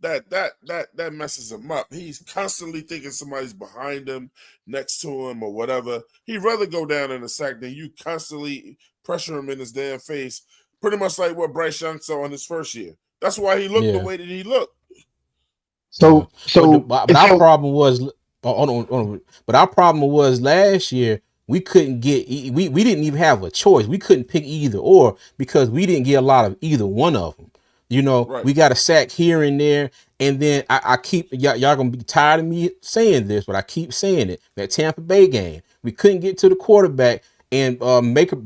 that messes him up. He's constantly thinking somebody's behind him, next to him, or whatever. He'd rather go down in a sack than you constantly pressure him in his damn face. Pretty much like what Bryce Young saw in his first year. That's why he looked the Yeah. way that he looked. Yeah, So but so our so problem was, hold on. But our problem was last year we couldn't get we didn't even have a choice. We couldn't pick either or because we didn't get a lot of either one of them. You know, Right. we got a sack here and there, and then I keep y'all gonna be tired of me saying this, but I keep saying it. That Tampa Bay game, we couldn't get to the quarterback, and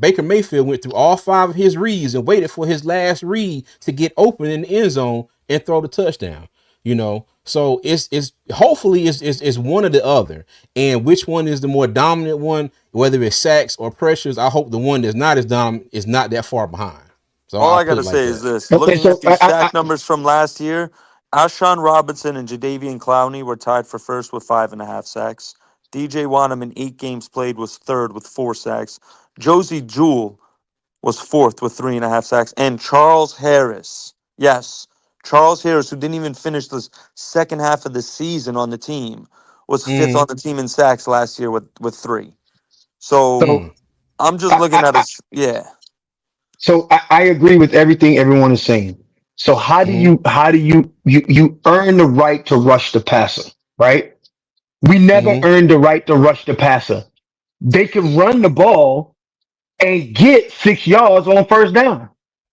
Baker Mayfield went through all five of his reads and waited for his last read to get open in the end zone and throw the touchdown. You know, so it's hopefully it's one or the other, and which one is the more dominant one, whether it's sacks or pressures. I hope the one that's not as dominant is not that far behind. So All I'll I got put to it like say is that. this okay. looking at So these sack numbers from last year, Alshon Robinson and Jadavian Clowney were tied for first with 5.5 sacks. DJ Wanham in 8 games played was third with 4 sacks. Josie Jewell was fourth with 3.5 sacks. And Charles Harris, yes, Charles Harris, who didn't even finish the second half of the season on the team, was fifth on Mm, the team in sacks last year with 3. So so mm, I'm just I, looking I, at I his, yeah. I agree with everything everyone is saying. So mm, how do you earn the right to rush the passer, right? We never mm. earned the right to rush the passer. They can run the ball and get 6 yards on first down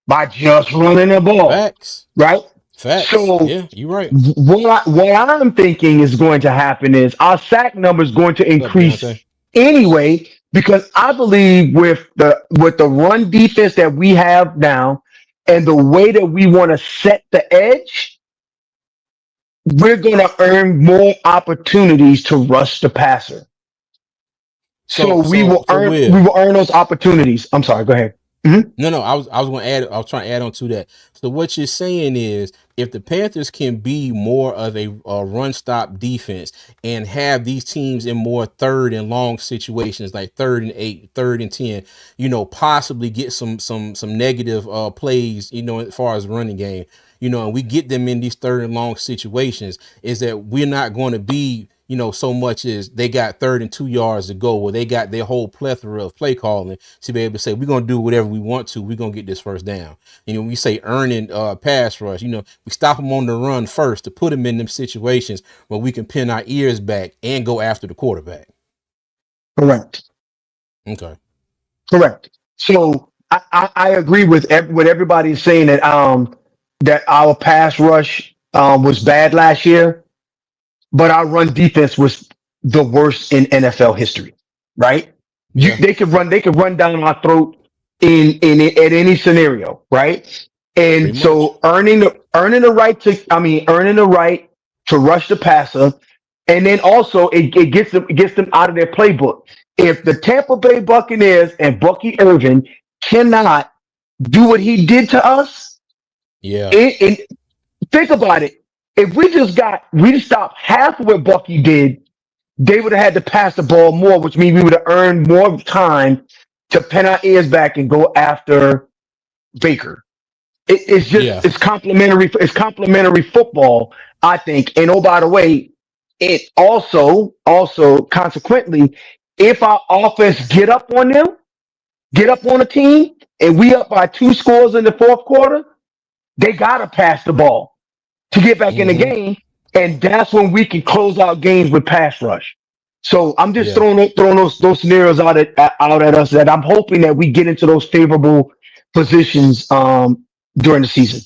by just running the ball, Facts, right? facts. So Yeah, you're right. what I'm thinking is going to happen is our sack number is going to What's up, Deontay? increase anyway because I believe with the run defense that we have now and the way that we want to set the edge, we're going to earn more opportunities to rush the passer. So So we will earn we Will, will earn those opportunities. I'm sorry. Go ahead. Mhm. No, no, I was going to add. I was trying to add on to that. So what you're saying is, if the Panthers can be more of a run stop defense and have these teams in more third and long situations, like 3rd and 8, 3rd and 10, possibly get some negative plays, as far as running game, and we get them in these third and long situations, is that we're not going to be, so much as they got 3rd and 2 yards to go, where they got their whole plethora of play calling to be able to say, we're going to do whatever we want to. We're going to get this first down. We say earning pass rush, we stop them on the run first to put them in them situations where we can pin our ears back and go after the quarterback. Correct. Okay. Correct. So I agree with what everybody is saying that our pass rush was bad last year, but our run defense was the worst in NFL history. Right? Yeah, They could run down our throat in at any scenario. Right? pretty And much. so earning the right to rush the passer, and then also it gets them out of their playbook. If the Tampa Bay Buccaneers and Bucky Irvin cannot do what he did to us, Yeah. and think about it. If we just stopped half of what Bucky did, they would have had to pass the ball more, which means we would have earned more time to pin our ears back and go after Baker. Yeah. It's complementary. It's complementary football, I think. And oh, by the way, it also consequently, if our offense get up on a team, and we up by 2 scores in the fourth quarter, they gotta pass the ball to get back in the Mm-hmm. game, and that's when we can close out games with pass rush. So I'm just Yeah. throwing those scenarios out at us that I'm hoping that we get into those favorable positions during the season.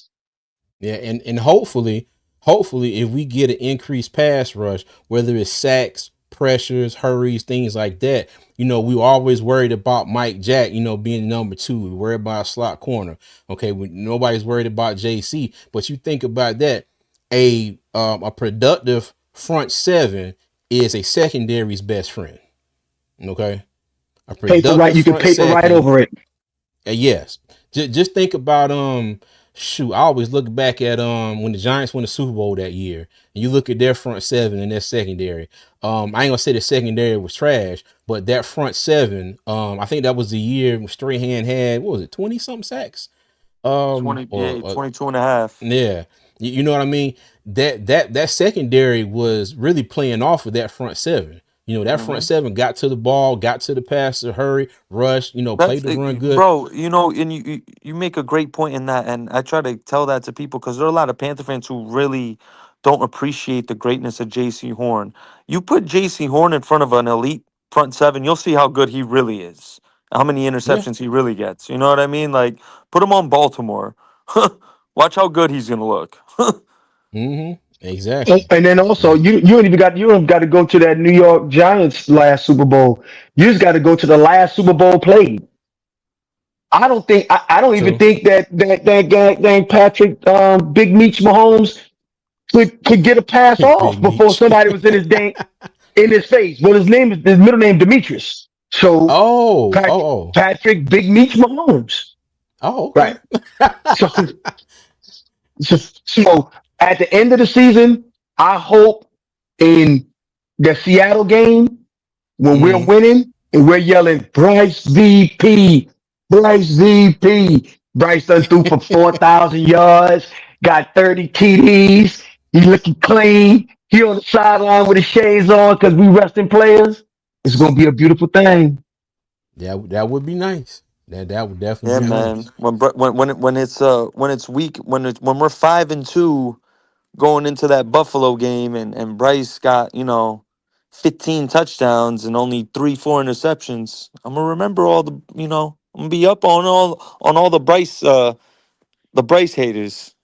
Yeah, and hopefully, if we get an increased pass rush, whether it's sacks, pressures, hurries, things like that, we always worried about Mike Jack, being number two. We worried about a slot corner. Okay, nobody's worried about JC, but you think about that, a productive front seven is a secondary's best friend. Okay, a Paper right, productive you can front paper right seven. over it. Yes. Just think about shoot, I always look back at when the Giants won the Super Bowl that year, and you look at their front seven and their secondary. I ain't gonna say the secondary was trash, but that front seven, I think that was the year when Strahan had, what was it, 20 something sacks? 20, Or yeah, 22 and a half. yeah, you know what I mean? That secondary was really playing off of that front seven. That front Mm-hmm. seven got to the ball, got to the passer, hurry, rush, played That's the run good. bro. And you make a great point in that, and I try to tell that to people because there are a lot of Panther fans who really don't appreciate the greatness of J.C. Horn. You put J.C. Horn in front of an elite front seven, you'll see how good he really is. How many Yeah. interceptions he really gets. You know what I mean? Like, put him on Baltimore. Watch how good he's gonna look. Mm-hmm. And Exactly. and then also, Yeah. you don't got to go to that New York Giants last Super Bowl. You just got to go to the last Super Bowl played. I don't even True. think that guy named Patrick Big Meech Mahomes could get a pass Big off before Meech. somebody was in his face. Well, his middle name Demetrius. So Oh, oh, Patrick oh, Patrick Big Meech Mahomes. oh, Right. okay. So so at the end of the season, I hope in the Seattle game when we're Mm, winning and we're yelling Bryce VP, Bryce VP. Bryce done threw for 4,000 yards, got 30 TDs. He looking clean. He on the sideline with his shades on because we resting players. It's gonna be a beautiful thing. that would be nice. That would Yeah, definitely be man. nice. When we're 5-2 going into that Buffalo game, and Bryce got 15 touchdowns and only 3-4 interceptions, I'm gonna remember all the I'm gonna be up on all the Bryce haters.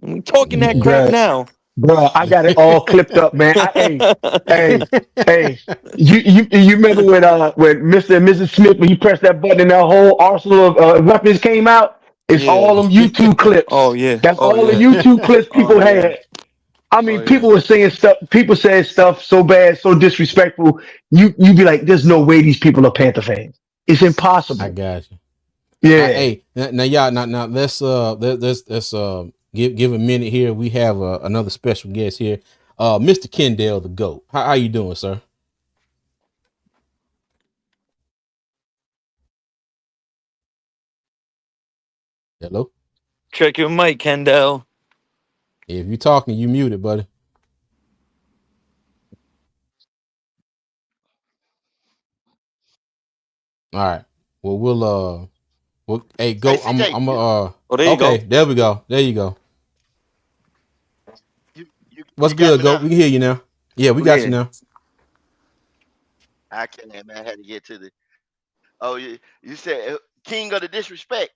I'm talking that crap Bruh, now. bruh, I got it all clipped up, man. Hey, hey. You remember when Mr. and Mrs. Smith, when he pressed that button and that whole arsenal of weapons came out? It's Yeah. all them YouTube Oh clips. yeah. That's Oh all the yeah. YouTube clips Oh people yeah. had. I Oh mean, yeah. people were saying stuff. People said stuff so bad, so disrespectful. You be like, there's no way these people are Panther fans. It's I impossible. got you. Yeah. Hey, now y'all, now let's give a minute here. We have another special guest here, Mr. Kendall the Goat. How you doing, sir? Hello. Check your mic, Kendall. If you talking, you muted, buddy. All right. Well, hey, Hey, go. CJ, Oh, there you Okay. go. There we go. There you go. you What's got good, me Goat? now? We can hear you now. Yeah, we got you Yeah. now. I can't, man. I had to get to the. Oh, you said king of the disrespect.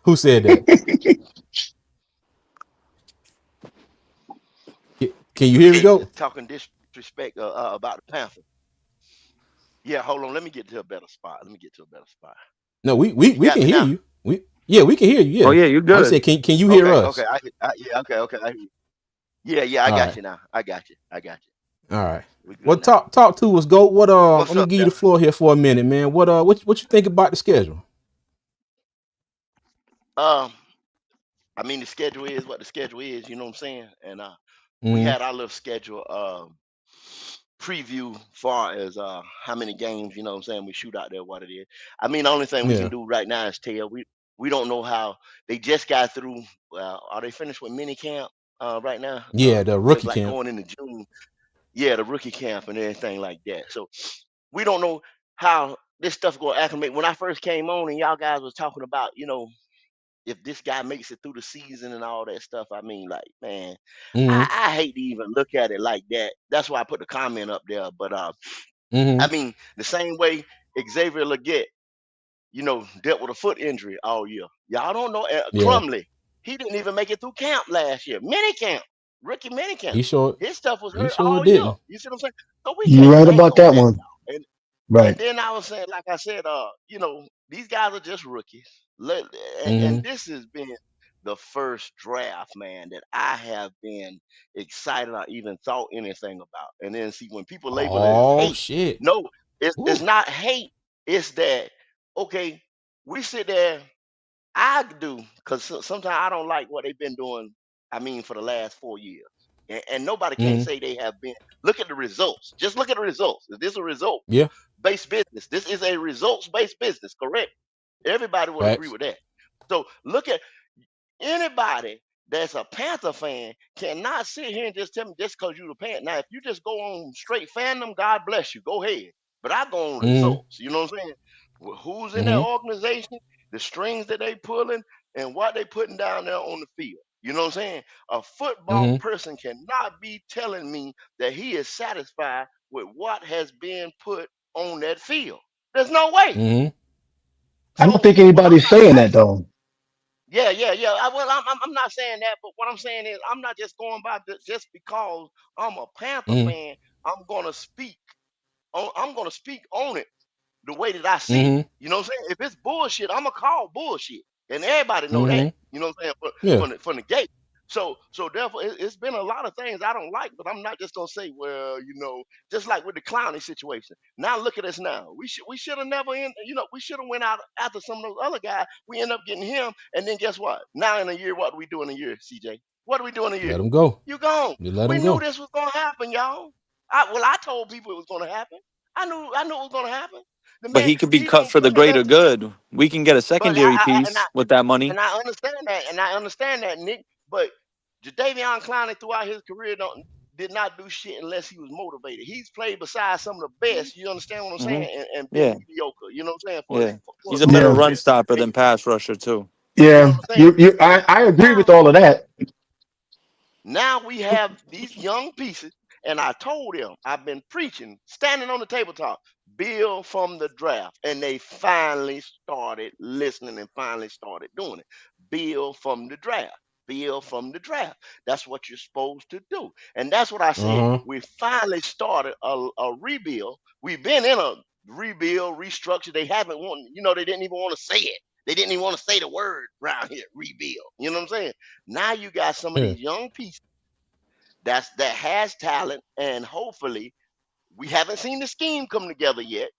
Who said that? Can you hear me, Goat? Talking disrespect about the Panther. Yeah, hold on. Let me get to a better spot. Let me get to a better spot. No, we You we got can me hear now? you. We can hear you. Oh Yeah. yeah, you're I'm saying, good. can you hear Okay, okay. us? Yeah, okay, okay. Yeah, I All got right. you now. I got you. I got you. All right. We're Well, good now. talk to us, Goat. What What's I'm gonna up, give you there? the floor here for a minute, man. What you think about the schedule? Um, I mean, the schedule is what the schedule is. You know what I'm saying? And we Mm, had our little schedule preview far as how many games, you know what I'm saying, we shoot out there, what it is. I mean, the only thing we can yeah. do right now is tell. We don't know how they just got through. Are they finished with mini camp right now? Yeah, the So it's rookie like camp. going into June. Yeah, the rookie camp and everything like that. So we don't know how this stuff gonna acclimate. When I first came on and y'all guys was talking about, if this guy makes it through the season and all that stuff, I mean, like, man, Mm, I hate to even look at it like that. That's why I put the comment up there. But I mm, mean, the same way Xavier Leggett, dealt with a foot injury all year. Y'all don't know yeah. Crumley. He didn't even make it through camp last year. Mini camp, rookie mini camp. He sure His stuff was he hurt sure all year. didn't. You see what I'm saying? So we You're can't right bank about on that that, one. y'all. And Right. then I was saying, like I said, these guys are just rookies. And Mm, this has been the first draft, man, that I have been excited or even thought anything about. And then see when people label it as oh hate, shit. no, it's Ooh. not hate. It's that okay, we sit there. I do because sometimes I don't like what they've been doing. I mean, for the last 4 years, and nobody can't Mm, say they have been. Look at the results. Just look at the results. Is this a result yeah. based business? This is a results based business, correct? Everybody would agree Facts. with that. So look at anybody that's a Panther fan cannot sit here and just tell me just because you're a Panther. Now, if you just go on straight fandom, God bless you. Go ahead. But I go on Mm, results. You know what I'm saying? Who's in that mm, organization, the strings that they pulling, and what they putting down there on the field. You know what I'm saying? A football mm, person cannot be telling me that he is satisfied with what has been put on that field. There's no way. mm, I don't So think what I'm anybody's not saying that though. yeah, yeah, yeah. I'm not saying that, but what I'm saying is, I'm not just going by just because I'm a Panther mm, fan. I'm gonna speak on it the way that I see it. mm, You know what I'm saying? If it's bullshit, I'ma call bullshit, and everybody know that. mm. You know what I'm saying? Yeah. From the gate. So therefore, it's been a lot of things I don't like, but I'm not just gonna say, well, just like with the clowning situation. Now look at us now. We should have never we should have went out after some of those other guys. We end up getting him, and then guess what? Now in a year, what do we do in a year, CJ? What do we do in a year? Let him go. You gone. You let We him knew go. this was gonna happen, y'all. I told people it was gonna happen. I knew it was gonna happen. The But man, he could be he cut don't for the play enough. greater good. We can get a But secondary piece with that money. I understand that, and I understand that, Nick. But Jadavion Clowney throughout his career did not do shit unless he was motivated. He's played beside some of the best. You understand what I'm Hmm. saying? And been Yeah, mediocre. You know what I'm saying yeah. for He's his a whole better Yeah. run career. stopper And than pass rusher too. you know Yeah. what I'm saying? I agree with Now all of that. Now we have these young pieces, and I told them I've been preaching, standing on the tabletop, build from the draft, and they finally started listening and finally started doing it. Build from the draft. Build from the draft. That's what you're supposed to do, and that's what I said. Uh-huh. We finally started a rebuild. We've been in a rebuild, restructure. They haven't want, they didn't even want to say it. They didn't even want to say the word around here, rebuild. You know what I'm saying? Now you got some of Yeah. these young pieces that has talent, and hopefully we haven't seen the scheme come together yet.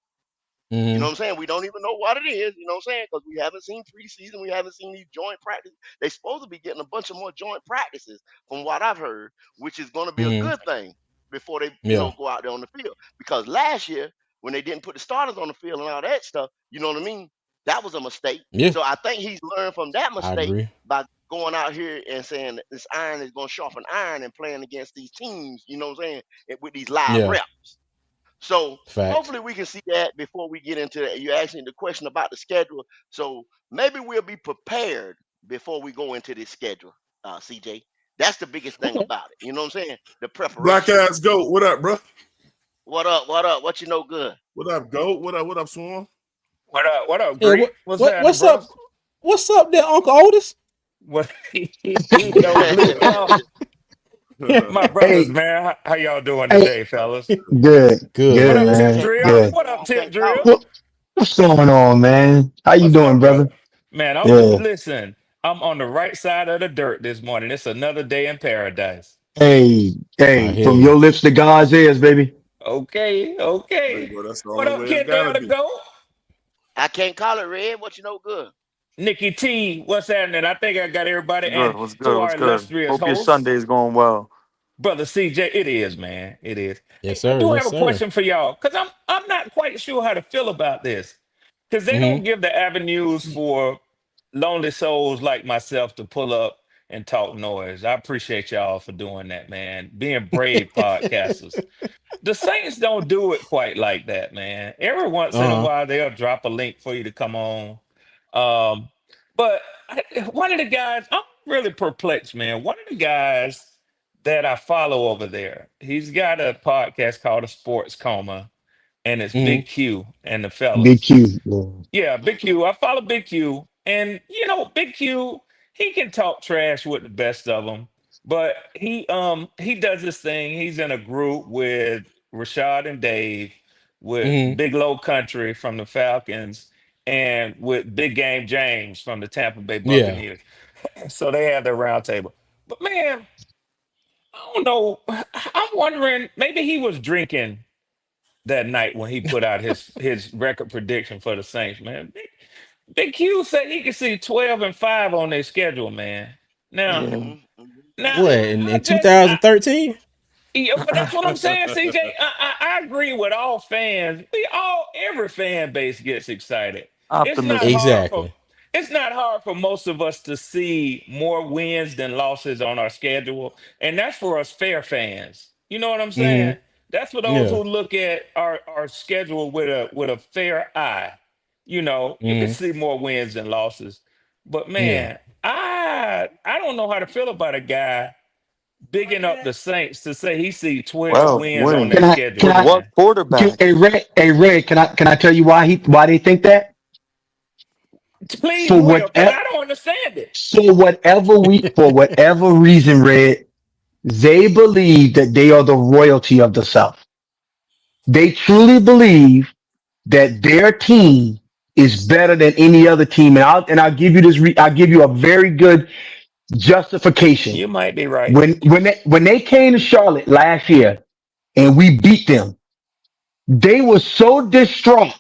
You know Mm-hmm. what I'm saying? We don't even know what it is, you know what I'm saying? Because we haven't seen preseason, we haven't seen these joint practices. They're supposed to be getting a bunch of more joint practices from what I've heard, which is going to be a Mm-hmm. good thing before they, Yeah. go out there on the field. Because last year, when they didn't put the starters on the field and all that stuff, you know what I mean? That was a mistake. Yeah. So I think he's learned from that I mistake agree. by going out here and saying that this iron is going to sharpen iron and playing against these teams, you know what I'm saying, with these live Yeah. reps. So Facts. hopefully we can see that before we get into that. You asked me the question about the schedule. So maybe we'll be prepared before we go into this schedule, CJ. That's the biggest thing Okay. about it. You know what I'm saying? The Black preparation. ass goat. What up, bro? What up? What up? What you know good? What up, goat? What up? What up, Swarm? What up? What up, Yeah. Greek? What's happening, What's up? bros? What's up there, Uncle Otis? What no Bleak? My brothers, Hey, man. How y'all doing hey, today, fellas? good, Good, What good, up, man. Tip man, Can't Drill? call it. good. What up, Tip Can't call Drill? it. What's going on, man? How you What's doing, up, brother? brother? Man, Yeah. listen. I'm on the right side of the dirt this morning. It's another day in paradise. Hey, I hey, hear from you. your lips to God's ears, baby. Okay, There you okay. go. That's the What only up, way it's Kid gotta There to be. go? I can't call it red. What you know good? Nikki T, what's happening? I think I got everybody. What's good? And What's good? to What's our good? illustrious Hope your host, Sunday is going well. Brother CJ, it is, man. It is. Yes, Hey, I sir. do Yes, have a sir. question for y'all because I'm not quite sure how to feel about this because they Mm-hmm. don't give the avenues for lonely souls like myself to pull up and talk noise. I appreciate y'all for doing that, man. Being brave podcasters. The Saints don't do it quite like that, man. Every once in a Uh-huh. while, they'll drop a link for you to come on. Um, but one of the guys, I'm really perplexed, man. One of the guys that I follow over there, he's got a podcast called A Sports Coma, and it's Mm-hmm. Big Q and the Big fellas. Q. Yeah. Yeah, Big Hmm. Q. I follow Big Q, and Big Q, he can talk trash with the best of them, but he does this thing. He's in a group with Rashad and Dave, with Mm-hmm. Big Low Country from the Falcons, and with Big Game James from the Tampa Bay Yeah. Buccaneers. So they have their round table. But man, I don't know. I'm wondering maybe he was drinking that night when he put out his record prediction for the Saints, man. Big Q said he could see 12-5 on their schedule, man. Now, Yeah. Hmm. He now What said it. in, I in just I, 2013? yeah, but that's what I'm saying, CJ. I agree with all fans. Every fan base gets excited. It's not Optimism. hard for Exactly. it's not hard for most of us to see more wins than losses on our schedule, and that's for us fair fans. You know what I'm saying? Mm-hmm. That's for those Yeah. who look at our schedule with a fair eye. You can Mm-hmm. see more wins than losses. But Yeah. man, I don't know how to feel about a guy bigging up the Saints to say he see 12 Well, wins on their Can wins. I? Can schedule, With I? what man. quarterback? Hey, Red. Can I tell you why they think that? Please, For Will, because whatever, I don't understand it. for whatever reason, Red, they believe that they are the royalty of the South. They truly believe that their team is better than any other team. And I'll give you I'll give you a very good justification. You might be right. When they came to Charlotte last year and we beat them, they were so distraught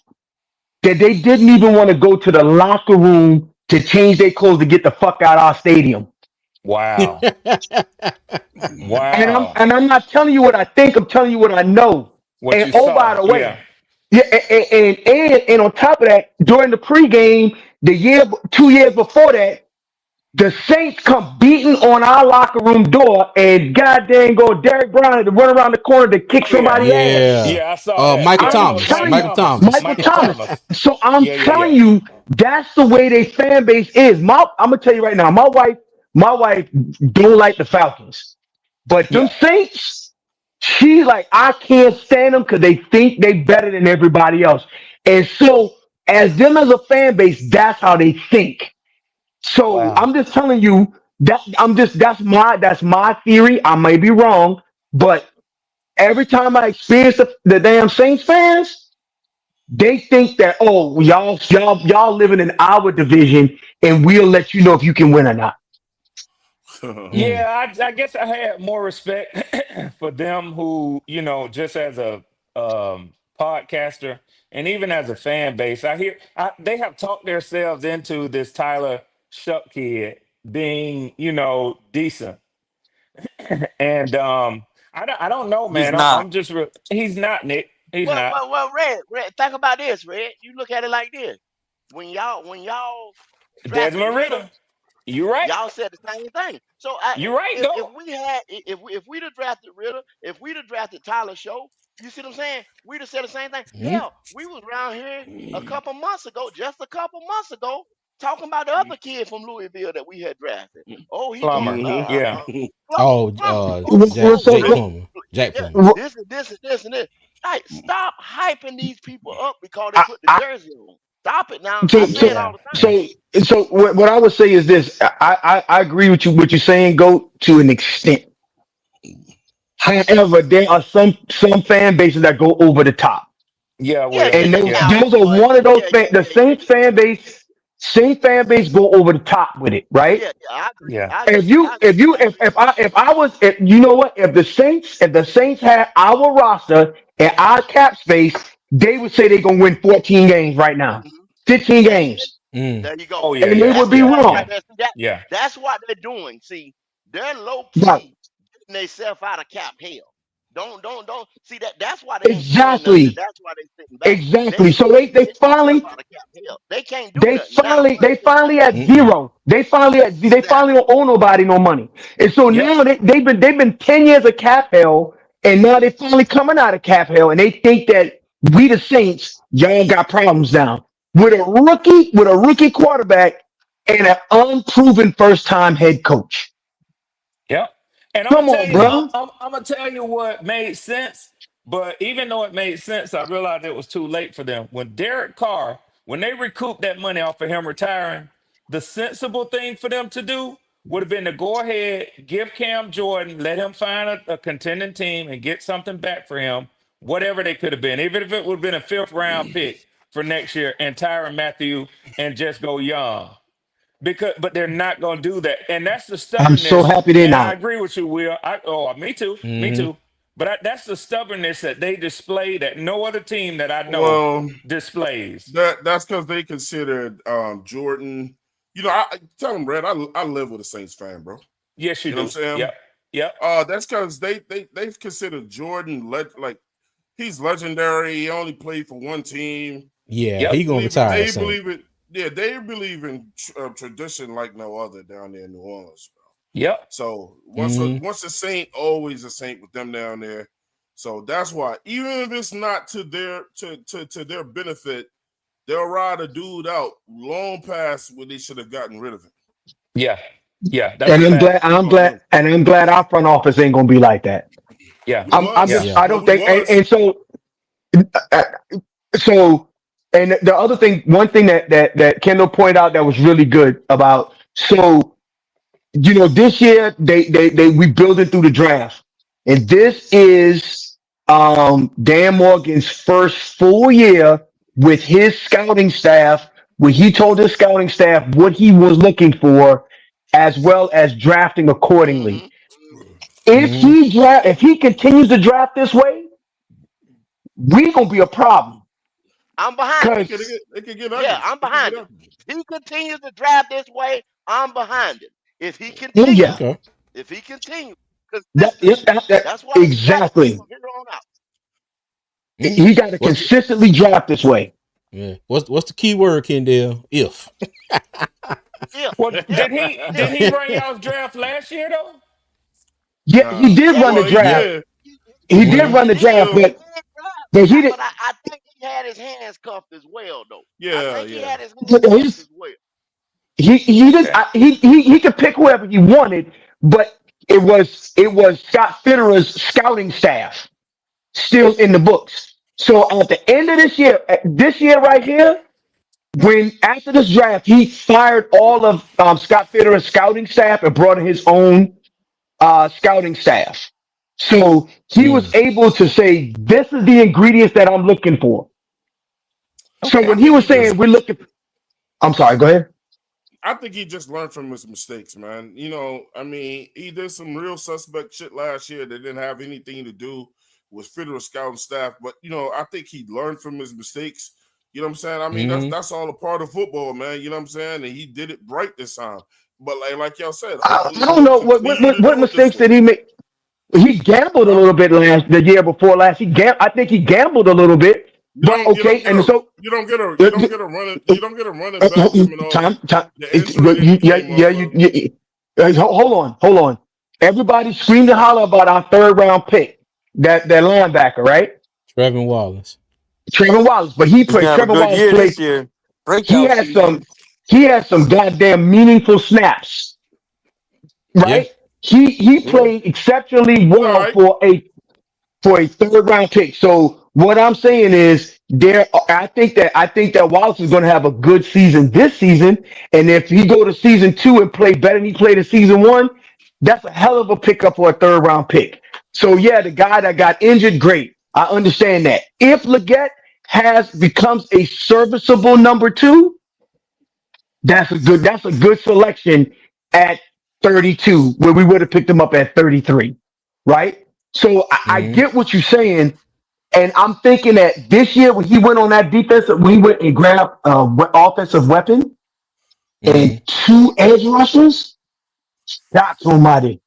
that they didn't even want to go to the locker room to change their clothes to get the fuck out of our stadium. Wow. And I'm Wow. and I'm not telling you what I think. I'm telling you what I know. What And you oh, by saw. the way, Yeah. yeah, and on top of that, during the pregame, 2 years before that, the Saints come beating on our locker room door, and goddamn go Derek Brown had to run around the corner to kick Oh, yeah. somebody's ass. Yeah. Yeah, I saw that. Michael Yeah, I'm it was Thomas. Mike telling you, Michael Thomas. Thomas. Michael Michael Thomas. Thomas. So I'm Yeah, yeah, telling yeah. you, that's the way their fan base is. I'm gonna tell you right now, my wife don't like the Falcons, but them Yeah. Saints, she's like, I can't stand them because they think they better than everybody else. And so, as them as a fan base, that's how they think. So Wow. I'm just telling you that that's my theory. I may be wrong, but every time I experience the damn Saints fans, they think that, oh, y'all living in our division, and we'll let you know if you can win or not. Mm. Yeah, I guess I had more respect for them who, just as a podcaster, and even as a fan base, they have talked themselves into this Tyler Shuck kid being, decent. And I don't know, He's man. not. He's not, Nick. He's not. Red. Think about this, Red. You look at it like this: when y'all drafted Desmond Ritter, Ritter. You right. y'all said the same thing. So You right, if though. we had if we'd have drafted Ritter, if we'd have drafted Tyler Show, you see what I'm saying? We'd have said the same thing. Mhm. Hell, we was around here just a couple months ago, talking about the other kid from Louisville that we had drafted. Oh, he going Plumber. Yeah. Oh, Plummer. Oh, Jack So, Jake Ritter. Plummer. Jack Yeah, Plummer. this and this and this and this. Like, stop hyping these people up because they I, put the I, jersey on. Stop it now. so, I say so, it all Yeah. the time. Yeah. so, so, what I would say is this. I agree with you. What you're saying, go to an extent. However, there are some fan bases that go over the top. Yeah, Yeah, Will. yeah, And yeah, Yeah. those are but one of those yeah, yeah, the yeah, yeah, Saints fan base go over the top with it, right? yeah, yeah. I agree. Yeah. I If agree. you I if agree. you I agree. if I was if you know what if the Saints had our roster and our cap space, they would say they're gonna win 14 games right now, Hmm. 15 And games, Mm. there you go. Oh, yeah, and they yeah, would That's be the yeah, part wrong. right yeah, there. See that? yeah. That's what they're doing. See, they're low But key getting themselves out of cap hell. Don't see that. That's why they ain't doing nothing. And exactly, that's why they sitting back. exactly. They So they they getting themselves finally out of cap hell. They can't do They nothing now. finally, What? they finally at Mm-mm. zero. They finally Exactly. don't owe nobody no money. And so Yep. now they've been 10 years of cap hell, and now they finally coming out of cap hell, and they think that we the Saints, y'all got problems now with a rookie quarterback and an unproven first time head coach. Yep. And I'm gonna Come tell on, you, bro. I'm gonna tell you what made sense. But even though it made sense, I realized it was too late for them. When Derek Carr, when they recouped that money off of him retiring, the sensible thing for them to do would have been to go ahead, give Cam Jordan, let him find a contending team and get something back for him, whatever they could have been, even if it would have been a fifth round pick for next year, and Tyron Matthew, and just go young. But they're not going to do that, and that's the I'm so stubbornness. happy they're And I not. agree with you, Will. Me too, me Mm-hmm. too. But that's the stubbornness that they display that no other team that I know Well, displays. that's because they considered Jordan. I tell them, Red. I live with a Saints fan, bro. Yes, you You know what I'm do. saying? Yep, yep, That's because they've considered Jordan like he's legendary. He only played for one team. Yeah, yep, he gonna retire at They Saint. believe it. Yeah, they believe in tradition like no other down there in New Orleans. yep, So Mm-hmm. once a Saint, always a Saint with them down there. So that's why, even if it's not to their benefit, they'll ride a dude out long past when they should have gotten rid of him. yeah, yeah. That's And a I'm fact. glad, That's I'm all it glad, is. and I'm glad our front office ain't gonna be like that. Yeah, We I'm was. just, Yeah. I No, don't we think, was. and uh, so, and the other thing, one thing that Kendall pointed out that was really good about, so, this year they we build it through the draft, and this is Dan Morgan's first full year with his scouting staff, where he told his scouting staff what he was looking for, as well as drafting accordingly. Hmm. Mm-hmm. If he continues to draft this way, we gonna be a problem. I'm behind him. It could Cause get Yeah, ugly. I'm It could get behind him. ugly. If he continues to drive this way, I'm behind him. If he oh yeah, continues, Okay. if he continues yeah, consistently, that's what it's got to be exactly. from here on out. Mm-hmm. He got to What's the consistently draft this way. yeah? What's the key word, Kendall? If. If, Well, if, did if, he run y'all's draft last year though? Yeah, he did yeah, run the Well, he draft. Yeah. did, He but did Mm-hmm. run he the did. draft, still, He but did drive, but he but did. I think he had his hands cuffed as well, though. I yeah, think he yeah. had his hands But cuffed as well. he did. Okay. He could pick whoever he wanted, but it was Scott Fitterer's scouting staff still in the books. So at the end of this year right here, when after this draft, he fired all of Scott Fitterer's scouting staff and brought in his own scouting staff. So he was Mm. able to say, "This is the ingredients that I'm looking for." So I when Okay. he think was he saying, just "We're looking," I'm sorry. Go ahead. I think he just learned from his mistakes, man. I mean, he did some real suspect shit last year that didn't have anything to do was federal scouting staff. But I think he learned from his mistakes. You know what I'm saying? I mean, that's Mm-hmm. that's all a part of football, man. You know what I'm saying? And he did it right this time. But like y'all said, I hopefully don't he'll know continue to what do it this mistakes way. did he make. He gambled a Huh? little bit the year before last. I think he gambled a little bit. You But don't you okay, don't get and a so you don't get a uh, you don't get a running you don't get a running back coming off time. the It's injury but that he you, yeah, came yeah, off of. hold on. Everybody screamed and holler about our third round pick, that linebacker, right? Trevin Wallace. Trevor Wallace, but he He's played. gonna have a Trevor good Wallace year played. this year. He Breakout had season. some. He had some goddamn meaningful snaps, Yeah. right? He Yeah. played exceptionally He was all well right. for a third round pick. So what I'm saying is I think that Wallace is going to have a good season this season, and if he go to season two and play better than he played in season one, that's a hell of a pickup for a third round pick. So yeah, the guy that got injured, great. I understand that. If Leggett has becomes a serviceable number two, that's a good selection at 32, where we would have picked him up at 33, right? So I Mm-hmm. get what you're saying, and I'm thinking that this year when he went on that defensive, when he went and grabbed offensive weapon Mm-hmm. and two edge rushers, that's almighty.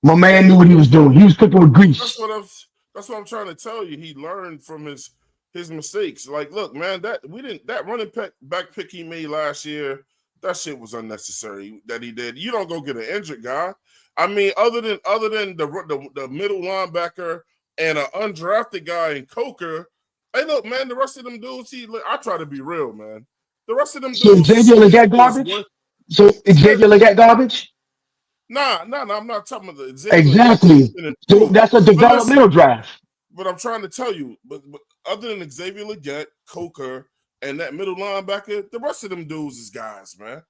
My man knew what he was doing. He was cooking with That's grease. what I'm. That's what I'm trying to tell you. He learned from his mistakes. Like, look, man, that running back pick he made last year. That shit was unnecessary. That he did. You don't go get an injured guy. I mean, other than the middle linebacker and an undrafted guy in Coker. Hey, look, man, the rest of them dudes. I try to be real, man. The rest of them So dudes Xavier Leggett is what. garbage. So Yeah, Xavier Leggett garbage. nah. I'm not talking about the Xavier Leggett Exactly. been So improved. that's a But listen, developmental draft. but I'm trying to tell you, but other than Xavier Leggett, Coker, and that middle linebacker, the rest of them dudes is guys, man.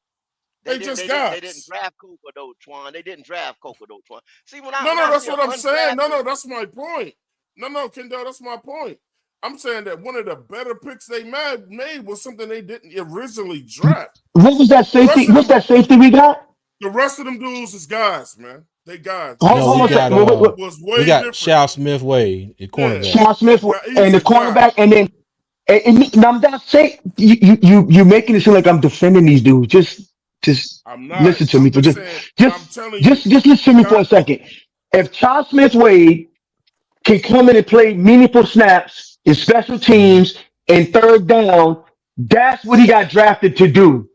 They They didn't. just They didn't. They didn't guys. draft Cooper though, Twan. They didn't draft Cooper though, Twan. See, when No, I that's see an what I'm saying. undrafted, That's my point. No, Kendall, that's my point. I'm saying that one of the better picks they made was something they didn't originally draft. What was that The rest safety? of What's them, that safety we got? the rest of them dudes is guys, man. They guys. Hold, No, hold we on a Jazir got second. was we way got different. Shao Smith Wade, the Yeah, cornerback. Sean Smith he's and the a guy. cornerback, and then and I'm not saying you making it seem like I'm defending these dudes. Just I'm not. listen to me I'm for just just saying. I'm just telling you, just listen to you me for got. a second. If Charles Smith Wade can come in and play meaningful snaps in special Mm-hmm. teams and third down, that's what he got drafted to do,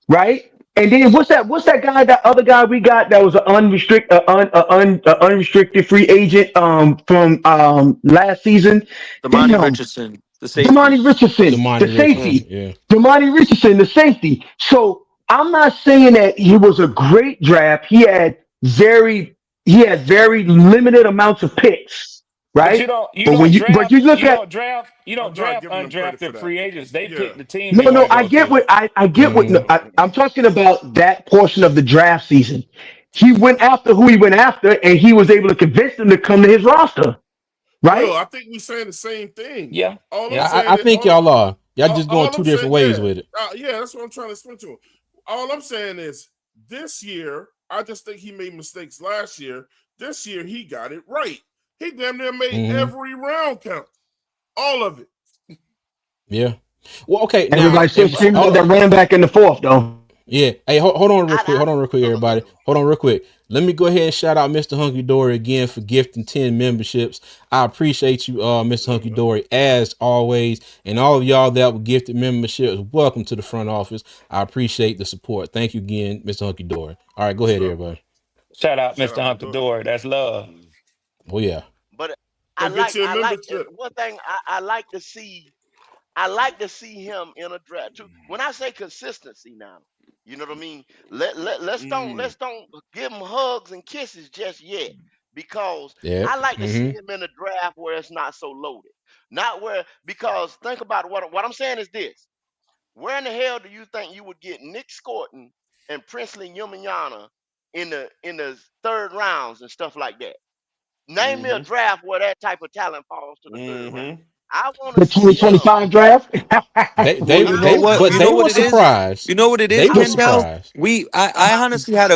right? And then what's that guy, that other guy we got that was an unrestricted free agent from last season? Damani Damn, Richardson, the safety. Damani Richardson, the Demani Mm. Richardson. safety. Yeah. Damani Richardson, the safety. So I'm not saying that he was a great draft. He had very limited amounts of picks, But right? But you look at you don't I'm not draft giving them credit for undrafted that. free agents. They Yeah. pick the team they no, want no, to I go get to. what I get what no, Mm-hmm. I'm talking about that portion of the draft season. He went after who he went after, and he was able to convince them to come to his roster, Will, right? I think we saying the same thing. Yeah, All I'm yeah. I saying is think y'all are. Y'all just going all two I'm different saying, ways with it. yeah, that's what I'm trying to explain to him. All I'm saying is this year, I just think he made mistakes last year. This year, he got it right. He damn near made Mm-hmm. every round count, all of it. Yeah. Well, okay. Now, Everybody still screaming hold about on. that running back in the fourth, though. Yeah. Hey, hold on real quick. I Hold on real quick, go everybody. ahead. Hold on real quick. Let me go ahead and shout out Mr. Hunky Dory again for gifting 10 memberships. I appreciate you, Mr. Hunky Dory, as always. And all of y'all that were gifted memberships, welcome to the front office. I appreciate the support. Thank you again, Mr. Hunky Dory. All right, go ahead, So everybody. Shout out shout Mr. out to Hunker Dory. Dory. That's love. Oh, yeah. But Go get your I like membership. one thing I like to see. I like to see him in a draft too. When I say consistency now, you know what I mean? Mm. Let's don't give him hugs and kisses just yet, because Yep. I like to see Mm-hmm. him in a draft where it's not so loaded. Not where, because think about what I'm saying is this. Where in the hell do you think you would get Nick Scorton and Princely Yumiyana in the third rounds and stuff like that? Name me a Mm-hmm. draft where that type of talent falls to the third round. Mm-hmm. I want to The see him. 2025 draft. They Well, you I know they want what? but You to they know see what were it him. is. surprised. You know what it is, They I were want to Kendall. see. surprised. I honestly had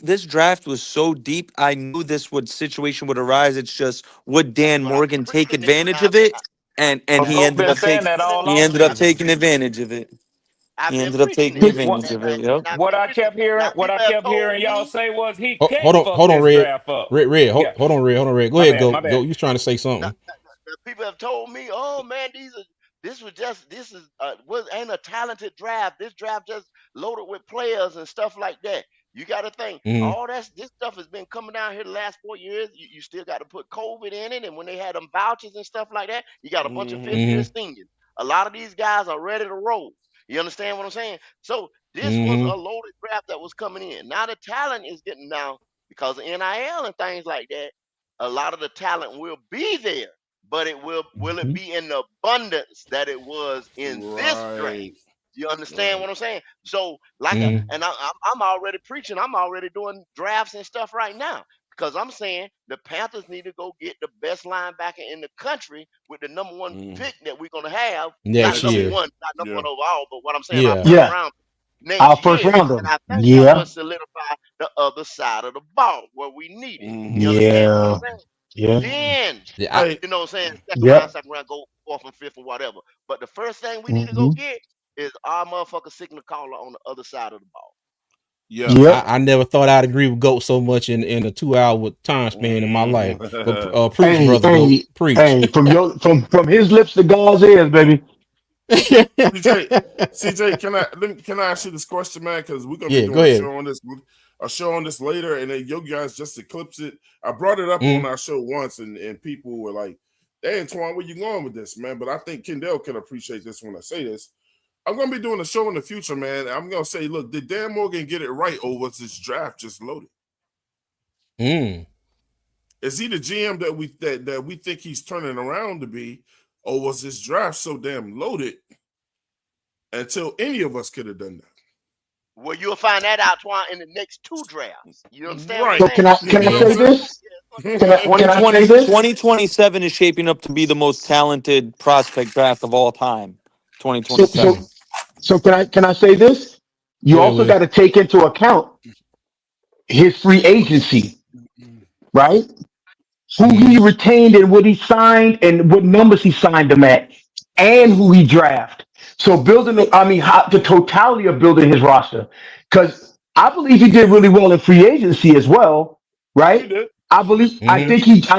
this draft was so deep. I knew this would situation would arise. It's just would Dan But I'm Morgan take preaching it. advantage of it, and But Goat been saying that all he off ended up season. taking advantage of it. I've He been ended up preaching taking it, What advantage of it. Yep. and I've been preaching. Now what I people have kept told hearing y'all me, say was he Hold can't on, fuck hold on, this Red. draft up. Red, Yeah, hold on, Red, hold on, Red. Go my ahead, bad, my go. bad. You trying to say not, something? the people have told me, oh man, this is was ain't a talented draft. This draft just loaded with players and stuff like that. You got to think Mm, all this stuff has been coming down here the last 4 years. You still got to put COVID in it, and when they had them vouchers and stuff like that, you got a bunch of fifth year mm, seniors. A lot of these guys are ready to roll. You understand what I'm saying? So this was mm, a loaded draft that was coming in. Now the talent is getting down because of NIL and things like that. A lot of the talent will be there, but will it Mhm. be in the abundance that it was in this draft? Right. You understand Right. what I'm saying? So, like, mm, I'm already preaching. I'm already doing drafts and stuff right now because I'm saying the Panthers need to go get the best linebacker in the country with the number one Mm. pick that we're gonna have. Not next Next number year. year. one, not number Yeah. one overall, but what I'm saying, our Yeah. first Yeah, round our next first year, rounder. and I think that Yeah, will solidify the other side of the ball where we need it. You Mm-hmm. understand what I'm yeah, saying? yeah, Then, Yeah. Hey, you know what I'm saying, yep. second round, go fourth and fifth or whatever. But the first thing we need to go Hmm. get is our motherfucker signal caller on the other side of the ball. yeah. Yep. I never thought I'd agree with Goat so much in a 2 hour time span in my life. But Mm. preach, Hey, brother Goat, hey, preach. hey, from his lips to God's ears, baby. CJ, CJ, can I ask you this question, man? Because we're gonna be Yeah, go doing ahead. a show on this later, and then you guys just eclipse it. I brought it up on Mm, our show once, and people were like, "Hey, Antoine, where you going with this, man?" But I think Kendall can appreciate this when I say this. I'm gonna be doing a show in the future, man. I'm gonna say, look, did Dan Morgan get it right, or was this draft just loaded? mm. Is he the GM that we think he's turning around to be, or was this draft so damn loaded until any of us could have done that? Well, you'll find that out, Twan, in the next two drafts. You understand what I'm Right. So saying? can You I know say what I'm this? Yeah, it's Can I 2020 say this? 2027 is shaping up to be the most talented prospect draft of all time. So so 2027. so can I say this? Go You ahead also with got it. to take into account his free agency, right? Who Mm, he retained and what he signed and what numbers he signed them at, and who he draft. So I mean, the totality of building his roster, because I believe he did really well in free agency as well, You right? did. I mm-hmm.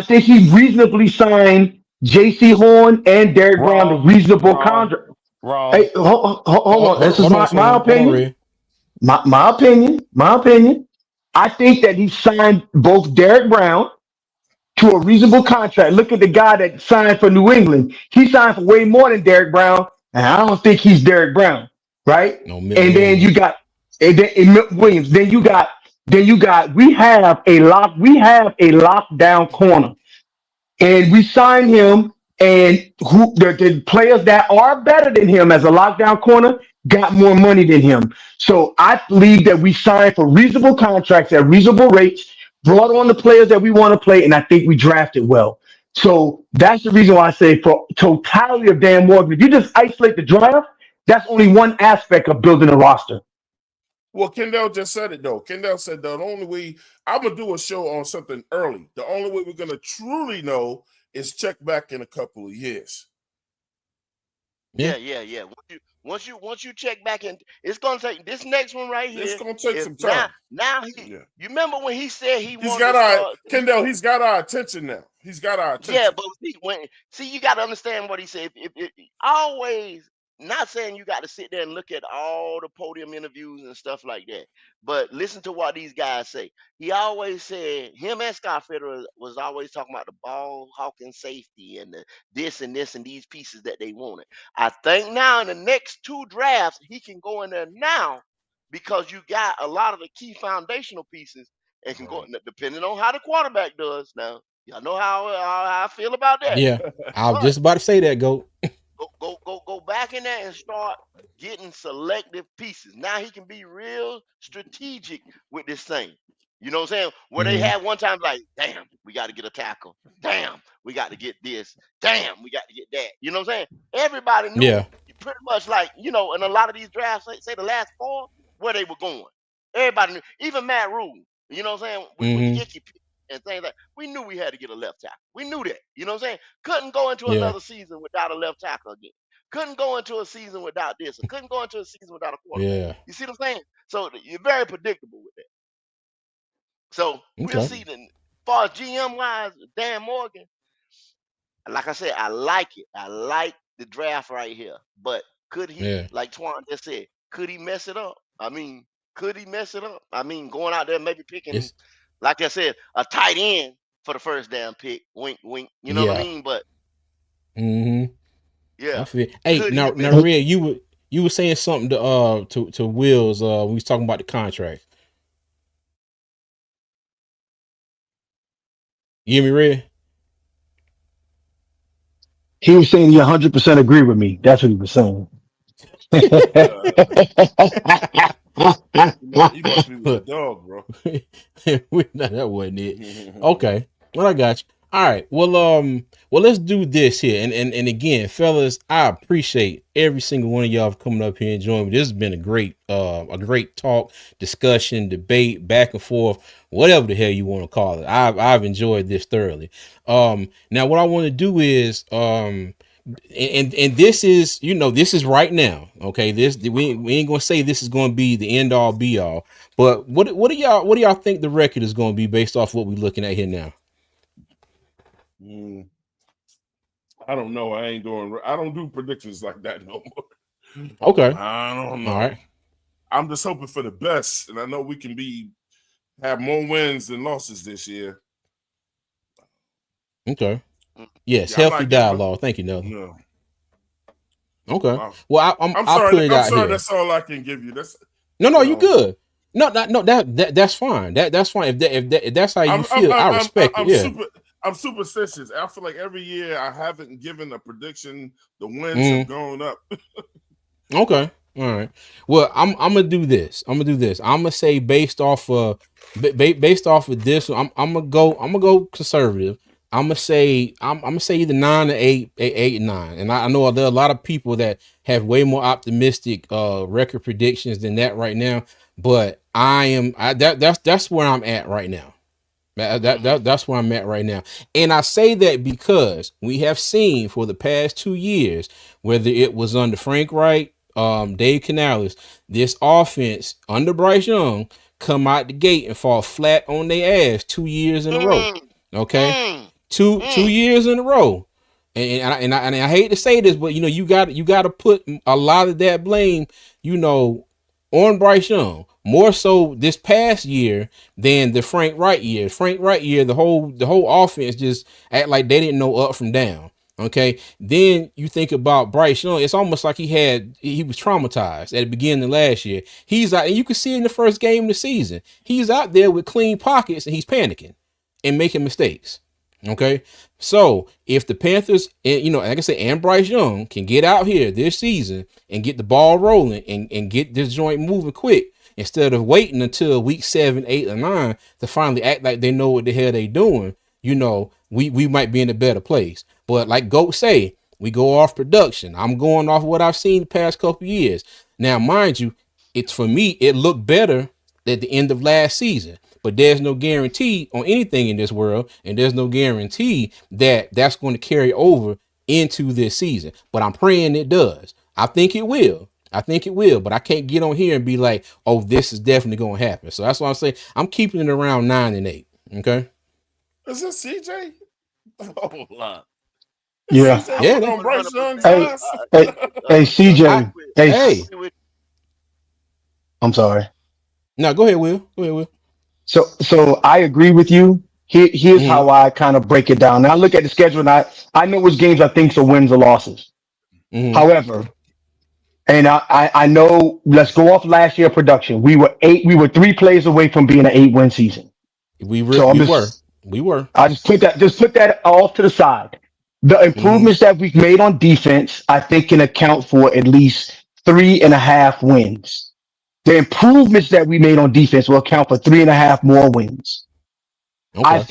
think he reasonably signed J.C. Horn and Derek Brown to Wrong, reasonable wrong, contract. wrong. Hey, hold on. This is Hold on, my Son. Hold on, opinion. Red. My opinion. My opinion. I think that he signed both Derek Brown to a reasonable contract. Look at the guy that signed for New England. He signed for way more than Derek Brown, and I don't think he's Derek Brown, right? No, Milton And then you Williams. got Milton Williams. We have a lockdown corner, and we signed him. And the players that are better than him as a lockdown corner got more money than him. So I believe that we signed for reasonable contracts at reasonable rates, brought on the players that we want to play, and I think we drafted well. So that's the reason why I say for totality of Dan Morgan, if you just isolate the draft, that's only one aspect of building a roster. Well, Kendall just said it though. Kendall said the only way I'm gonna do a show on something early. The only way we're gonna truly know is check back in a couple of years. Yeah. yeah. Once you check back in, it's gonna take this next one right It's here. gonna take Is some now time. now he. Yeah. You remember when he said he He's wanted got to our start? Kendall, he's got our attention now. He's got our Yeah, attention. but see, you got to understand what he said. Always, not saying you got to sit there and look at all the podium interviews and stuff like that, but listen to what these guys say. He always said him and Scott Federer was always talking about the ball hawking safety and this and these pieces that they wanted. I think now in the next two drafts he can go in there now because you got a lot of the key foundational pieces and can go Right. depending on how the quarterback does now. Y'all know how I feel about that. Yeah. I was But just about to say that, Goat. go back in there and start getting selective pieces. Now he can be real strategic with this thing. You know what I'm saying? Where they Mm-hmm. had one time like, damn, we got to get a tackle. Damn, we got to get this. Damn, we got to get that. You know what I'm saying? Everybody knew Yeah. pretty much like, in a lot of these drafts, say the last four, where they were going. Everybody knew. Even Matt Rule, you know what I'm saying? With the Mm-hmm. icky pick and things like we knew we had to get a left tackle. We knew that. You know what I'm saying? Couldn't go into Yeah. another season without a left tackle again. Couldn't go into a season without this. Or couldn't go into a season without a quarterback. Yeah. You see what I'm saying? So you're very predictable with that. So we'll Okay. see. Then, as far as GM wise, Dan Morgan, like I said, I like it. I like the draft right here. But could he, Yeah. like Twan just said, could he mess it up? I mean, could he mess it up? I mean, going out there maybe picking, It's like I said, a tight end for the first damn pick. Wink, wink. You know what I yeah. mean? But Mm-hmm. I yeah, feel. Hey, could he now, mess it Red, you were saying something to Will's when we was talking about the contract. You hear me, Red? He was saying he 100% agree with me. That's what he was saying. Uh, he must be with the Look, dog, bro. no, that wasn't it. Okay, well, I got you. All right. Well, let's do this here. And again, fellas, I appreciate every single one of y'all for coming up here and joining me. This has been a great talk, discussion, debate, back and forth, whatever the hell you want to call it. I've enjoyed this thoroughly. Now what I want to do is and this is, this is right now. Okay, we ain't gonna say this is gonna be the end all be all. But what do y'all think the record is gonna be based off what we're looking at here now? Mm, I don't know. I don't do predictions like that no more. Okay, I don't all know. right, I'm just hoping for the best, and I know we can have more wins than losses this year. okay, up? yes, Yeah, I'm healthy not giving up. dialogue. Thank you, Nelson. No, Okay, I'm, well, I'm I'll sorry. put it I'm out sorry. here. That's all I can give you. That's No, you you know. good. No, that's fine. That's fine. If that's how you I'm I'm feel, I'm I I'm, respect it. I'm Yeah. super. I'm superstitious. I feel like every year I haven't given a prediction. The wins have Mm, gone up. okay. All right. Well, I'm gonna do this. I'm gonna say based off of this. I'm gonna go conservative. I'm gonna say either 9 or 8, 8 and 9. And I know there are a lot of people that have way more optimistic record predictions than that right now. But that's where I'm at right now. Mm-hmm. That's where I'm at right now. And I say that because we have seen for the past 2 years, whether it was under Frank Wright, Dave Canales, this offense under Bryce Young come out the gate and fall flat on their ass 2 years in a row. Mm, Okay, mm, two mm. years in a row. And I hate to say this, but you got to put a lot of that blame, you know, on Bryce Young, more so this past year than the Frank Wright year. Frank Wright year, the whole offense just act like they didn't know up from down. Okay, then you think about Bryce Young. It's almost like he was traumatized at the beginning of last year. He's out, and you can see it in the first game of the season. He's out there with clean pockets, and he's panicking and making mistakes. Okay, so if the Panthers, like I said, and Bryce Young can get out here this season and get the ball rolling and get this joint moving quick instead of waiting until week 7, 8, or 9 to finally act like they know what the hell they doing, we might be in a better place. But like Goat say, we go off production. I'm going off what I've seen the past couple years. Now, mind you, it's for me, it looked better at the end of last season. But there's no guarantee on anything in this world, and there's no guarantee that that's going to carry over into this season. But I'm praying it does. I think it will. But I can't get on here and be like, oh, this is definitely going to happen. So that's why I'm saying I'm keeping it around 9 and 8. Okay. Is this CJ? Hold on. Is Yeah. CJ Yeah. putting on Bryce Young's 100%. Hey, ass? hey, hey, I, CJ. Hey, I hey, agree with I'm sorry. no, go ahead, Will. Go ahead, Will. So I agree with you. Here's Mm-hmm. how I kind of break it down. Now I look at the schedule and I know which games I think are wins or losses. Mm-hmm. However, and I know, let's go off last year production. We were 3 plays away from being an 8-win season. We were, So we were, we were. I just put that off to the side. The Mm-hmm. improvements that we've made on defense, I think can account for at least 3.5 wins. The improvements that we made on defense will account for 3.5 more wins. Okay.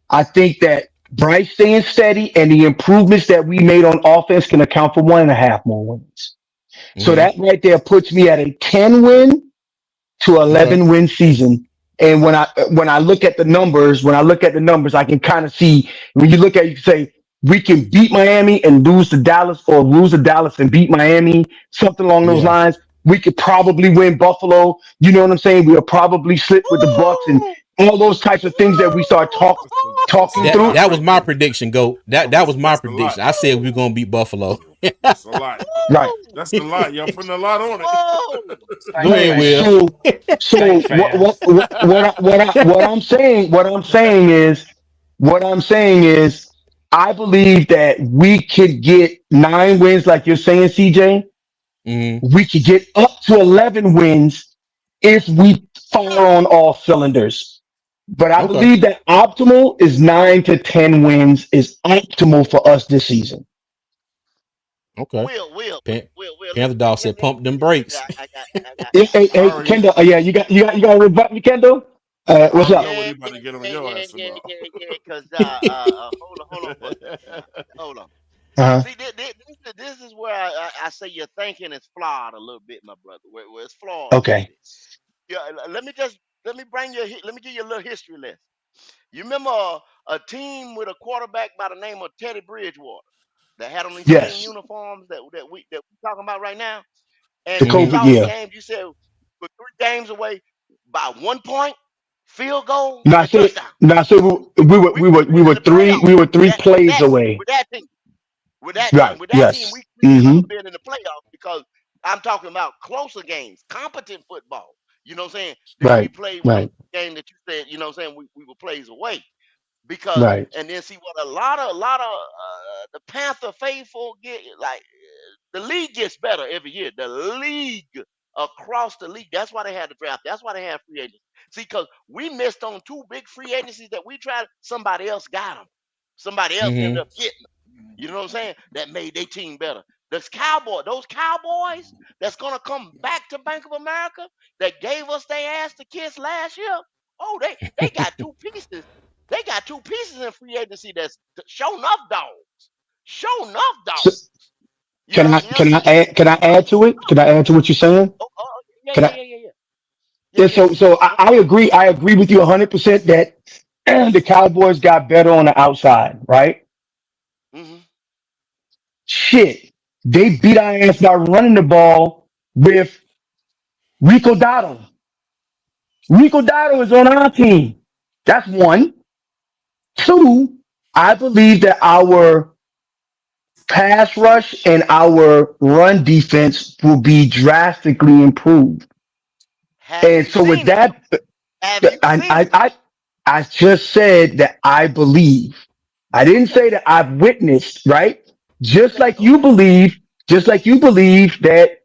I think that Bryce staying steady and the improvements that we made on offense can account for 1.5 more wins. So Mm-hmm. that right there puts me at a 10 win to Okay. 11 win season. And when I look at the numbers, I can kind of see when you look at it, you can say we can beat Miami and lose to Dallas, or lose to Dallas and beat Miami, something along those Yeah. lines. We could probably win Buffalo. You know what I'm saying? We'll probably slip with the Bucks and Woo! all those types of things that we start That's a talking That through. lot that was right my there. prediction, Goat. That was my That's a lot. prediction. I said we are gonna beat Buffalo. That's a lot. Right. That's a lot. Y'all putting a lot on it. Whoa! Go Saint Right. ahead, Will. fans. So Saint fans. what I'm saying is I believe that we could get 9 wins, like you're saying, CJ. Hmm. We could get up to 11 wins if we fire on all cylinders. But I Okay. believe that optimal is 9 to 10 wins is optimal for us this season. Okay. Pan- Will, Panther dog said pump them brakes. Hey, I already, Kendall, yeah, you got to rebut me, Kendall. I What's already know up? what Yeah, he about yeah, to get on yeah, your yeah, ass yeah, about. yeah, yeah. Because hold on. Uh-huh. See, this is where I say your thinking is flawed a little bit, my brother. Where it's flawed a little Okay. bit. Yeah, let me let me give you a little history lesson. You remember a team with a quarterback by the name of Teddy Bridgewater that had on these same Yes. uniforms that we talking about right now, and The we Hmm. COVID lost year. games. You said we're 3 games away by 1 point, field goal, No, I and said, touchdown. no, I said We in the we playoffs were three with plays that away. with that team. With that team. Right. With that team, Yes. we should Mm-hmm. have been in the playoffs because I'm talking about closer games, competent football. You know what I'm saying? Then we Right. played one Right. game that you said, you know what I'm saying, we were plays away. Because Right. and then see what a lot of the Panther faithful get like the league gets better every year. The league across the league. That's why they had the draft. That's why they had free agents. See, because we missed on 2 big free agencies that we tried. Somebody else got them. Somebody else ended Hmm. up getting them. You know what I'm saying? That made their team better. Those Cowboys that's gonna come back to Bank of America that gave us their ass to kiss last year. Oh, they got 2 pieces. They got 2 pieces in free agency that's show enough dogs. Show enough So dogs. can I add to it? Can I add to what you're saying? Yeah, Can yeah, I? yeah, yeah, yeah. Yeah, Yeah, yeah. so I agree. I agree with you 100% that the Cowboys got better on the outside, right? Mm-hmm. Shit, they beat our ass by running the ball with Rico Dotto. Rico Dotto is on our team. That's one. Two, I believe that our pass rush and our run defense will be drastically improved. Have And you so with seen it though? that, Have you I, seen I, it? I, I just said that I believe. I didn't Okay. say that I've witnessed, right? Just Okay. like you Okay. believe, just like you believe that,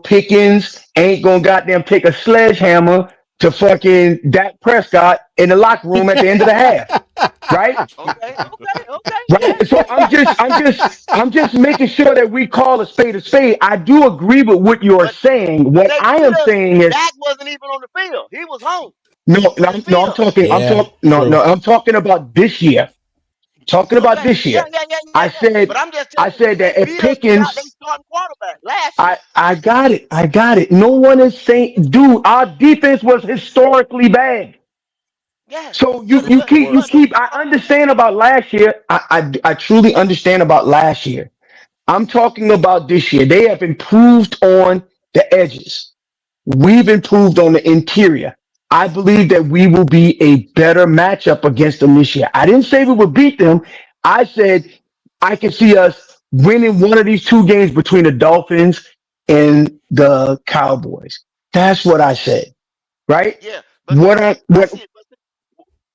Pickens ain't gonna goddamn take a sledgehammer to fucking Dak Prescott in the locker room at the end of the half, right? Okay. Okay. Okay. Yeah. Right. So Yeah. Yeah. I'm just making sure that we call a spade a spade. I do agree with what you're But saying. What say I am Will, saying is Dak wasn't even on the field. He was home. no, He was no, on the no. I'm field. talking. Yeah. No. True. I'm talking about this year. Talking about Okay. this Yeah. year. Yeah. Yeah. Yeah. I Yeah. But said, I'm just I telling you, said they that if beat us without their Pickens, starting quarterback last year. I got it. I got it. No one is saying, dude, our defense was historically bad. Yeah. So But you but keep, Was it? I understand about last year. I truly understand about last year. I'm talking about this year. They have improved on the edges. We've improved on the interior. I believe that we will be a better matchup against them this year. I didn't say we would beat them. I said I can see us winning one of these 2 games between the Dolphins and the Cowboys. That's what I said, right? yeah. What I see it.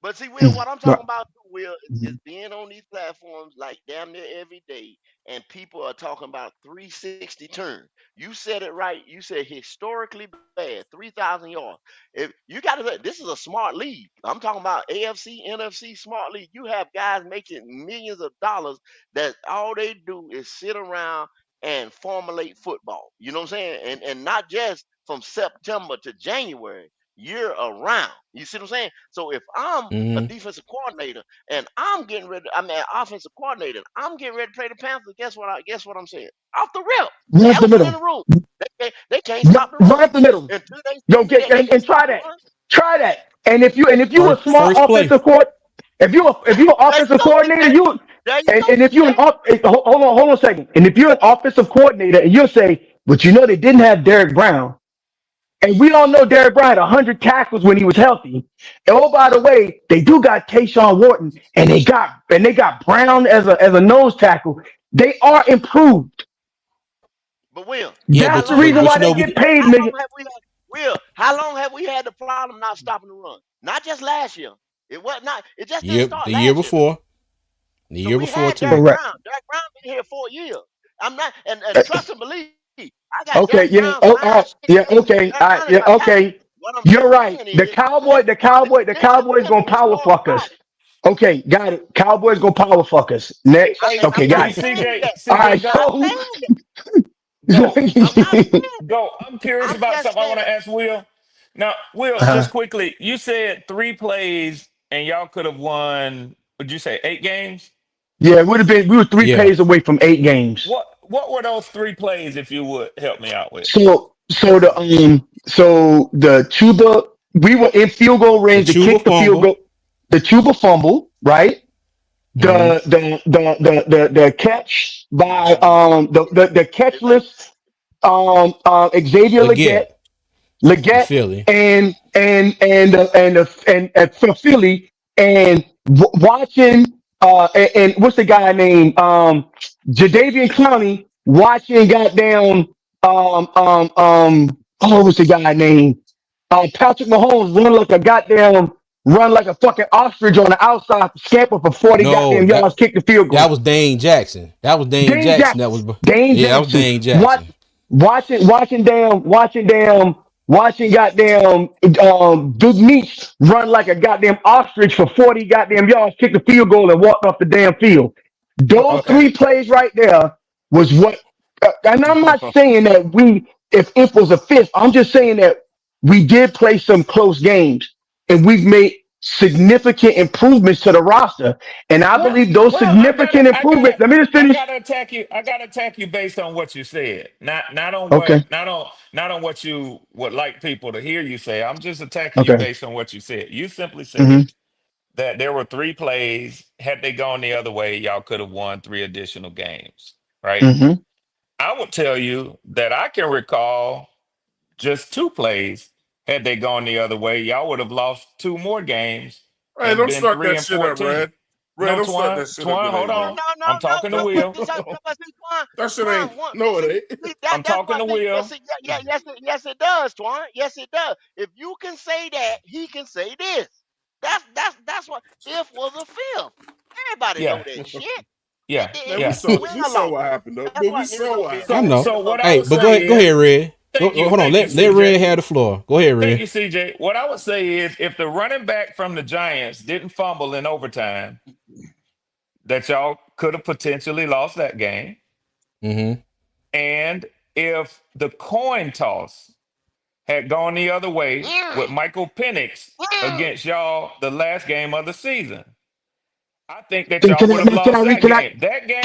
But see, Will, what I'm talking right. about, Will, is being on these platforms like damn near every day, and people are talking about 360 turn. You said it right. You said historically bad, 3,000 yards. If you got to, this is a smart league. I'm talking about AFC, NFC smart league. You have guys making millions of dollars that all they do is sit around and formulate football. You know what I'm saying? And not just from September to January year around. You see what I'm saying? So if I'm a Mm-hmm. defensive coordinator and I'm getting ready, I mean, an offensive coordinator, I'm getting ready to play the Panthers. Guess what I'm saying? Off the rip, Run up the elephant in the middle. room. They can't stop the Run run up the middle. until they Go see get that they can and stop try the that. run. Try that. And if you a smart First play. offensive court, if you an There you offensive go, coordinator, CJ. you There you go, and if you're CJ. an off, hold on a second. And if you're an offensive coordinator, and you'll say, but you know they didn't have Derek Brown, and we all know Derek Brown had 100 tackles when he was healthy. And oh, by the way, they do got Tayshawn Wharton, and they got Brown as a nose tackle. They are improved. But Will, Yeah, That's how the long? reason How but why you they know long? get we paid, How long nigga. have we had? Will, how long have we had the problem not stopping the run? Not just last year. It was not. It just didn't start the year last year though. before, the So year we before had too. Derek Correct. Brown. Derek Brown been here 4 years. I'm not, and Uh, trust and believe. I got Okay, Derek yeah. Brown Oh, signed. Shit. yeah. Okay, Derek Brown is yeah. my captain. Okay. What I'm You're right. saying The is cowboy, that the cowboy, the this should Cowboys have gonna been the power starting fuck five. us. Okay, got it. Cowboys gonna power fuck us. Hey, Next. hey, I'm Okay, not got hey, it. saying CJ, that. All CJ, right. I'm not go, So, saying that. go, I'm not saying that. go. I'm curious I'm about just something I want saying. to ask Will. Now, Will, uh just quickly, you said 3 plays and y'all could have won, would you say 8 games? yeah, it would have been. We were three Yeah, plays away from 8 games. What were those 3 plays, if you would help me out with? So the Chuba, we were in field goal the range to Chuba kick the field fumble. goal. The Chuba fumble, right? Mm-hmm. The catch by the catchless Xavier Leggett for Leggett Philly. and for Philly and watching and what's the guy named Jadavian Clowney watching goddamn what's the guy name Patrick Mahomes run like a fucking ostrich on the outside scamper for 40 No, goddamn yards, kick the field that goal. was Dane Jackson. That was Dane Dane Jackson. That Jackson. was Dane yeah, that was Jackson. Dane Watch, Jackson. watching goddamn Duke Meats run like a goddamn ostrich for 40 goddamn yards, kick the field goal, and walk off the damn field. Those Okay. three plays right there was what. And I'm not saying that if was a fifth, I'm just saying that we did play some close games, and we've made significant improvements to the roster. And I believe those Well, significant improvements. Let me just I finish. gotta attack you. I gotta attack you based on what you said, not on Okay. not on what you would like people to hear you say. I'm just attacking you Okay. based on what you said. You simply hmm said that there were 3 plays. Had they gone the other way, y'all could have won 3 additional games. Right? hmm I would tell you that I can recall just 2 plays. Had they gone the other way, y'all would have lost 2 more games Hey, and don't been start three that and shit up, fourteen. Red. Red, No, don't start Twan, that shit up. Twan, It hold ain't, No, bro. on. no, no, I'm no, talking to no. But Will. see, so, but see, Twan, That shit Twan, ain't. one, No, it see, ain't. see, I'm that's talking what, to see, but Will. see, yes, it does, Twan. Yes, it does. If you can say that, he can say this. That's what. If was a fifth. Everybody Yeah, know that shit. yeah, Man, We yeah. can we win or saw loss. what happened though. That's But we what ended saw up what being. I So, happened. know. so what I Hey, would but say go is, ahead, Red. Hold on. thank you, Let Red CJ. have the floor. Go ahead, Thank Red. you, CJ. What I would say is, if the running back from the Giants didn't fumble in overtime, that y'all could have potentially lost that game. Mm-hmm. And if the coin toss had gone the other way with Michael Penix against y'all the last game of the season, I think that y'all would have lost that game. That Hold, game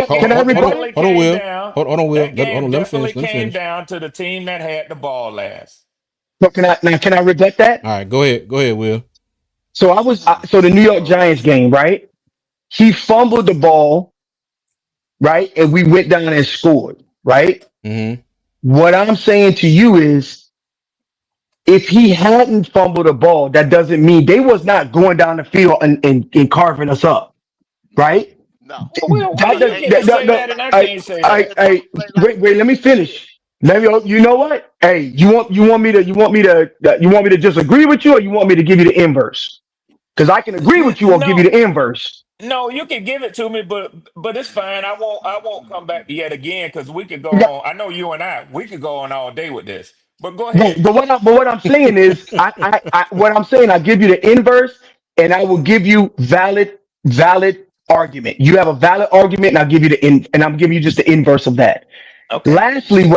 hold, hold on. definitely Hold on, came Will. down. Hold on, Will. That Hold game on. Let him definitely finish. Let him came finish. down to the team that had the ball last. Can I rebut that? All right, go ahead. Go ahead, Will. So the New York Giants game, right? He fumbled the ball, right, and we went down and scored, right? Mm-hmm. What I'm saying to you is, if he hadn't fumbled the ball, that doesn't mean they was not going down the field and carving us up, right? No, Well, That, you that, they get to that, just that, say played that, that- and like I I, can't say I, that. they I, just played like wait, let me shit. finish. You know what? Hey, you want me to just agree with you, or you want me to give you the inverse? Because I can agree with you or give you No, the inverse. no, you can give it to me, but it's fine. I won't come back yet again because we could go on. I know you and we could go on all day with this. But go Right, ahead. but what I'm saying is, what I'm saying, I give you the inverse, and I will give you valid argument. You have a valid argument, and I'm giving you just the inverse of that. Okay. Lastly,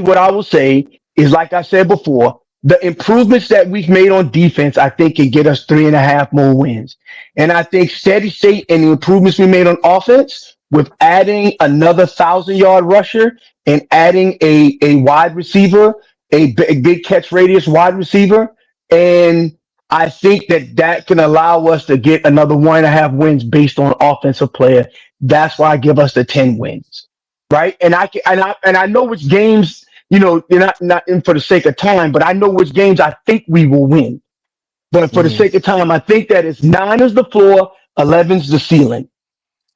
what I will say is, like I said before, the improvements that we've made on defense, I think can get us 3.5 more wins. And I think steady state and the improvements we made on offense with adding another 1,000 yard rusher and adding a wide receiver, a big catch radius wide receiver. And I think that can allow us to get another 1.5 wins based on offensive player. That's why I give us the 10 wins. Right. And I know which games, you're not in for the sake of time, but I know which games I think we will win. But for the Mm-hmm. sake of time, I think that it's 9 is the floor, 11's the ceiling.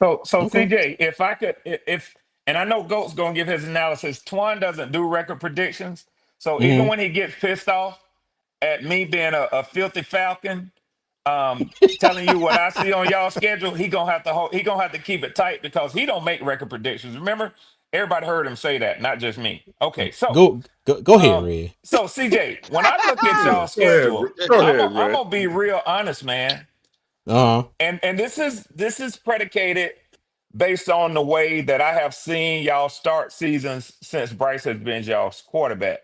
So Okay. CJ, if I could, if and I know Goat's gonna give his analysis. Twan doesn't do record predictions, so even Mm-hmm. when he gets pissed off at me being a filthy Falcon, telling you what I see on y'all schedule, he gonna have to keep it tight because he don't make record predictions. Remember, everybody heard him say that, not just me. Okay, so Go ahead, Red. so CJ, when I look at y'all Go ahead, schedule, go I'm ahead, I'm Red. gonna be real honest, man. Uh-huh. And this is predicated based on the way that I have seen y'all start seasons since Bryce has been y'all's quarterback.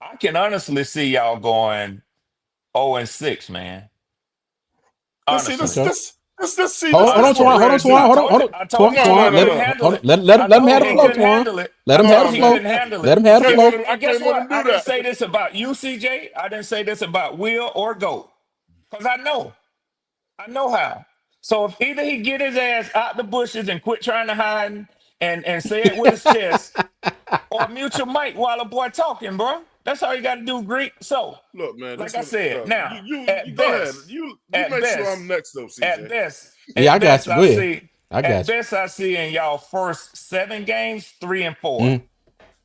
I can honestly see y'all going 0-6, man. Let's see. Honestly. Okay. Let's see. Hold on, That's what Twan. Honestly. Hold on, Red Twan. do. I Hold on. told Hold you on. I told Twan, you No, no, Twan. Twan no, Let couldn't no. handle it. I let him told have you the he flow, couldn't Twan. handle it. Let I him have told the you he No, flow. couldn't handle Let it. him have the flow. And I guess can't let what? him I do didn't that. say this about you, CJ. I didn't say this about Will or Goat. Because I know how. So if either he get his ass out the bushes and quit trying to hide and say it with his chest, or mute your mic while a boy talking, bro. That's all you got to do, Greek. So, Look, man. like This I one. said, now You go ahead. You at make sure I'm best, next though, at CJ. best, Yeah, I at got best, you. Go ahead. I at got best, I see in y'all first 7 games, 3-4. you.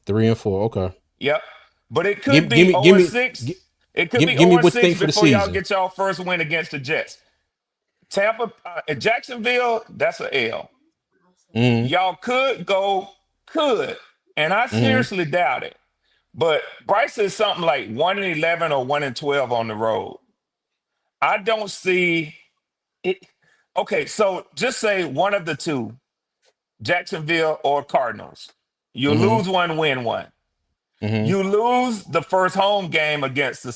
3 and 4. Okay. Yep. But it could Give be me 0 give and me 6. gi- It could be give 0 me and what you 6 think for the before y'all season. get y'all first win against the Jets. Jacksonville, that's a L. Mm-hmm. Y'all could, and I Mm-hmm. seriously doubt it. But Bryce is something like 1-11 or 1-12 on the road. I don't see it. Okay, so just say one of the two, Jacksonville or Cardinals. You Mm-hmm. lose one, win one. Mm-hmm. You lose the first home game against the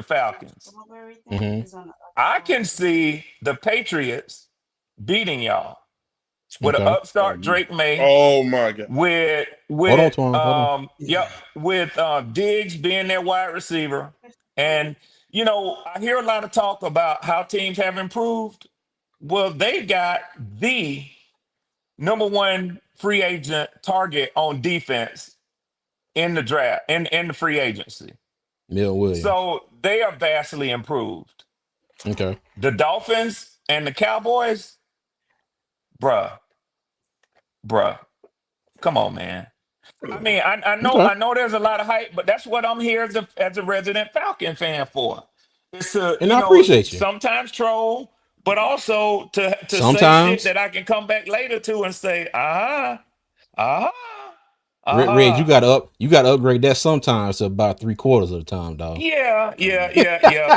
Falcons. Mm-hmm. I can see the Patriots beating y'all with an Okay. upstart Drake May, Oh my God. with Hold on, with Twan. Hold on. yep, with Diggs being their wide receiver. And I hear a lot of talk about how teams have improved. Well, they got the number one free agent target on defense in the draft, in the free agency. Mill Williams. So they are vastly improved. Okay. The Dolphins and the Cowboys, bruh, bruh, come on, man. I mean, Okay. I know there's a lot of hype, but that's what I'm here as a resident Falcon fan for. It's to, And I appreciate you. sometimes troll, but also to say shit Sometimes. that I can come back later to and say, uh-huh, Red, uh-huh. you gotta upgrade that sometimes to about 3/4 of the time, dog. Yeah.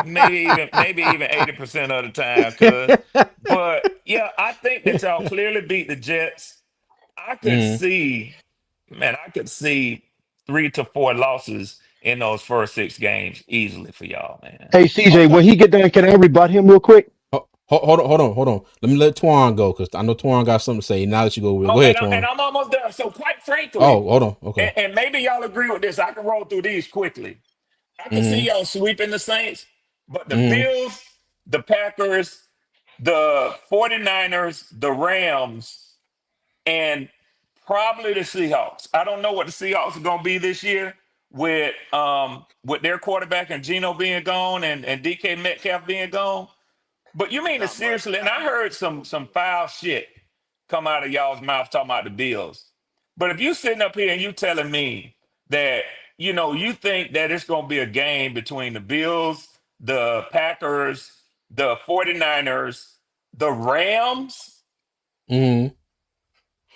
Maybe even 80% of the time, cuz. But yeah, I think that y'all clearly beat the Jets. I could Mm-hmm. see, man, I could see 3 to 4 losses in those first 6 games easily for y'all, man. Hey, CJ, Okay. when he get done, can I rebut him real quick? Hold on. Let me let Twan go because I know Twan got something to say. Now that you go, Oh, go ahead, and Twan. I'm almost done. So quite frankly, Oh, hold on. Okay. and maybe y'all agree with this. I can roll through these quickly. I can see Mm-hmm. y'all sweeping the Saints, but the Mm-hmm. Bills, the Packers, the 49ers, the Rams, and probably the Seahawks. I don't know what the Seahawks are gonna be this year with their quarterback and Geno being gone and DK Metcalf being gone. But you mean to Not much. seriously, and I heard some foul shit come out of y'all's mouth talking about the Bills. But if you sitting up here and you telling me that, you think that it's gonna be a game between the Bills, the Packers, the 49ers, the Rams, Mm-hmm.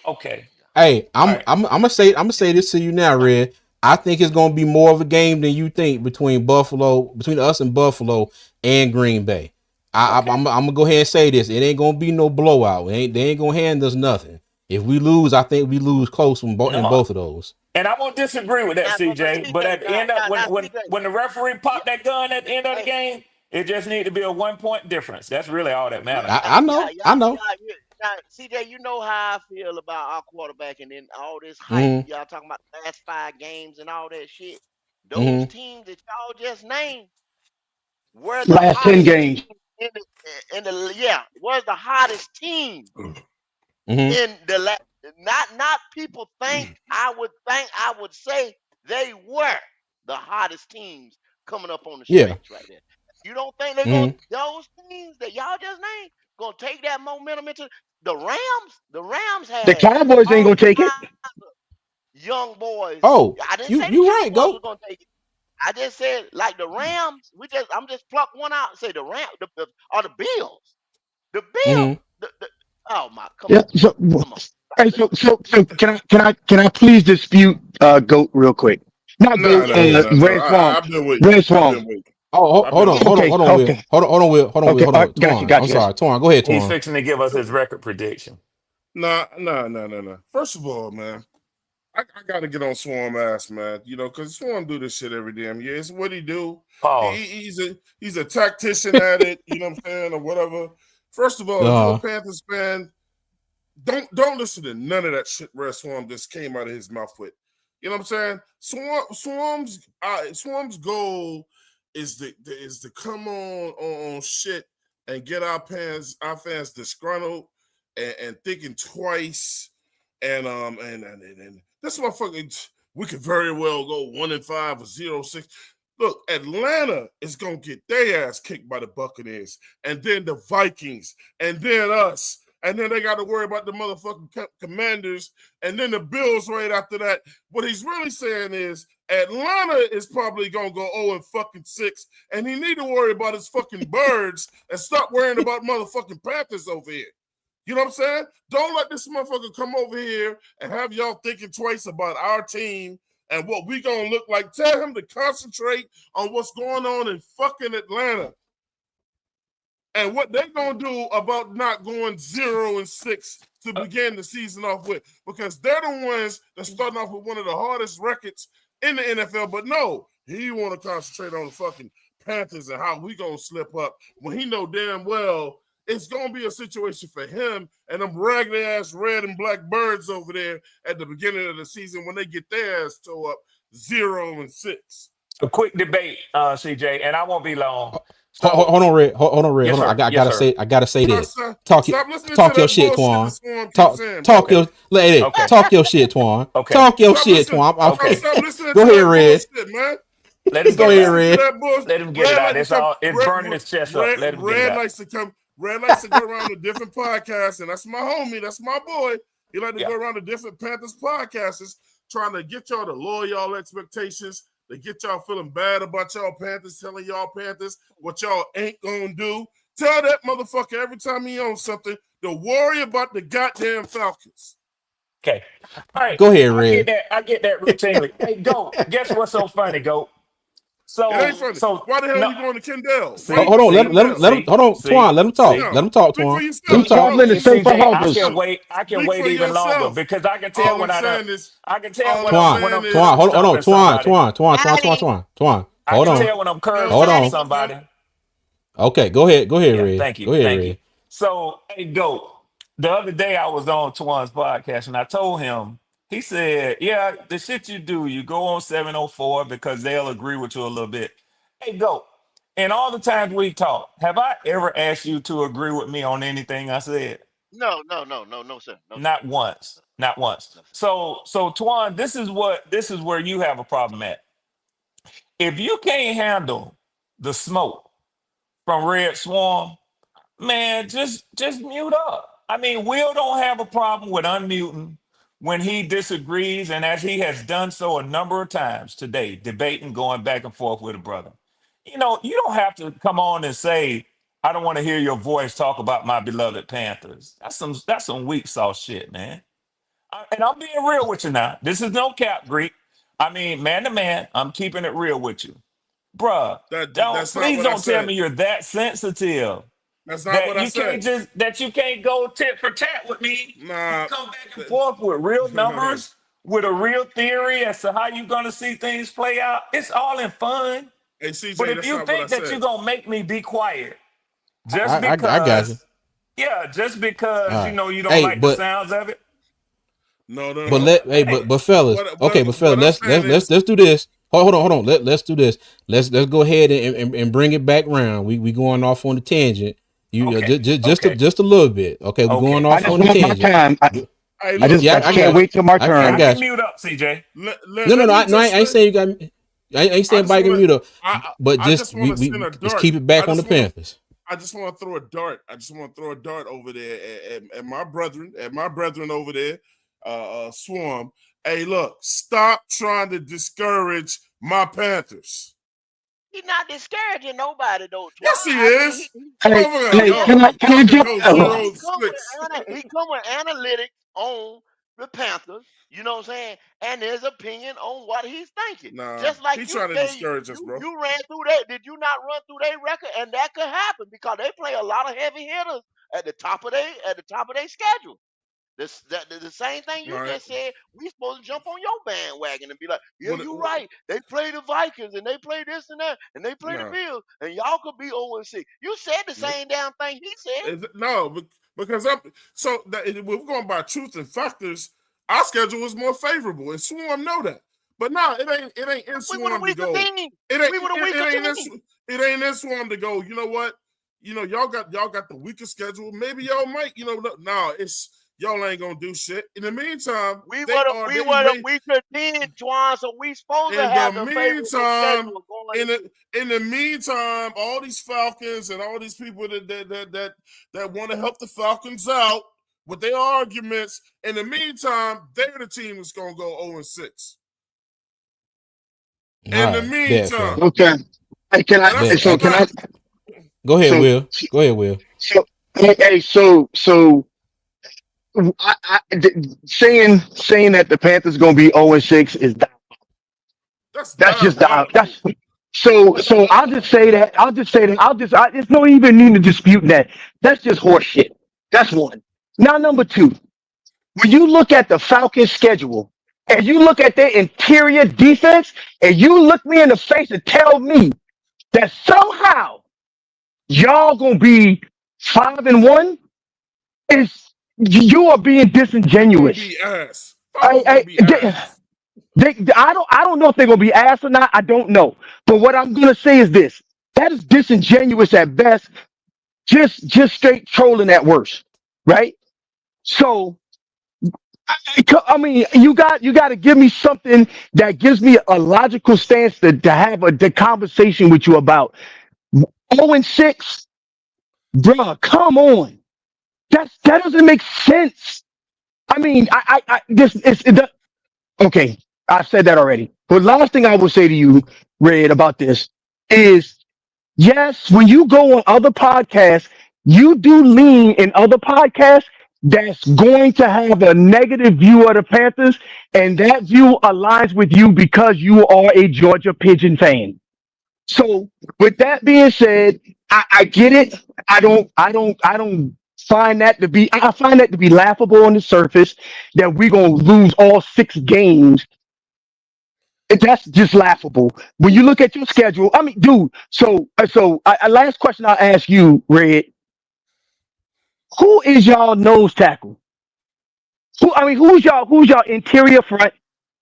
okay. Hey, All I'm right. I'm I'm gonna say this to you now, Red. I think it's gonna be more of a game than you think between us and Buffalo and Green Bay. I'm Okay. gonna go ahead and say this. It ain't gonna be no blowout. They ain't gonna hand us nothing. If we lose, I think we lose close in No, both of those. And I won't disagree with that, Now, but CJ. But CJ, at the end of when when CJ, when the referee yeah, popped that gun at the end of the hey, game, it just need to be a 1 point difference. That's really all that matters. I know, I know. now, CJ, you know how I feel about our quarterback and then all this hype. Mm-hmm. Y'all talking about the last 5 games and all that shit. Those Mm-hmm. teams that y'all just named were the Last 10 hottest games. team in the yeah, was the hottest team Mm-hmm. in the not people think I would say they were the hottest teams coming up on the Yeah. stretch right there. You don't think they're going Mm-hmm. to those teams that y'all just named gonna take that momentum into the Rams? The Rams The had Cowboys ain't all gonna take it. kinds of young boys. Oh, I didn't say the you right, Cowboys were go. gonna take it. I just said like the Rams. I'm just pluck one out and say the Ram or the Bills. The Bill, Mm-hmm. the oh my, Yeah. So, come on, stop hey, it. so can I please dispute Goat real quick? Not Nah, Goat. nah, nah, nah, no. Red Swarm. I've been waiting. Red I've Swarm. been waiting. Oh, I've been waiting. Okay. Will. Okay. Will. Okay. Hold All on. right, got you. Twan, I'm Got you. Got sorry. you. Twan, go ahead, He's Twan. fixing to give us his record prediction. Nah, nah, nah, nah, nah. First of all, man, I gotta get on Swarm ass, man. You know, because Swarm do this shit every damn year. It's what he do. Pause. He's a tactician at it. You know what I'm saying, or whatever. First of all, you a Uh, Panthers fan, don't listen to none of that shit Red Swarm just came out of his mouth with. You know what I'm saying? Swarm's goal is to come on shit and get our fans disgruntled and thinking twice and this motherfucker we could very well go 1-5 or 0-6. Look, Atlanta is gonna get their ass kicked by the Buccaneers, and then the Vikings, and then us. And then they got to worry about the motherfucking Commanders, and then the Bills right after that. What he's really saying is Atlanta is probably gonna go 0-6, and he need to worry about his fucking birds and stop worrying about motherfucking Panthers over here. You know what I'm saying? Don't let this motherfucker come over here and have y'all thinking twice about our team and what we gonna look like. Tell him to concentrate on what's going on in fucking Atlanta and what they're gonna do about not going 0-6 to begin the season off with, because they're the ones that starting off with one of the hardest records in the NFL. But no, he want to concentrate on the fucking Panthers and how we gonna slip up when he know damn well it's gonna be a situation for him and them raggedy ass red and black birds over there at the beginning of the season when they get their ass towed up 0-6. A quick debate, CJ, and I won't be long. hold So, on, Red. Hold on, Red. yes, Hold on. sir. I Yes, gotta sir. say. I gotta say Stop, this. stop, Talk stop listening to talk your that shit, bullshit that Twan. Swarm keeps saying, Talk bro. your Okay. lady. Okay. Talk your shit, Twan. Okay. Talk your Stop shit, listening. Twan. No, Okay. stop listening Go to ahead, that Red. bullshit, man. Let him Go get Stop it ahead, out. listening to Red. that bullshit. Let him get it Red out. like to It's come. all. It's burning his chest up. Let him get it Red out. likes to come. Red likes to go around to different podcasts, and that's my homie. That's my boy. He like to Yeah. go around to different Panthers podcasters, trying to get y'all to lower y'all expectations. To get y'all feeling bad about y'all Panthers, telling y'all Panthers what y'all ain't gonna do. Tell that motherfucker every time he owns something to worry about the goddamn Falcons. Okay. All right. Go ahead, I get Red. that. I get that routinely. Hey, go. Guess what's so funny, go? It ain't So, funny. so Why the hell no. are you going to Kendall? Why Hold you See, going to see, on. Kendall? Let him. see, Hold on, see, Twan. Let him talk. see. Let No, him talk, speak for Twan. Let him yourself. He's talk. No, traveling to See, stay for CJ, I August. can no. wait. I can Speak wait for even longer yourself. because I can tell All when I'm I done. saying is, I can tell all when I'm I'm Twan. when saying I'm is, Twan. curb Hold on. stomping somebody. Twan. I Hold can on. tell when I'm curb no, Hold stomping on. Howdy. somebody. Okay. Go ahead. Go ahead, Yeah, Red. thank you, Go ahead, thank you. Red. So, hey, go. The other day I was on Twan's podcast and I told him. He said, "Yeah, the shit you do, you go on 704 because they'll agree with you a little bit." Hey, go. And all the times we talk, have I ever asked you to agree with me on anything I said? No, sir. No, sir. Not once. Not once. No, sir. So Twan, this is where you have a problem at. If you can't handle the smoke from Red Swarm, man, just mute up. I mean, Will don't have a problem with unmuting when he disagrees, and as he has done so a number of times today, debating, going back and forth with a brother. You don't have to come on and say, "I don't want to hear your voice talk about my beloved Panthers." That's some weak sauce shit, man. And I'm being real with you now. This is no cap, Greek. I mean, man to man, I'm keeping it real with you, bruh. Don't that's not please what I don't tell said. me you're that sensitive That's not that what I you can't said. just that you can't go tit for tat with me and Nah, come back and forth with real numbers, with a real theory as to how you're gonna see things play out, it's all in fun. Hey, But CJ, if that's you not what I think that you're said. gonna make me be quiet just I got you. because, yeah, just because All right. you don't Hey, like the but sounds of it, No, no, but no. let hey hey, but fellas, okay, but fellas, What I'm saying is, let's do this. Hold on. Let's do this. Let's go ahead and bring it back round. We going off on the tangent. You okay, okay, just a little bit. Okay, we going okay, I off just on the want my okay. tangent. time. hey, I look, just Yeah, I I can't got you. wait till my I I turn. got can you. mute up, CJ. No. let me I just ain't let. saying you got. I ain't I saying just bike and want to. mute up, but I just just want to send we a just dart. keep it back on the Panthers. I just want to throw a dart. I just want to throw a dart over there at my brethren over there, Swarm. Hey, look, stop trying to discourage my Panthers. He's not discouraging nobody though, Twan. Yes, he I mean, is. Hey, he Motherfucker, hey, just can I y'all could jump? go he zero come with six. he come with analytics on the Panthers. You know what I'm saying? And his opinion on what he's thinking. Nah, Just like he you trying to gave discourage us, bro. you ran through that. Did you not run through their record? And that could happen because they play a lot of heavy hitters at the top of their schedule. The same thing All you right. just said. We supposed to jump on your bandwagon and be like, yeah, What? you right. They play the Vikings and they play this and that and they play the No. Bills and y'all could be 0-6. You said the Nope. same damn thing he said. No, because I'm so that if we're going by truth and factors. Our schedule is more favorable, and Swarm know that. But no, it ain't in We were the Swarm to weaker go. team. It ain't We were the weaker team. it ain't in Swarm to go. You know what? You know y'all got the weaker schedule. Maybe y'all might. You know, no, it's y'all ain't gonna do shit. In the meantime, We they were the made weaker team, Twan, so we supposed to in the have the favorable meantime, schedule going in in. the meantime, all these Falcons and all these people that want to help the Falcons out with their arguments, in the meantime, they're the team that's gonna go 0-6. All In the right, bet meantime. fella, Okay. Hey, can I? And that's bet. a So can I? fact. Go ahead, So Will. Go ahead, Will. so so saying that the Panthers gonna be 0-6 is That's that's just diabolical. that's so there's no even need to dispute that. That's just horse shit. That's one. Now number two, when you look at the Falcons schedule and you look at their interior defense and you look me in the face and tell me that somehow y'all gonna be 5-1, is you are being They're gonna disingenuous. be ass. I, Falcons gonna I, be they, ass. I don't know if they're gonna be ass or not. I don't know. But what I'm gonna say is this: that is disingenuous at best, just straight trolling at worst, right? So I mean, you got to give me something that gives me a logical stance to have the conversation with you about 0-6, bruh. Come on, that doesn't make sense. I mean, I this okay. I said that already. But last thing I will say to you, Red, about this is yes, when you go on other podcasts, you do lean in other podcasts that's going to have a negative view of the Panthers, and that view aligns with you because you are a Georgia Pigeon fan. So, with that being said, I get it. I don't find that to be. I find that to be laughable on the surface that we're gonna lose all 6 games. That's just laughable. When you look at your schedule, I mean, dude. Last question I'll ask you, Red. Who is y'all nose tackle? Who's y'all interior front?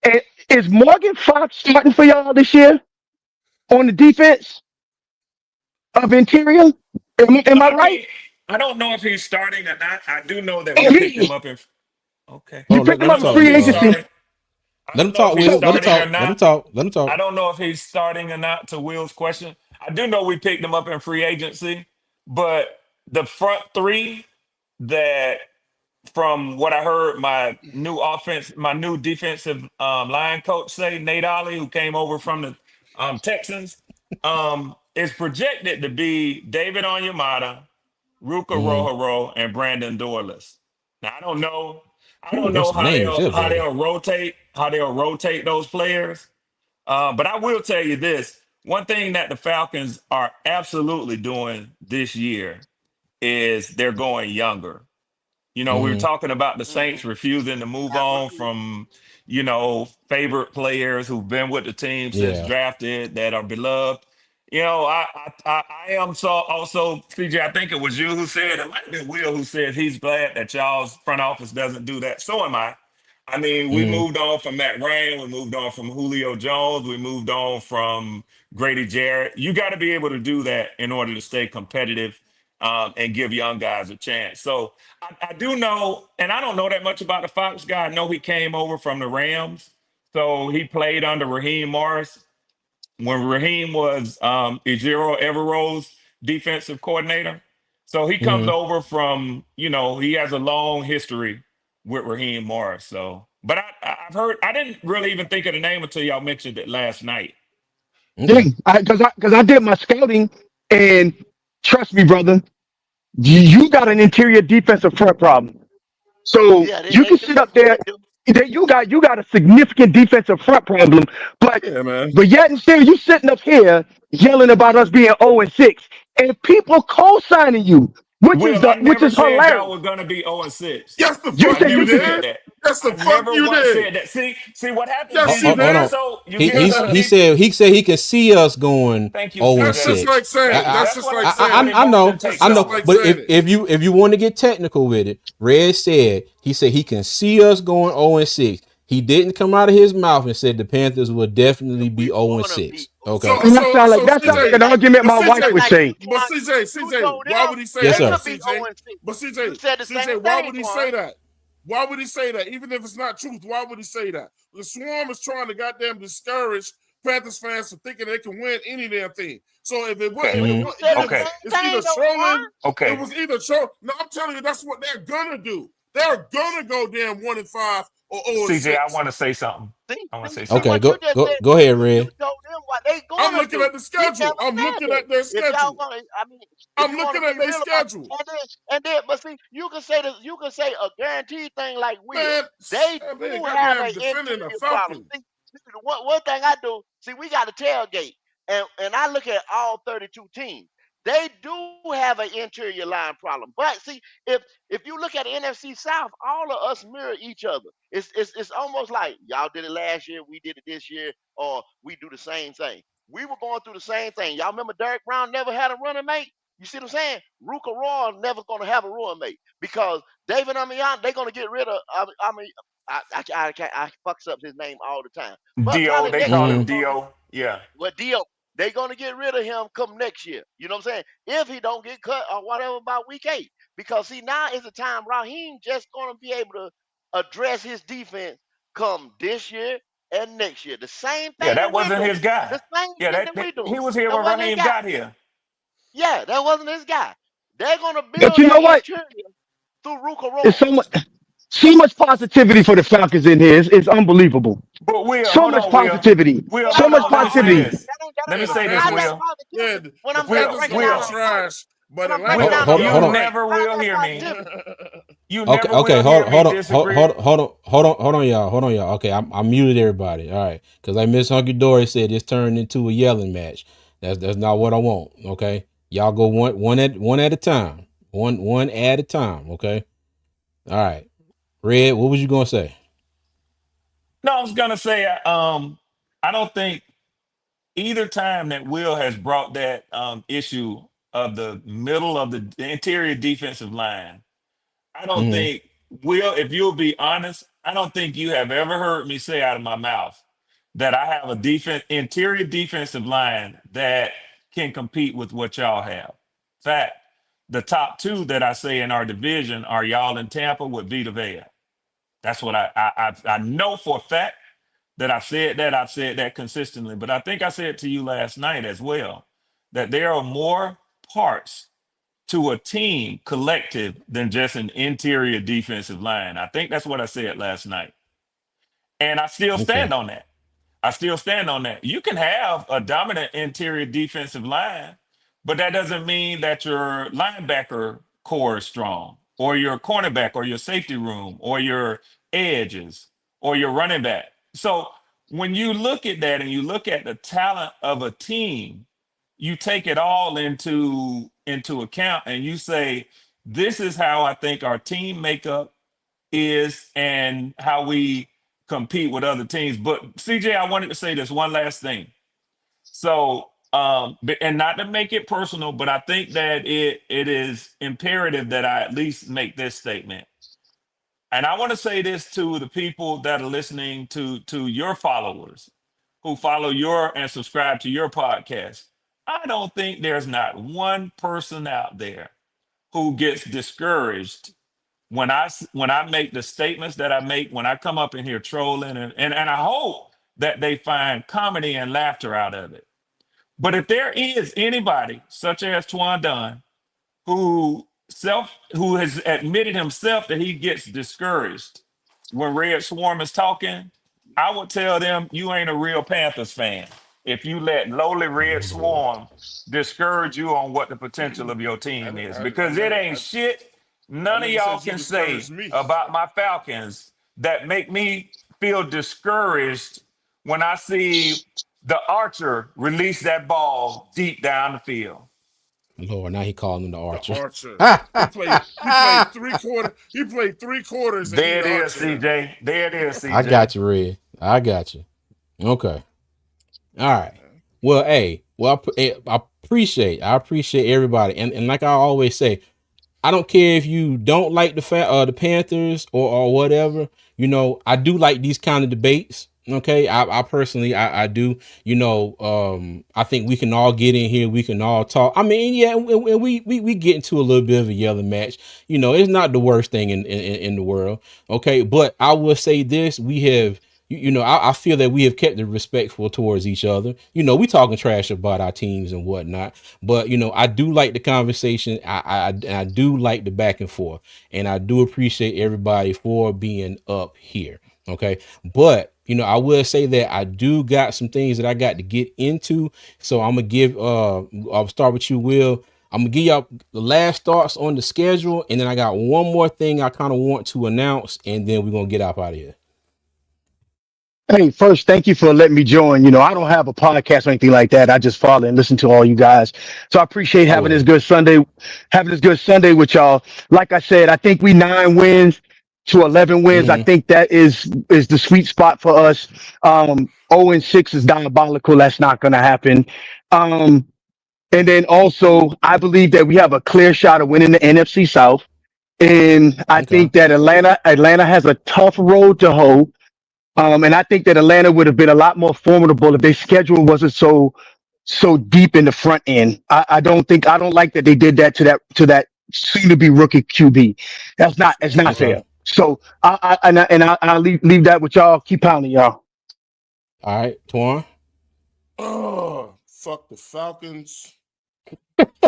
And is Morgan Fox starting for y'all this year on the defense of interior? So Am I I right? mean, I don't know if he's starting or not. I do know that Oh, we picked him up in. Okay, you Hold on, picked let him I him up don't in know if talk. free he's agency. starting. I Let don't him know if talk, he's Will. So, Let him starting or talk. Let him not. talk. Let him I talk. don't know if he's starting or not. To Will's question, I do know we picked him up in free agency, but the front three that, from what I heard, my new defensive line coach say, Nate Ollie, who came over from the Texans, is projected to be David Onyemata, Ruka Mm. Rohoro, and Brandon Dorless. Now I don't Ooh, them know some names, yeah, how buddy. they'll rotate those players. But I will tell you this: one thing that the Falcons are absolutely doing this year is they're going younger. We were Mm-hmm. talking about the Mm-hmm. Saints refusing to move I on agree. from, favorite players who've been with the team since Yeah. drafted that are beloved. I am so also, CJ, I think it was you who said, it might have been Will who said he's glad that y'all's front office doesn't do that. So am I. I mean, we Mm-hmm. moved on from Matt Ryan, we moved on from Julio Jones, we moved on from Grady Jarrett. You got to be able to do that in order to stay competitive, and give young guys a chance. So I do know, and I don't know that much about the Fox guy. I know he came over from the Rams, so he played under Raheem Morris when Raheem was Ejiro Evero's defensive coordinator. So he comes Mm-hmm. over from, he has a long history with Raheem Morris. So, but I've heard, I didn't really even think of the name until y'all mentioned it last night. Yeah, Okay. because I did my scouting, and trust me, brother, you got an interior defensive front problem. So Yeah, you they can do. sit up there. They do. That you got a significant defensive front problem, but Yeah, man. but yet and still you sitting up here yelling about us being 0-6, and people co-signing you, Will, I which never is said y'all hilarious. were gonna be 0-6. Yes, the You I fuck said you you never can said see. did. that. Yes, the I fuck never you once did. said that. See what happens Yes, is you you Hold get on. did. so you He get he so he deep. said he said he can see us going Thank you, 0 and That's CJ. just 6. like saying. Hey, That's that's just what like that's what saying. I know, emotion That's takes I just know. over. like But saying if it. if you if you want to get technical with it, Red said he can see us going 0 and 6. He didn't come out of his mouth and said the Panthers will definitely be We 0 and wanna 6. be Okay. So on. And that so sound like so that Look sound at like CJ, an like argument but my look wife at would CJ, like say. but Quan. You CJ, told why them would he say Yes, they that sir. though, could be CJ? 0-6. But You CJ, said the same CJ, why thing, would he Quan. say that? Why would he say that? Even if it's not truth, why would he say that? The Swarm is trying to goddamn discourage Panthers fans from thinking they can win any damn thing. So if it was, Okay. if it Mm-hmm. You was, said then the Okay. it's same either thing though, Quan. trolling. It Okay. was either troll. No, I'm telling you, that's what they're gonna do. They're gonna go damn 1-5 or 0 and CJ, I 6. want to say something. I want to say See something. Okay, what you go just go said. go ahead, You Red. told them what they I'm gonna looking do. at the He schedule. never I'm said looking that. at their If y'all schedule. gonna, I mean, if I'm you want to looking be at their real about, schedule. and then, but see, you can say this, you can say a guaranteed thing like Will. Man, They they do have an goddamn defending the interior problem. Falcons. See, one thing I do, see, we got a tailgate, and I look at all 32 teams. They do have an interior line problem. But see, if you look at the NFC South, all of us mirror each other. It's almost like y'all did it last year, we did it this year, or we do the same thing. We were going through the same thing. Y'all remember Derek Brown never had a running mate? You see what I'm saying? Ruka Roy never going to have a running mate because David Amiyan, they're going to get rid of. I fucks up his name all the time. But Do probably they next call year Mm-hmm. him they're going to get Do? Yeah. what deal? They're going to get rid of him come next year. You know what I'm saying? If he don't get cut or whatever by week 8, because see now is the time Raheem just going to be able to address his defense come this year and next year. The same Yeah, thing that that we're wasn't his doing. guy. The same Yeah, thing that we're he doing. was here That when wasn't his Raheem guy. got here. Yeah, that wasn't his guy. They're gonna But build you know that what? interior through Ruka It's so much, Royals. so much positivity for the Falcons in here. It's unbelievable. But Will, So hold much on, Will. positivity. Will, Yeah, So hold much on. Let me say positivity. this. Let me Yeah, the say this, how that Panthers. Will. Yeah, positivity when the I'm Will, Panthers breaking gonna down be Will, the opponent. trash, but When I'm breaking Atlanta Hold down gonna the hold be all hold you on. opponent, right. never how will that hear me. positivity. You Okay, never okay, will hear me disagree. hold on, y'all, hold on, y'all. Okay, I muted everybody. All right, because like Miss Hunky Dory said, this turned into a yelling match. That's not what I want. Okay, y'all go one at a time, one at a time. Okay, all right. Red, what was you gonna say? No, I was gonna say, I don't think either time that Will has brought that issue of the middle of the interior defensive line, I don't Mm-hmm. think, Will, if you'll be honest, I don't think you have ever heard me say out of my mouth that I have a interior defensive line that can compete with what y'all have. Fact, the top two that I say in our division are y'all in Tampa with Vita Vea. That's what I know for a fact that I've said that consistently. But I think I said to you last night as well that there are more parts to a team collective than just an interior defensive line. I think that's what I said last night. And I still Okay. stand on that. I still stand on that. You can have a dominant interior defensive line, but that doesn't mean that your linebacker core is strong, or your cornerback, or your safety room, or your edges, or your running back. So when you look at that and you look at the talent of a team, you take it all into account and you say, This is how I think our team makeup is and how we compete with other teams. But CJ, I wanted to say this one last thing. So, and not to make it personal, but I think that it is imperative that I at least make this statement. And I want to say this to the people that are listening to your followers who follow your and subscribe to your podcast. I don't think there's not one person out there who gets discouraged when when I make the statements that I make when I come up in here trolling and I hope that they find comedy and laughter out of it. But if there is anybody such as Twan Dunn who has admitted himself that he gets discouraged when Red Swarm is talking, I would tell them you ain't a real Panthers fan if you let lowly Red Oh Lord. Swarm discourage you on what the potential of your team is, because it ain't shit I none of never y'all said you can say discouraged me. about my Falcons that make me feel discouraged when I see the Archer release that ball deep down the field. Lord, now he calling him the The Archer. Archer. He played 3 quarter. He played 3 quarters and he There the it is, Archer now. CJ. There it is, I CJ. got you, Red. I got you. Okay. All right. Well, hey, well, I appreciate everybody, and like I always say, I don't care if you don't like the Panthers or whatever. I do like these kind of debates. Okay, I personally I do. I think we can all get in here. We can all talk. I mean, yeah, and we get into a little bit of a yelling match. It's not the worst thing in the world. Okay, but I will say this: we have. I feel that we have kept it respectful towards each other. We talking trash about our teams and whatnot, but I do like the conversation. I do like the back and forth, and I do appreciate everybody for being up here. Okay, but I will say that I do got some things that I got to get into. So I'm gonna give. I'll start with you, Will. I'm gonna give y'all the last thoughts on the schedule, and then I got one more thing I kind of want to announce, and then we're gonna get up out of here. Hey, first, thank you for letting me join. I don't have a podcast or anything like that. I just follow and listen to all you guys. So I appreciate Oh well. having this good Sunday with y'all. Like I said, I think we 9 wins to 11 wins. I Mm-hmm. think that is the sweet spot for us. 0-6 is diabolical. That's not going to happen. Um, and then also, I believe that we have a clear shot of winning the NFC South. And I Okay. think that Atlanta has a tough road to hoe. And I think that Atlanta would have been a lot more formidable if their schedule wasn't so deep in the front end. I don't like that they did that to that soon to be rookie QB. It's not Okay. fair. So I'll leave that with y'all. Keep pounding, y'all. All right, Twan. Oh, fuck the Falcons.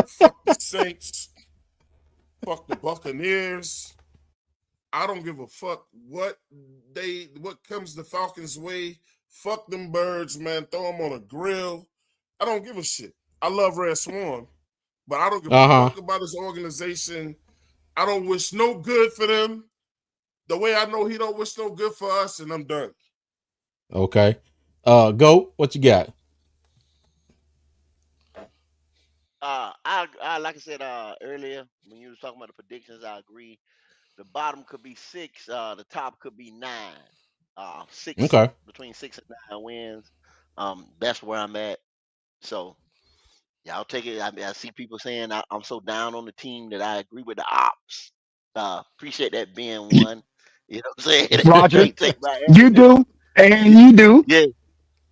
Fuck the Saints. Fuck the Buccaneers. I don't give a fuck what comes the Falcons' way. Fuck them birds, man. Throw them on a grill. I don't give a shit. I love Red Swan, but I don't give a Uh huh. fuck about his organization. I don't wish no good for them. The way I know he don't wish no good for us, and I'm done. Okay. Go. What you got? I like I said earlier when you was talking about the predictions, I agree. The bottom could be six, the top could be nine. Six Okay. between 6 and 9 wins. That's where I'm at. So y'all take it. I see people saying I'm so down on the team that I agree with the ops. Appreciate that being one. You know what I'm saying? You Roger, can't take my you anger. do, and you do. Yeah.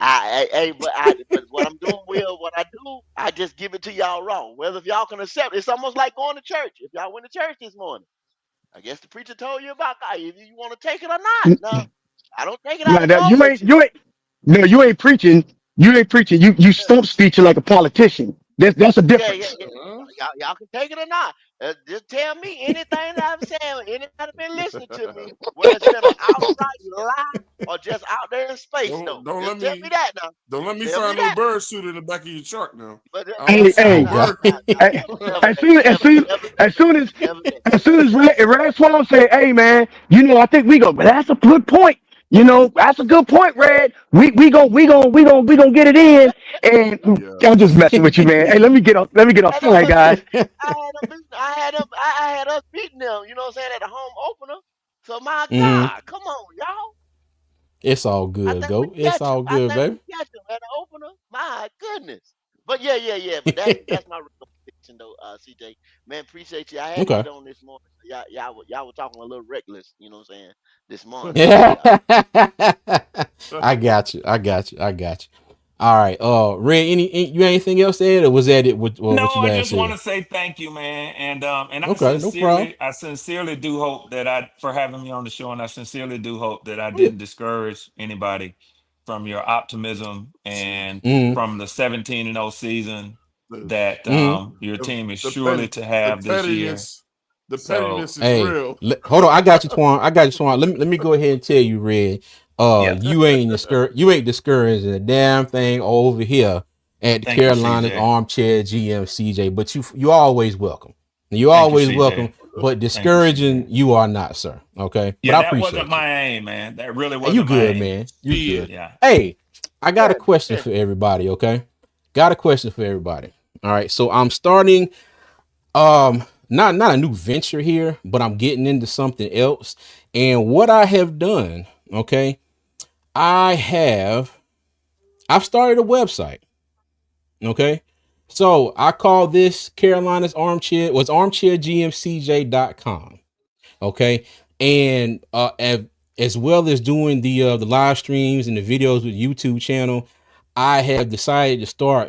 But what I'm doing, Will, what I do, I just give it to y'all raw. Whether if y'all can accept, it's almost like going to church. If y'all went to church this morning, I guess the preacher told you about God. If you want to take it or not, no, I don't take it out Now, of love you with ain't you. you ain't no, you ain't preaching. You ain't preaching. You stump speeching like a politician. That's a Yeah, yeah, difference. yeah. Y'all can take it or not. Just tell me anything that I've said. Anybody been listening to me, whether it's been an outright lie or just out there in space, though. Don't don't let Just tell me me that now. don't let me Tell me find no that. bird suit in the back of your truck now. But I don't want Hey, to see no Oh hey, nah, God. bird. hey, never that. as Never, soon never that. as soon as Never that. as soon as Red Swan say, "Hey, man, I think we go," but that's a good point. You know, that's a good point, Red. We gon' get it in. And Yeah. I'm just messing with you, man. Hey, let me get off And fine, guys. I had us beating them, you know what I'm saying, at the home opener. So my Hmm. God, come on, y'all. It's all good, go. It's all I good, think we baby. catch them at the opener. My goodness. But yeah. But that's my recommendation though, CJ. Man, appreciate you. I had to Okay. get on this morning. Y'all were talking a little reckless, you know what I'm saying, this morning. So Yeah. yeah. I got you. I got you. I got you. All right. Red, you anything else to add, or was that it? No, What you I last just want said? to say thank you, man, and Okay, no problem. I sincerely do hope that I for having me on the show, and I sincerely do hope that I Yeah. didn't discourage anybody from your optimism See, and Mm-hmm. from the 17-0 season the that Mm-hmm. your team is the surely to have this year. the So pettiness is Hey, real. hold on. I got you, Twan. I got you, Twan. Let me go ahead and tell you, Red. yeah, You ain't discouraging a damn thing over here at the thank you, Carolinas CJ. Armchair GM CJ. But you always welcome. You Thank you, always welcome. CJ. But Thank you, discouraging CJ. you are not, sir. Okay. But Yeah, I that wasn't appreciate you. my aim, man. That really Hey, you wasn't my good, aim. man. You See good. it. Yeah. Hey, I got a Yeah, question yeah. for everybody. Okay. Got a question for everybody. All right. So I'm starting not a new venture here, but I'm getting into something else. And what I have done, okay, I've started a website. Okay. So I call this Carolina's Armchair, was armchairgmcj.com. Okay. And as well as doing the live streams and the videos with YouTube channel, I have decided to start,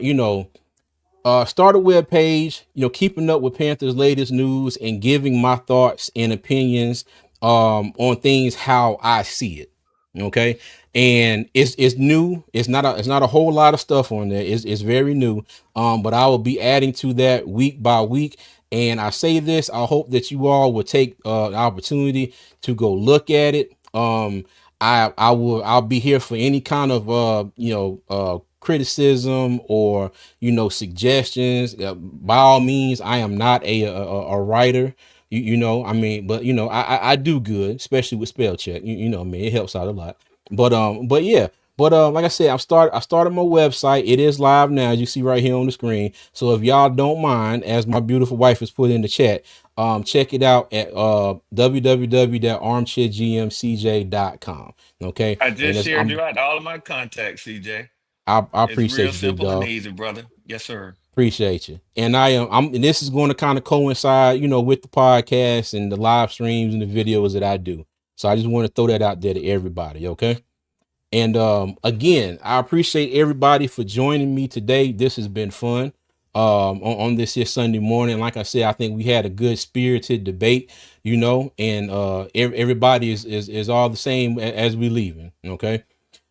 start a web page, keeping up with Panthers latest news and giving my thoughts and opinions on things how I see it. Okay. And it's new. It's not a whole lot of stuff on there. It's very new. But I will be adding to that week by week. And I say this, I hope that you all will take the opportunity to go look at it. I'll be here for any kind of criticism or suggestions. By all means, I am not a writer. I mean, but I do good, especially with spell check. I mean, it helps out a lot. But yeah. But like I said, I started my website. It is live now, as you see right here on the screen. So if y'all don't mind, as my beautiful wife has put in the chat, check it out at www.armchairgmcj.com. Okay. I And just as shared you out all of my contacts, CJ. I It's real appreciate you, big simple and dog. easy, brother. Yes, sir. Appreciate you. And and this is going to kind of coincide, with the podcast and the live streams and the videos that I do. So I just want to throw that out there to everybody. Okay. And again, I appreciate everybody for joining me today. This has been fun. On this here Sunday morning. Like I said, I think we had a good spirited debate, and everybody is all the same as we leaving. Okay.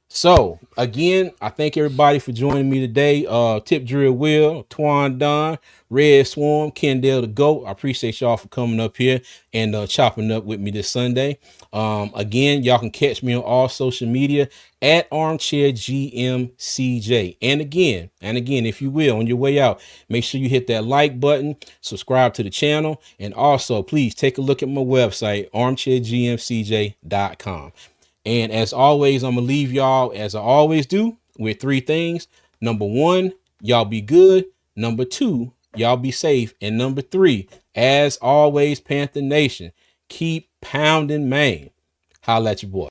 So again, I thank everybody for joining me today. Tip Drill Will, Twan Don, Red Swarm, Kendall the Goat. I appreciate y'all for coming up here and chopping up with me this Sunday. Again, y'all can catch me on all social media at Armchair GMCJ. And again, if you will, on your way out, make sure you hit that like button, subscribe to the channel, and also please take a look at my website, armchairgmcj.com. And as always, I'm going to leave y'all, as I always do, with three things. Number one, y'all be good. Number two, y'all be safe. And number three, as always, Panther Nation, keep pounding, man. Holla at your boy.